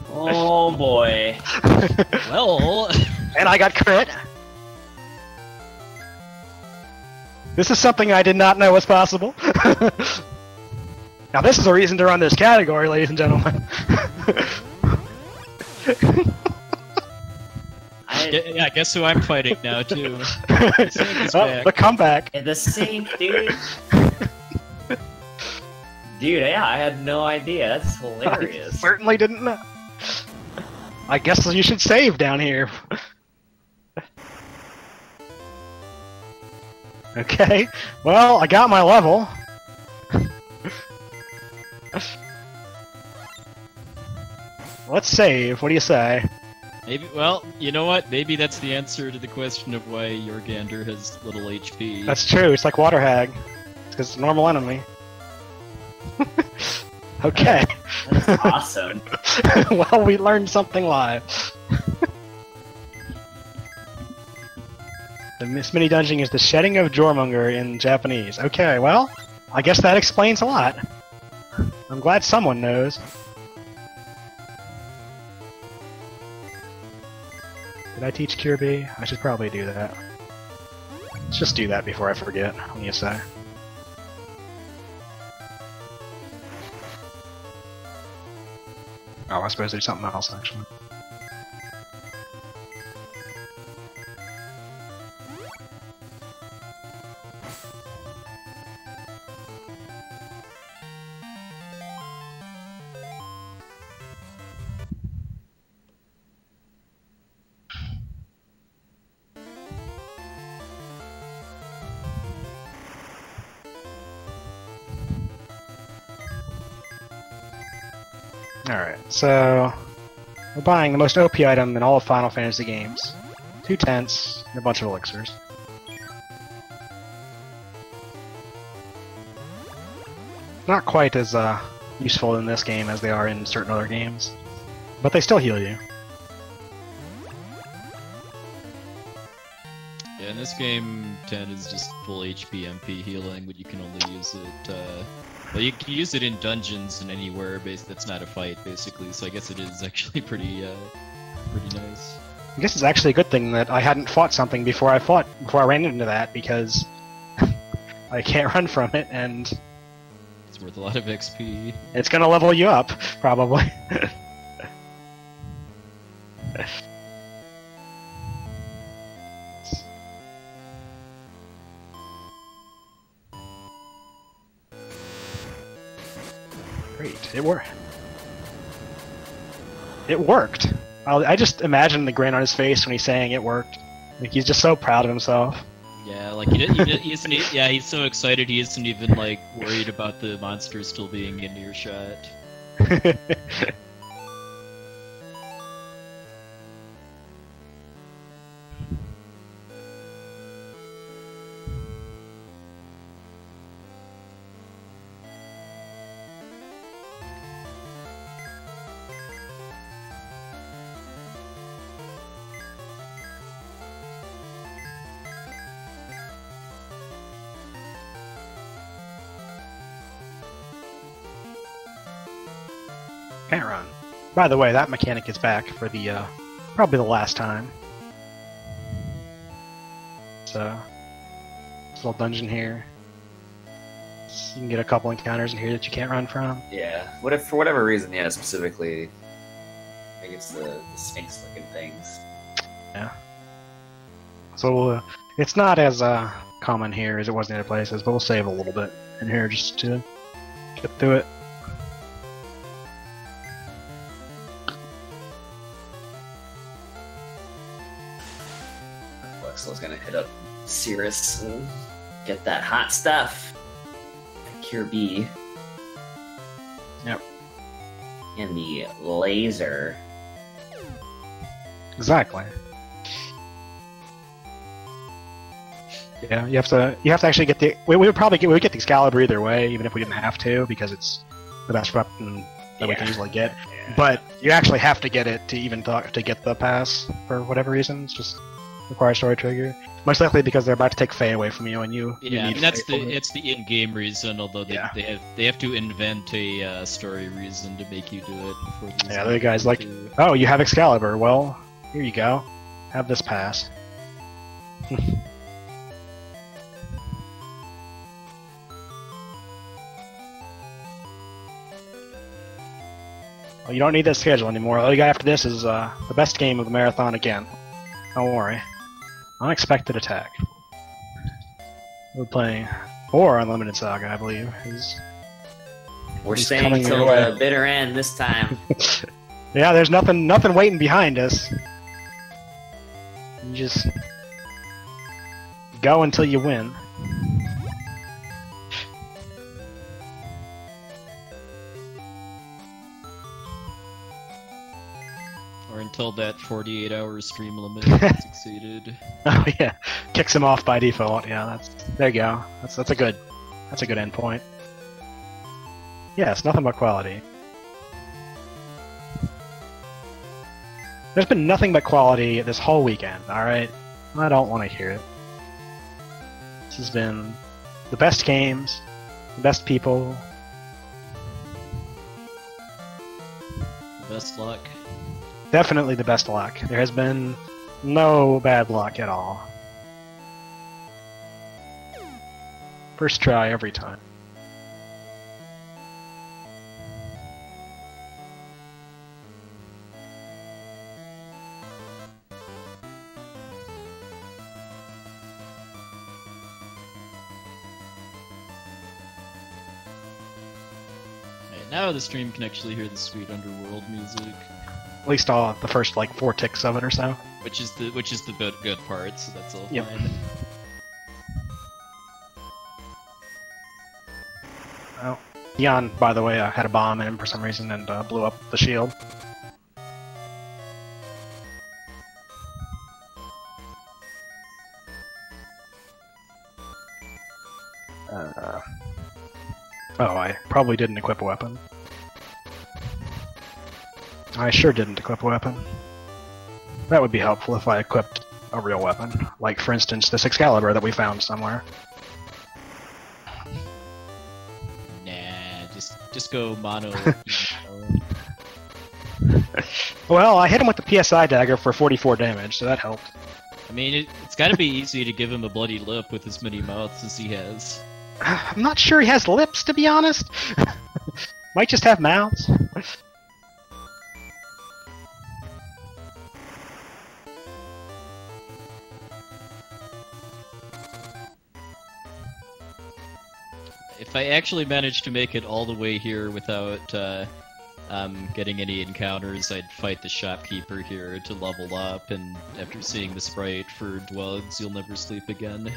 Oh boy. Well... And I got crit. This is something I did not know was possible. Now this is a reason to run this category, ladies and gentlemen. Yeah, guess who I'm fighting now, too. The comeback. The Sync, dude. Dude, yeah, I had no idea. That's hilarious. I certainly didn't know. I guess you should save down here. Okay, well, I got my level. Let's save, what do you say? Maybe, well, you know what? Maybe that's the answer to the question of why Jorgander has little HP. That's true, it's like Water Hag. It's because it's a normal enemy. Okay. That's awesome. Well, we learned something live. This mini dungeon is the shedding of Jormungandr in Japanese. Okay, well, I guess that explains a lot. I'm glad someone knows. Did I teach Cure B? I should probably do that. Let's just do that before I forget. What do you say? Oh, I suppose there's something else, actually. Alright, so we're buying the most OP item in all of Final Fantasy games. 2 tents and a bunch of elixirs. Not quite as useful in this game as they are in certain other games, but they still heal you. Yeah, in this game, 10 is just full HP MP healing, but you can only use it, well, you can use it in dungeons and anywhere that's not a fight, basically, so I guess it is actually pretty nice. I guess it's actually a good thing that I hadn't fought something before I ran into that, because I can't run from it, and it's worth a lot of XP. It's gonna level you up, probably. Great, it worked. it worked. I just imagine the grin on his face when he's saying it worked. Like, he's just so proud of himself. Yeah, like he isn't. Yeah, he's so excited he isn't even like worried about the monsters still being in earshot. Can't run. By the way, that mechanic is back for the probably the last time. So, this little dungeon here. You can get a couple encounters in here that you can't run from. Yeah. What if, for whatever reason, yeah, specifically, I think it's the sphinx-looking things. Yeah. So it's not as common here as it was in other places, but we'll save a little bit in here just to get through it. Puwexil's gonna hit up Cirrus and get that hot stuff. Cure B. Yep. And the laser. Exactly. Yeah, you have to actually get the. We would get the Excalibur either way, even if we didn't have to, because it's the best weapon that we can easily get. Yeah. But you actually have to get it to even to get the pass for whatever reason. It's just requires story trigger. Most likely because they're about to take Faye away from you, and you Yeah, need and that's Faye for it. it's the in-game reason. Although they have to invent a story reason to make you do it. Before these Yeah, the guy's like, do. oh, you have Excalibur. Well, here you go. Have this pass. Well, you don't need that schedule anymore. All you got after this is the best game of the marathon again. Don't worry. Unexpected Attack. We're playing 4 Unlimited SaGa, I believe. We're He's staying coming your till way. the bitter end this time. Yeah, there's nothing waiting behind us. You just go until you win. Or until that 48-hour stream limit is exceeded. Oh yeah, kicks him off by default. Yeah, there you go. That's a good endpoint. Yeah, it's nothing but quality. There's been nothing but quality this whole weekend. All right, I don't want to hear it. This has been the best games, the best people. Best luck. Definitely the best luck. There has been no bad luck at all. First try every time. Right, now the stream can actually hear the sweet underworld music. At least all the first like 4 ticks of it or so. Which is the good part, so that's all Yep. fine. Oh, Leon, by the way, had a bomb in him for some reason and blew up the shield. Oh, I probably didn't equip a weapon. I sure didn't equip a weapon. That would be helpful if I equipped a real weapon. Like, for instance, this Excalibur that we found somewhere. Nah, just go mono. Well, I hit him with the PSI dagger for 44 damage, so that helped. I mean, it's got to be easy to give him a bloody lip with as many mouths as he has. I'm not sure he has lips, to be honest. Might just have mouths. If I actually manage to make it all the way here without getting any encounters, I'd fight the shopkeeper here to level up, and after seeing the sprite for Dwugs, You'll Never Sleep Again.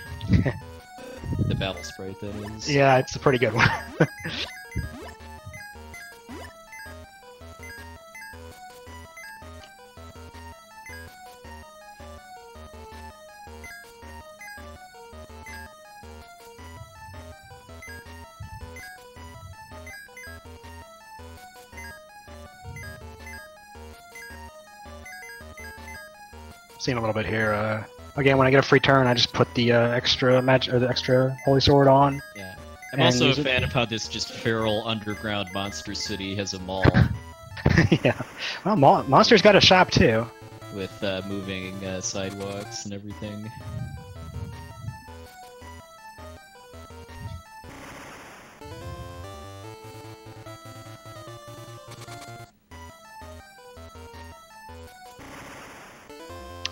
The battle sprite, that is. Yeah, it's a pretty good one. Seeing a little bit here. Again, when I get a free turn, I just put the extra magic or the extra holy sword on. Yeah. I'm And also a use it- fan of how this just feral underground monster city has a mall Yeah. Well, Monster's got a shop too. with moving sidewalks and everything.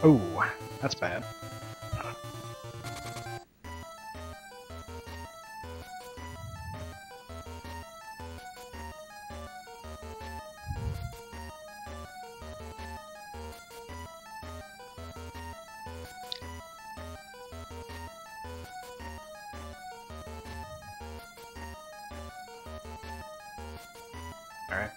Ooh, that's bad. Alright.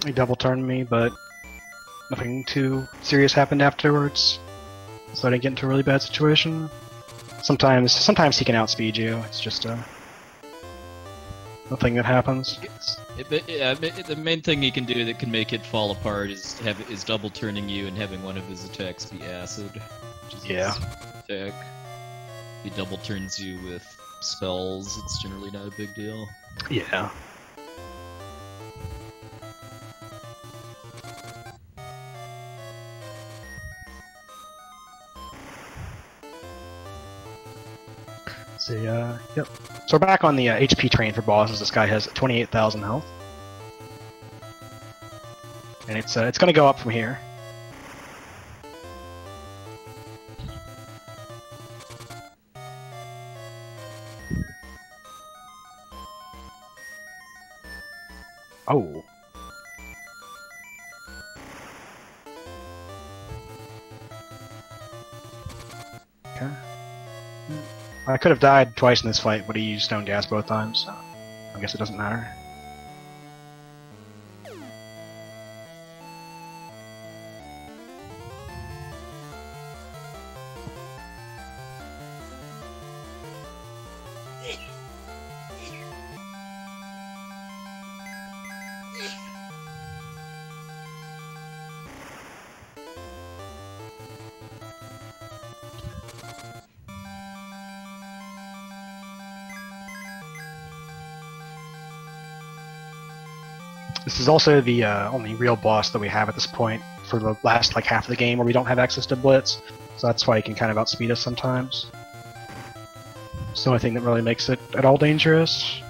He double turned me, but nothing too serious happened afterwards. So I didn't get into a really bad situation. Sometimes he can outspeed you. It's just a thing that happens. The main thing he can do that can make it fall apart is double turning you and having one of his attacks be acid. Which is Yeah. his attack. He double turns you with spells. It's generally not a big deal. Yeah. See, yep. So we're back on the HP train for bosses. This guy has 28,000 health. And it's gonna go up from here. Oh. Okay. I could have died twice in this fight, but he used stone gas both times, so I guess it doesn't matter. This is also the only real boss that we have at this point for the last half of the game where we don't have access to Blitz, so that's why he can kind of outspeed us sometimes. It's the only thing that really makes it at all dangerous.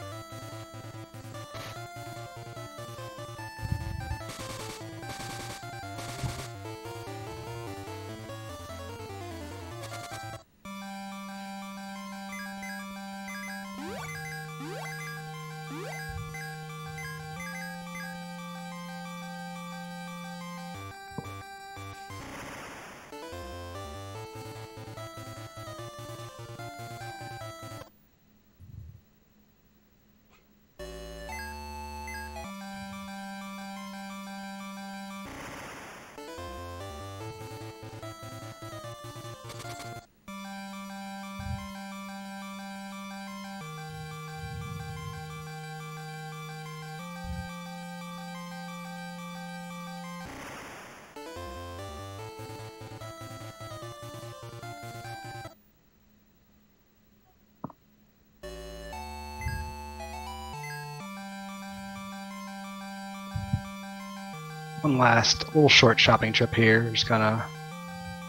One last little short shopping trip here. Just gonna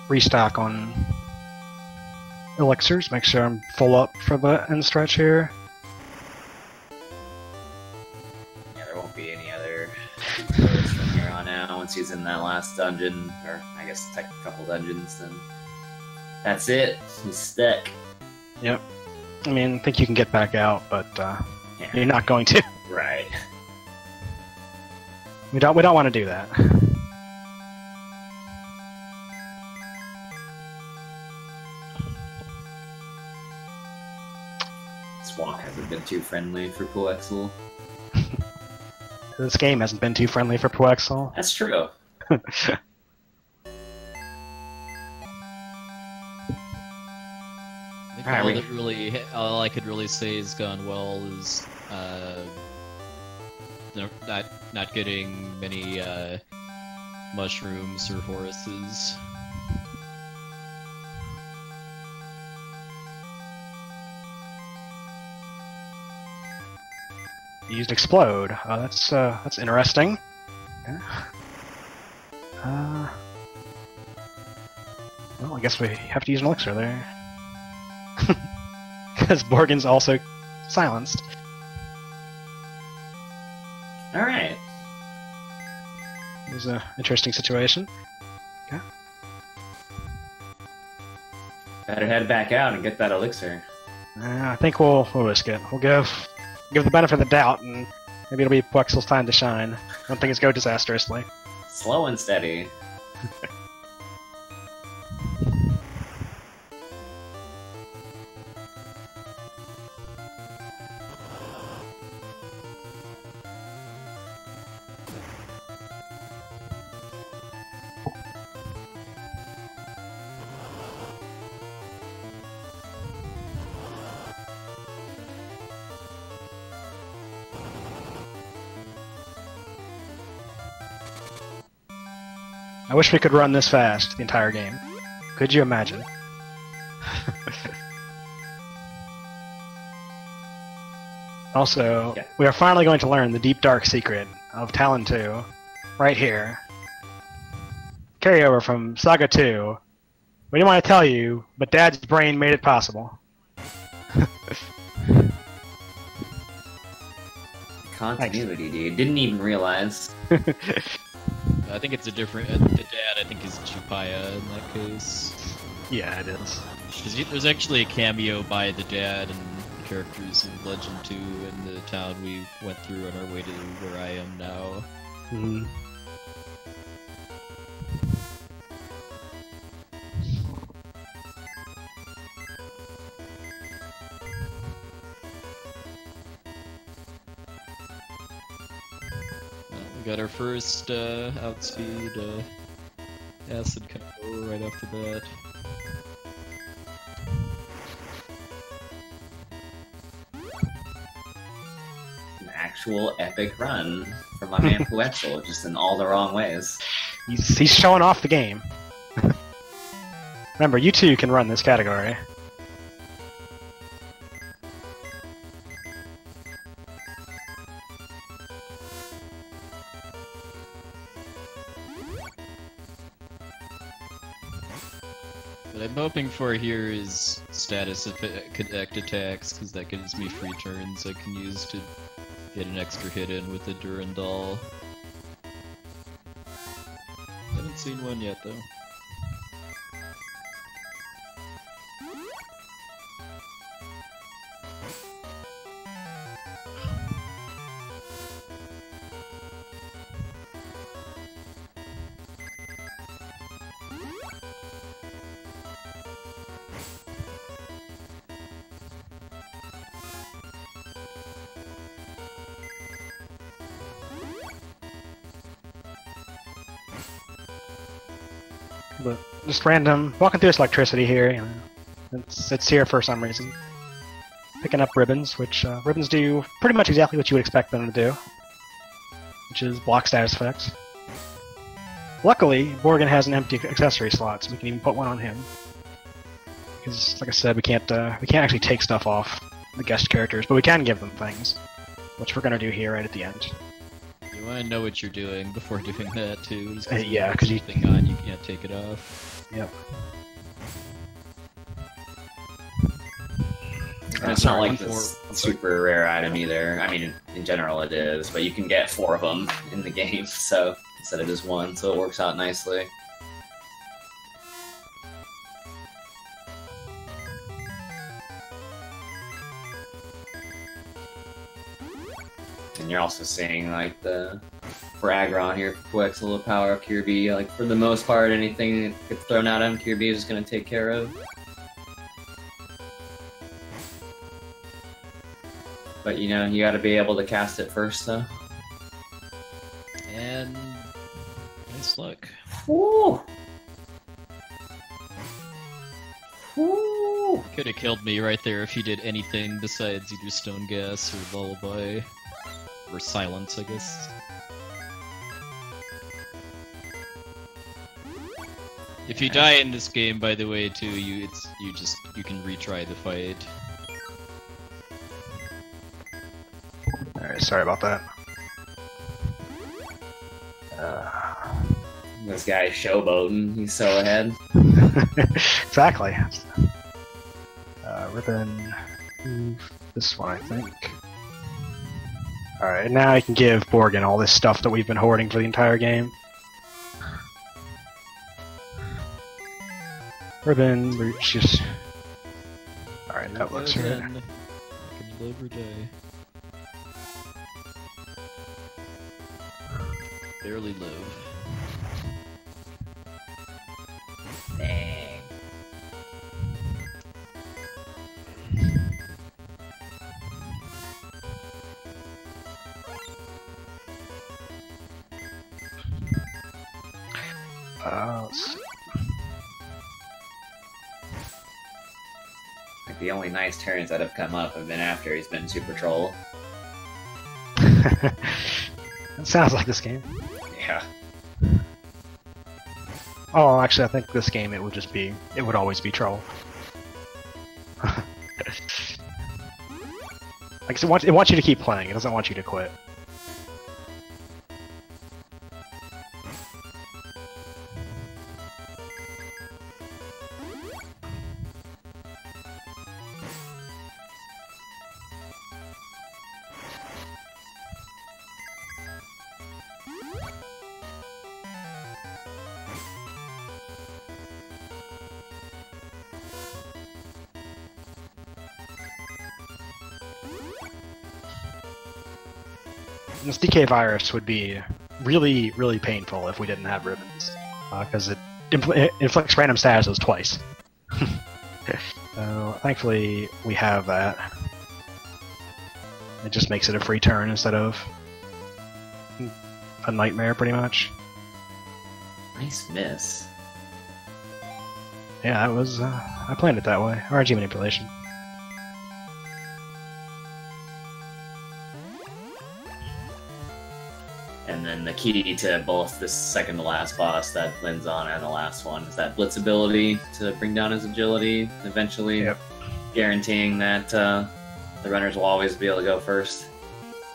restock on elixirs, make sure I'm full up for the end stretch here. Yeah, there won't be any other goes from here on out. Once he's in that last dungeon, or I guess couple dungeons, then that's it. He's stuck. Yep. I mean, I think you can get back out, but Yeah. you're not going to. Right. We don't want to do that. This walk hasn't been too friendly for puwexil. This game hasn't been too friendly for puwexil. That's true. I think Alright, all I could really say has gone well is not getting many mushrooms or horses. Used explode. That's interesting. Yeah. Well, I guess we have to use an elixir there. Because Borgen's also silenced. Alright. It was an interesting situation. Better head back out and get that elixir. I think we'll risk it. We'll give the benefit of the doubt, and maybe it'll be puwexil's time to shine. When things go disastrously. Slow and steady. I wish we could run this fast the entire game. Could you imagine? Also, Yeah. we are finally going to learn the deep dark secret of Talon 2 right here. Carryover from SaGa 2. We didn't want to tell you, but Dad's brain made it possible. Continuity, dude. Didn't even realize. I think it's a different. The dad, I think, is Chupaya in that case. Yeah, it is. 'Cause there's actually a cameo by the dad and characters in Legend 2 in the town we went through on our way to where I am now. Mhm. We got our first outspeed acid combo right off the bat. An actual epic run for my man puwexil, just in all the wrong ways. He's showing off the game. Remember, you too can run this category. What I'm hoping for here is status connect attacks, because that gives me free turns I can use to get an extra hit in with the Durandal. Haven't seen one yet though. But just random, walking through this electricity here, you know, it's here for some reason. Picking up ribbons, which ribbons do pretty much exactly what you would expect them to do, which is block status effects. Luckily, Borgen has an empty accessory slot, so we can even put one on him. Because, like I said, we can't actually take stuff off the guest characters, but we can give them things, which we're gonna do here right at the end. You want to know what you're doing before doing that too. Just Yeah, because you. thing on, you can't take it off. Yep. And it's not like this super rare item either. I mean, in general it is, but you can get 4 of them in the game, so instead of just 1, so it works out nicely. And you're also seeing like the for Aggron here, puwexil to power up Kirby. Like for the most part, anything that gets thrown at him, Kirby is going to take care of. But you know, you got to be able to cast it first, though. And nice luck. Woo! Woo! Could have killed me right there if he did anything besides either Stone Gas or Lullaby. Or Silence, I guess. If you die in this game, by the way, too, you can retry the fight. Alright, sorry about that. This guy's showboating. He's so ahead. Exactly. Ribbon. This one, I think. Alright, now I can give Borgin all this stuff that we've been hoarding for the entire game. Ribbon, Rooch, just... Alright, that looks good. I can live or die. Barely live. Dang. Let's see. Like the only nice turns that have come up have been after he's been Super Troll. That sounds like this game. Yeah. Oh, actually, I think this game it would always be Troll. Like, so it wants you to keep playing, it doesn't want you to quit. This DK virus would be really, really painful if we didn't have ribbons, because it inflicts random statuses twice. So thankfully we have that. It just makes it a free turn instead of a nightmare, pretty much. Nice miss. Yeah, that was I planned it that way. RNG manipulation. And then the key to both the second to last boss that Lynn's on and the last one is that Blitz ability to bring down his agility, eventually guaranteeing that the runners will always be able to go first,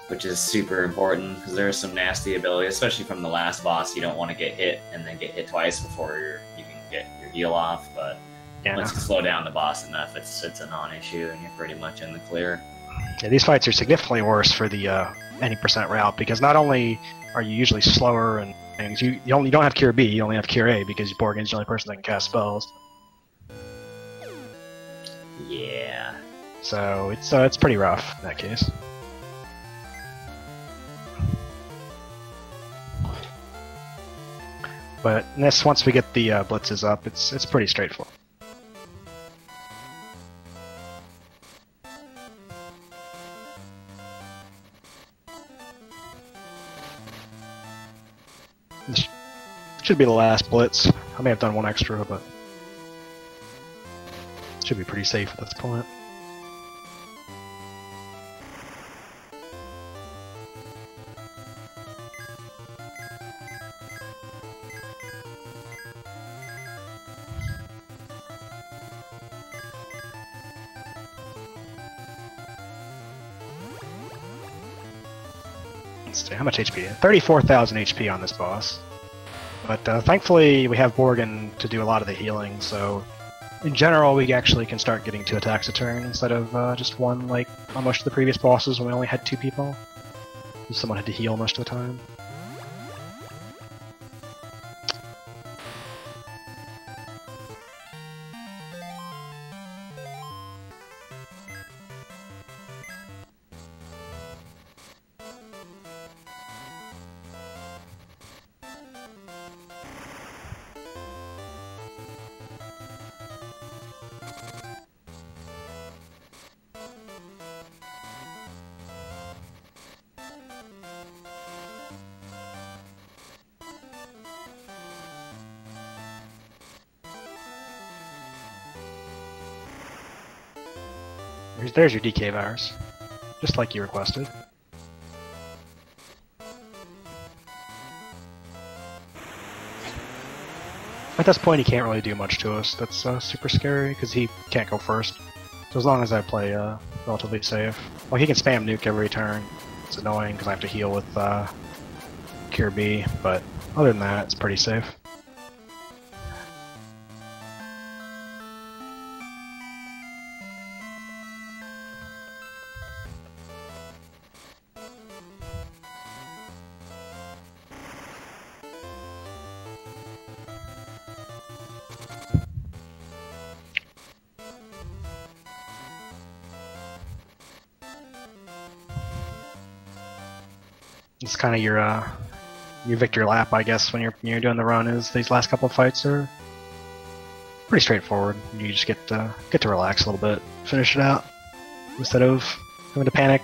which is super important because there's some nasty ability, especially from the last boss. You don't want to get hit and then get hit twice before you can get your heal off, but once you slow down the boss enough, it's a non-issue and you're pretty much in the clear. Yeah, these fights are significantly worse for the any percent route because not only are you usually slower and things, you don't have Cure B, you only have Cure A because Borgin's the only person that can cast spells. Yeah. So it's pretty rough in that case. But once we get the blitzes up, it's pretty straightforward. This should be the last blitz. I may have done one extra, but it should be pretty safe at this point. Let's see, how much HP? 34,000 HP on this boss. But thankfully we have Borgin to do a lot of the healing, so in general we actually can start getting 2 attacks a turn instead of just one like on most of the previous bosses when we only had 2 people. Someone had to heal most of the time. There's your DK virus. Just like you requested. At this point, he can't really do much to us. That's super scary, because he can't go first. So as long as I play relatively safe. Well, he can spam nuke every turn. It's annoying, because I have to heal with Cure B, but other than that, it's pretty safe. It's kind of your victory lap, I guess, when you're doing the run. Is these last couple of fights are pretty straightforward. You just get to relax a little bit, finish it out instead of having to panic.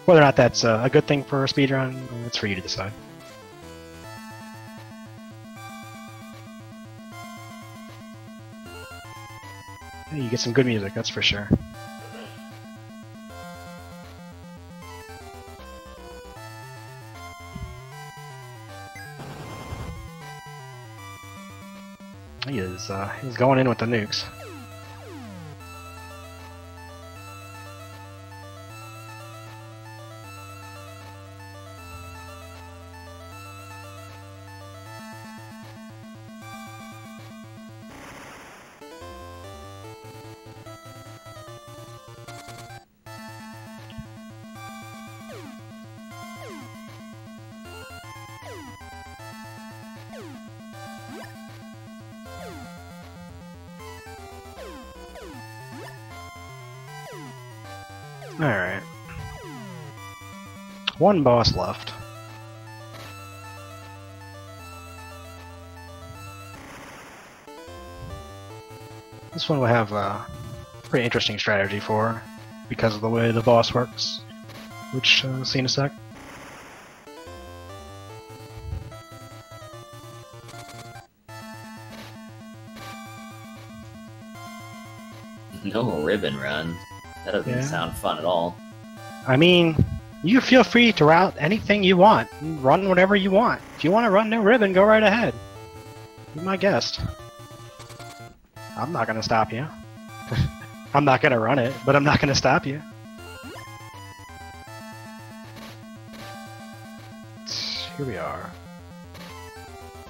Whether or not that's a good thing for a speedrun, it's for you to decide. Hey, you get some good music, that's for sure. He's going in with the nukes. Alright. One boss left. This one will have a pretty interesting strategy for, because of the way the boss works, which see in a sec. No ribbon run. That doesn't sound fun at all. I mean, you feel free to route anything you want. Run whatever you want. If you want to run no ribbon, go right ahead. Be my guest. I'm not going to stop you. I'm not going to run it, but I'm not going to stop you. Here we are.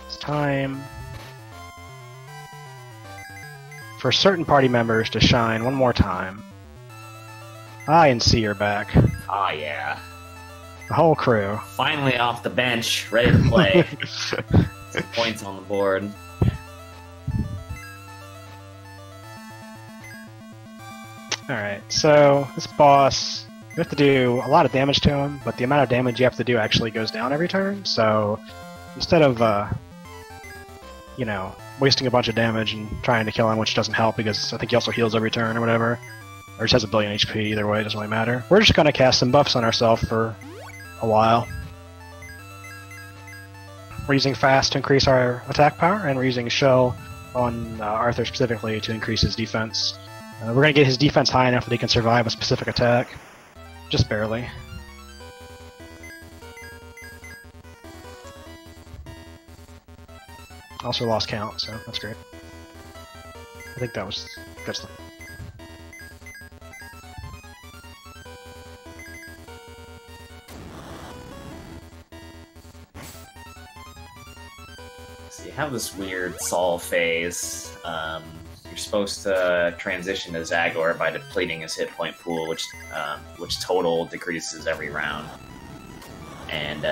It's time for certain party members to shine one more time. I and C are back. Oh yeah. The whole crew. Finally off the bench, ready to play. Some points on the board. Alright, so this boss, you have to do a lot of damage to him, but the amount of damage you have to do actually goes down every turn, so instead of, you know, wasting a bunch of damage and trying to kill him, which doesn't help because I think he also heals every turn or whatever, or just has a billion HP, either way, it doesn't really matter. We're just going to cast some buffs on ourselves for a while. We're using Fast to increase our attack power, and we're using Shell on Arthur specifically to increase his defense. We're going to get his defense high enough that he can survive a specific attack. Just barely. Also lost count, so that's great. I think that's the... So you have this weird Sol phase. You're supposed to transition to Zagor by depleting his hit point pool, which total decreases every round. And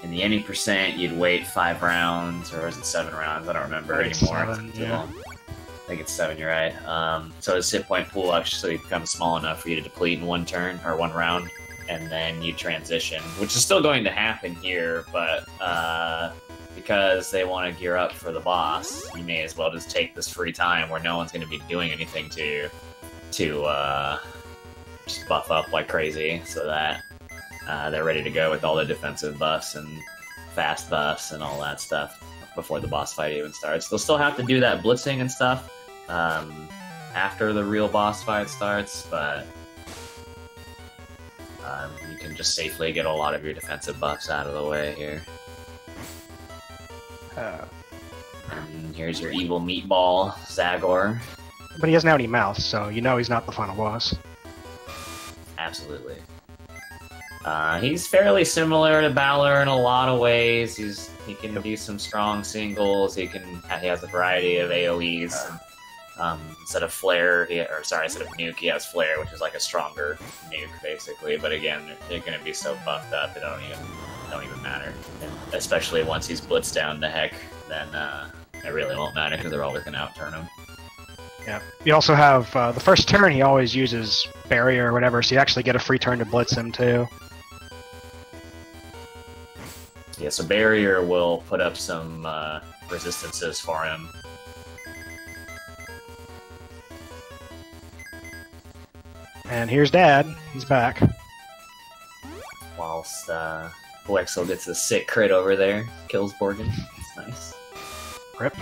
in the any percent, you'd wait 5 rounds, or was it 7 rounds? I don't remember anymore. 7, yeah. I think it's 7. You're right. So his hit point pool actually becomes small enough for you to deplete in 1 turn or 1 round, and then you transition, which is still going to happen here, but because they want to gear up for the boss, you may as well just take this free time where no one's going to be doing anything to just buff up like crazy, so that they're ready to go with all the defensive buffs and fast buffs and all that stuff before the boss fight even starts. They'll still have to do that blitzing and stuff, after the real boss fight starts, but you can just safely get a lot of your defensive buffs out of the way here. And here's your evil meatball, Zagor. But he doesn't have any mouth, so you know he's not the final boss. Absolutely. He's fairly similar to Balor in a lot of ways. He can do some strong singles. He has a variety of AoEs. Instead of flare, instead of nuke, he has flare, which is like a stronger nuke, basically. But again, they're going to be so buffed up, it don't even matter. And especially once he's blitzed down to heck, then it really won't matter because they're always going to outturn him. Yeah. You also have the first turn. He always uses barrier or whatever, so you actually get a free turn to blitz him too. Yeah, so barrier will put up some resistances for him. And here's Dad. He's back. Whilst puwexil gets a sick crit over there, kills Borgin. That's nice. Rip.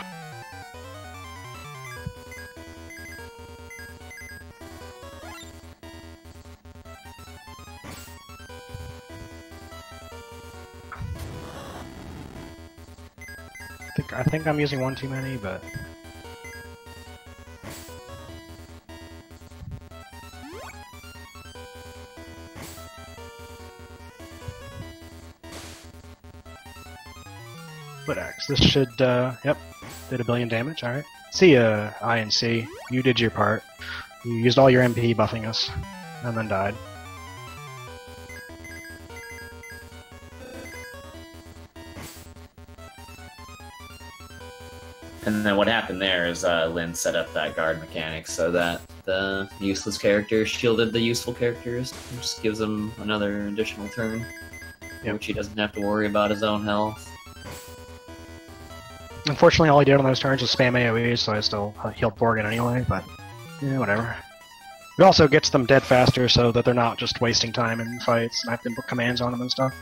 I think I'm using one too many, but... Foot axe. This should, yep, did a billion damage, alright. See ya, INC. You did your part. You used all your MP buffing us, and then died. And then what happened there is Lin set up that guard mechanic so that the useless characters shielded the useful characters. It just gives him another additional turn, which he doesn't have to worry about his own health. Unfortunately, all he did on those turns was spam AoE, so I still healed Borgin anyway, but yeah, whatever. It also gets them dead faster so that they're not just wasting time in fights and I have to put commands on them and stuff.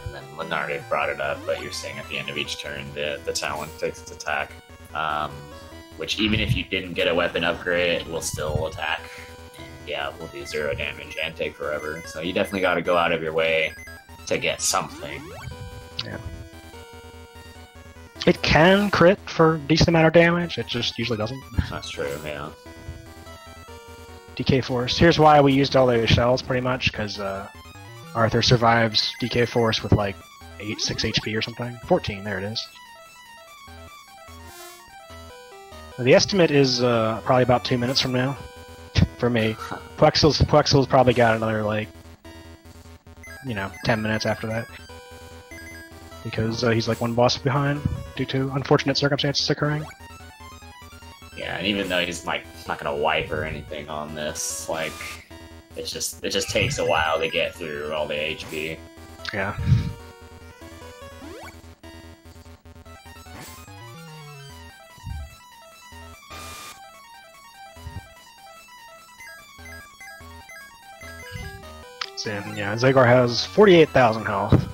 And then Leonardo brought it up, but you're saying at the end of each turn the talent takes its attack, which even if you didn't get a weapon upgrade, it will still attack. Yeah, it will do 0 damage and take forever, so you definitely got to go out of your way to get something. Yeah. It can crit for a decent amount of damage, it just usually doesn't. That's true, yeah. DK Force. Here's why we used all those shells, pretty much, because Arthur survives DK Force with like 6 HP or something. 14, there it is. The estimate is probably about 2 minutes from now, for me. puwexil's probably got another, like, 10 minutes after that. Because he's like one boss behind due to unfortunate circumstances occurring. Yeah, and even though he's like not gonna wipe or anything on this, like it just takes a while to get through all the HP. Yeah. So yeah, Zagor has 48,000 health.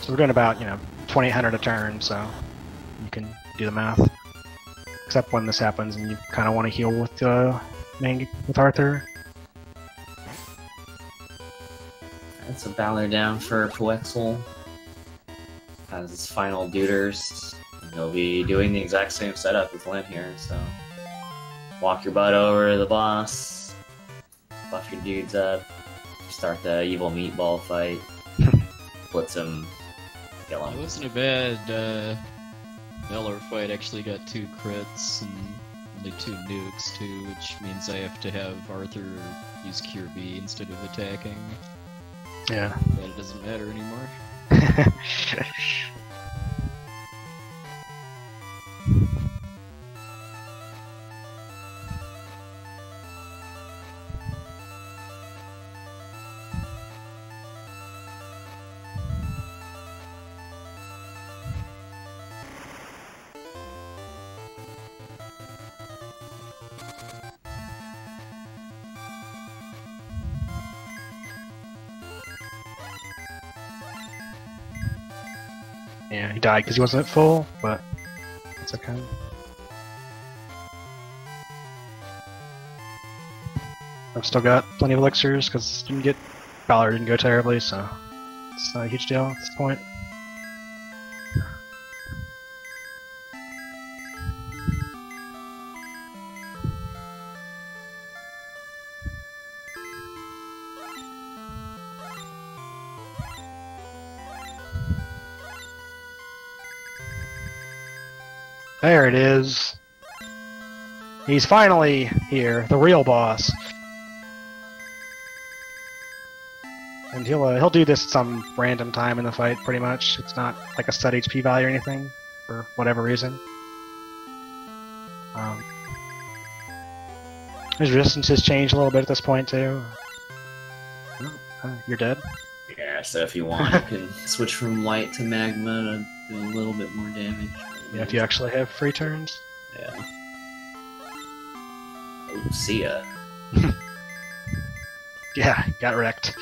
So we're doing about, 2,800 a turn, so you can do the math. Except when this happens and you kind of want to heal with Arthur. That's a Balor down for puwexil. Has his final duders. And he'll be doing the exact same setup as Lin here, so walk your butt over to the boss, buff your dudes up, start the evil meatball fight, blitz him. It wasn't a bad Valor fight. Actually got 2 crits and only 2 nukes too, which means I have to have Arthur use Cure B instead of attacking. Yeah. But it doesn't matter anymore. Yeah, he died because he wasn't at full, but it's okay. I've still got plenty of elixirs because Valor didn't go terribly, so it's not a huge deal at this point. There it is. He's finally here, the real boss. And he'll do this at some random time in the fight, pretty much. It's not like a set HP value or anything, for whatever reason. His resistance has changed a little bit at this point too. You're dead. Yeah, so if you want, you can switch from light to magma to do a little bit more damage. Yeah, if you actually have free turns. Yeah. Oh, see ya. Yeah, got wrecked.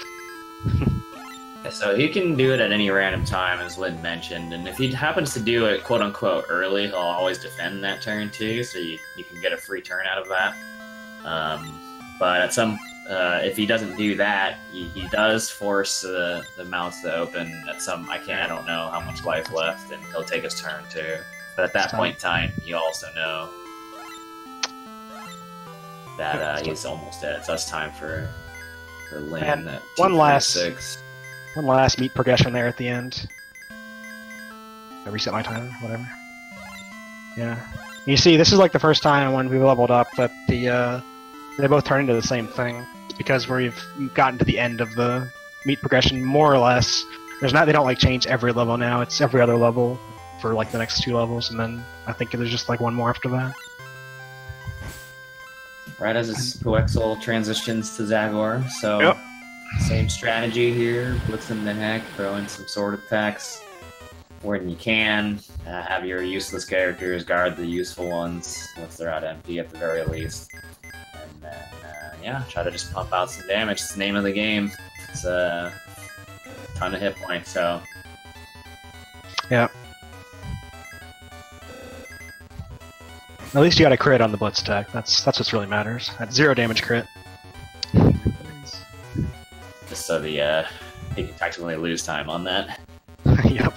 So he can do it at any random time, as Lynn mentioned, and if he happens to do it quote-unquote early, he'll always defend that turn too, so you can get a free turn out of that. But at some, if he doesn't do that, he does force the mouths to open at some, I don't know how much life left, and he'll take his turn too. But at that point in time, you also know that he's almost dead, so it's time for Lynn. And at one last 246. meat progression there at the end. I reset my timer, whatever. Yeah. You see, this is like the first time when we leveled up that they both turn into the same thing. It's because we've gotten to the end of the meat progression, more or less. They don't like change every level now. It's every other level for like the next 2 levels, and then I think there's just like one more after that. Right as his puwexil transitions to Zagor, so Yep. Same strategy here. Blitz him the heck, throw in some sword attacks when you can. Have your useless characters guard the useful ones once they're out MP at the very least. And then, yeah, try to just pump out some damage. It's the name of the game. It's a ton of hit points, so. Yeah. At least you got a crit on the blitz attack. That's what really matters. At 0 damage crit. Just so he can tactically lose time on that. Yep.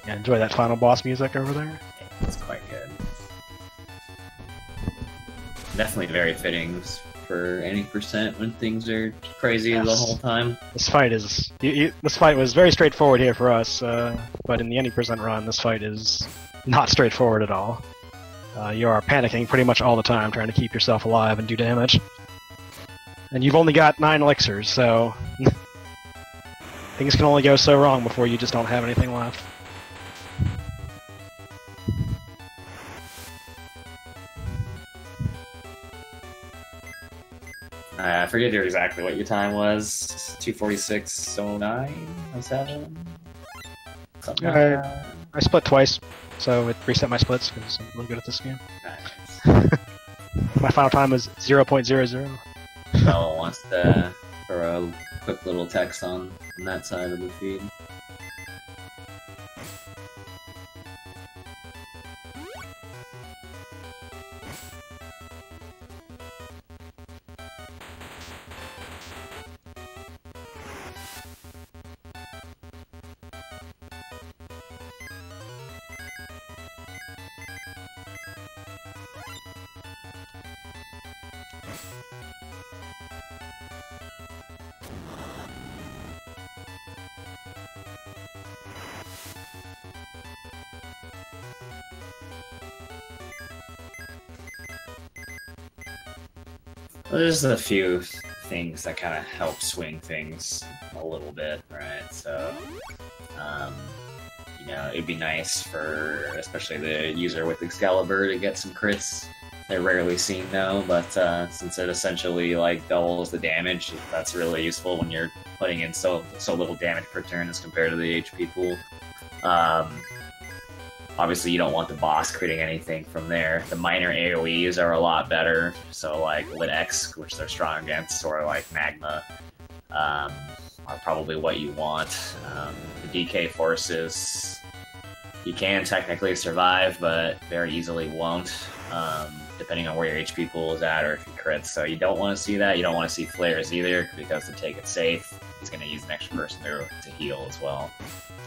Yeah, enjoy that final boss music over there. It's quite good. Definitely very fitting for any percent when things are crazy the whole time. This fight is this fight was very straightforward here for us, but in the any percent run, this fight is not straightforward at all. You are panicking pretty much all the time, trying to keep yourself alive and do damage. And you've only got 9 elixirs, so things can only go so wrong before you just don't have anything left. I forget exactly what your time was. 246.09, 07? Something like that. I split twice, so it reset my splits because I'm really good at this game. Nice. My final time was 0.00. Bella wants to throw a quick little text on that side of the feed. Well, there's a few things that kind of help swing things a little bit, right? So, you know, it'd be nice for especially the user with Excalibur to get some crits. They're rarely seen though, but since it essentially like doubles the damage, that's really useful when you're putting in so little damage per turn as compared to the HP pool. Obviously, you don't want the boss creating anything from there. The minor AoEs are a lot better. So, like liin1, which they're strong against, or like magma, are probably what you want. The DK forces, you can technically survive, but very easily won't, depending on where your HP pool is at or if you crit. So you don't want to see that. You don't want to see flares either, because to take it safe, he's going to use an extra person to heal as well.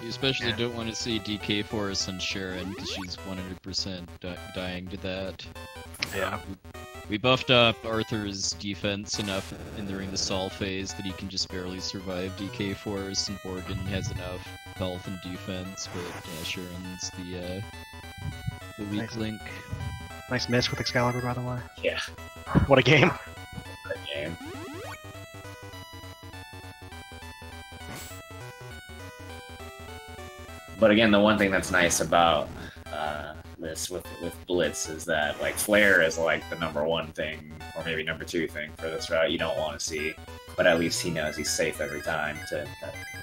You especially don't want to see DK Force on Sharon, because she's 100% dying to that. Yeah. We buffed up Arthur's defense enough during the Sol phase that he can just barely survive DK Force, and Borgin has enough health and defense, but yeah, Sharon's the weak link. Nice miss with Excalibur, by the way. Yeah. What a game. Good game. But again, the one thing that's nice about this with Blitz is that like Flare is like the #1 thing, or maybe #2 thing for this route you don't want to see, but at least he knows he's safe every time.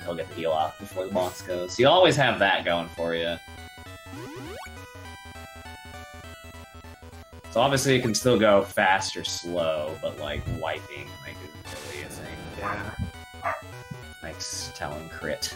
He'll get the heal off before the boss goes. So you always have that going for you. So obviously it can still go fast or slow, but like wiping like isn't really a thing. Yeah. Nice Talon crit.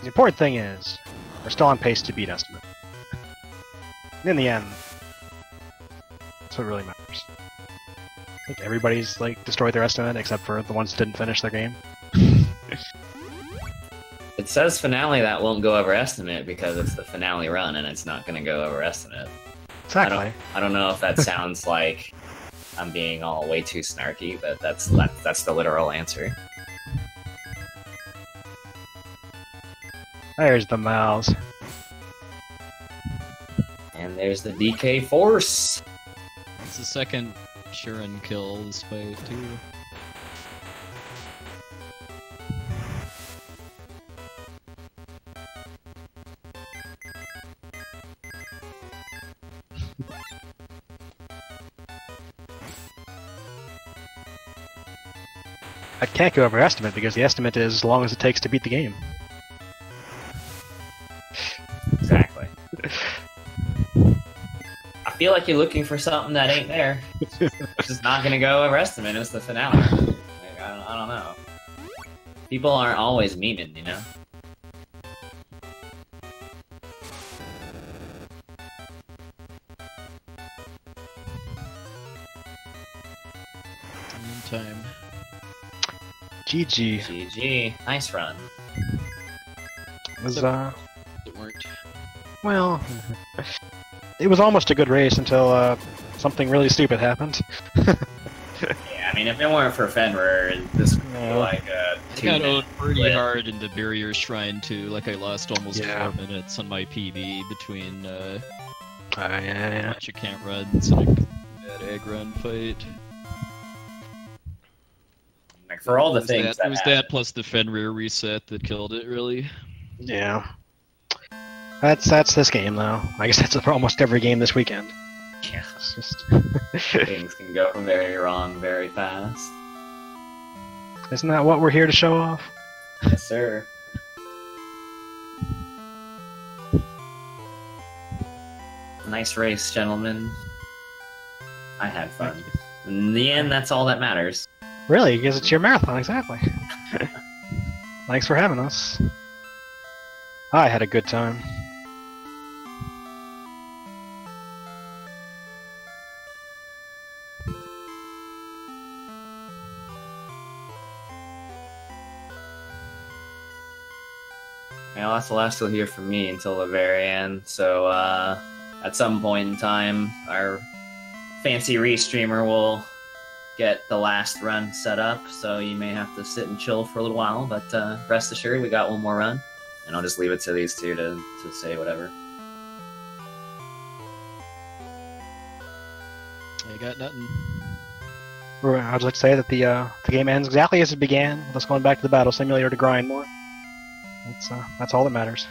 The important thing is, we're still on pace to beat Estimate. In the end, that's what really matters. I think everybody's like destroyed their Estimate except for the ones that didn't finish their game. It says finale that won't go over estimate because it's the finale run and it's not going to go over estimate. Exactly. I don't know if that sounds like I'm being all way too snarky, but that's the literal answer. There's the mouse. And there's the DK Force. It's the second Sharon kill this fight, too. I can't go over estimate because the estimate is as long as it takes to beat the game. Exactly. I feel like you're looking for something that ain't there. It's just not gonna go over estimate. It's the finale. Like, I don't know. People aren't always memeing, you know? Meantime. GG. GG. Nice run. It was, It worked. well, it was almost a good race until, something really stupid happened. Yeah, I mean, if it weren't for Fenrir, this would be like a I got 2-minute owned pretty split. hard in the barrier shrine too. Like I lost almost Yeah. 4 minutes on my PB between Yeah. bunch of camp runs and that egg run fight. Like, for all the It was things that, it was happened. that plus the Fenrir reset that killed it, really. Yeah. That's this game, though. I guess that's for almost every game this weekend. Yeah, It's just... things can go very wrong very fast. Isn't that what we're here to show off? Yes, sir. Nice race, gentlemen. I had fun. In the end, that's all that matters. Really, because it's your marathon, exactly. Thanks for having us. I had a good time. Well, that's the last you'll hear from me until the very end. So, at some point in time, our fancy restreamer will get the last run set up, so you may have to sit and chill for a little while, but rest assured we got one more run, and I'll just leave it to these two to say whatever. I got nothing. I'd like to say that the game ends exactly as it began, with us going back to the battle simulator to grind more. That's all that matters.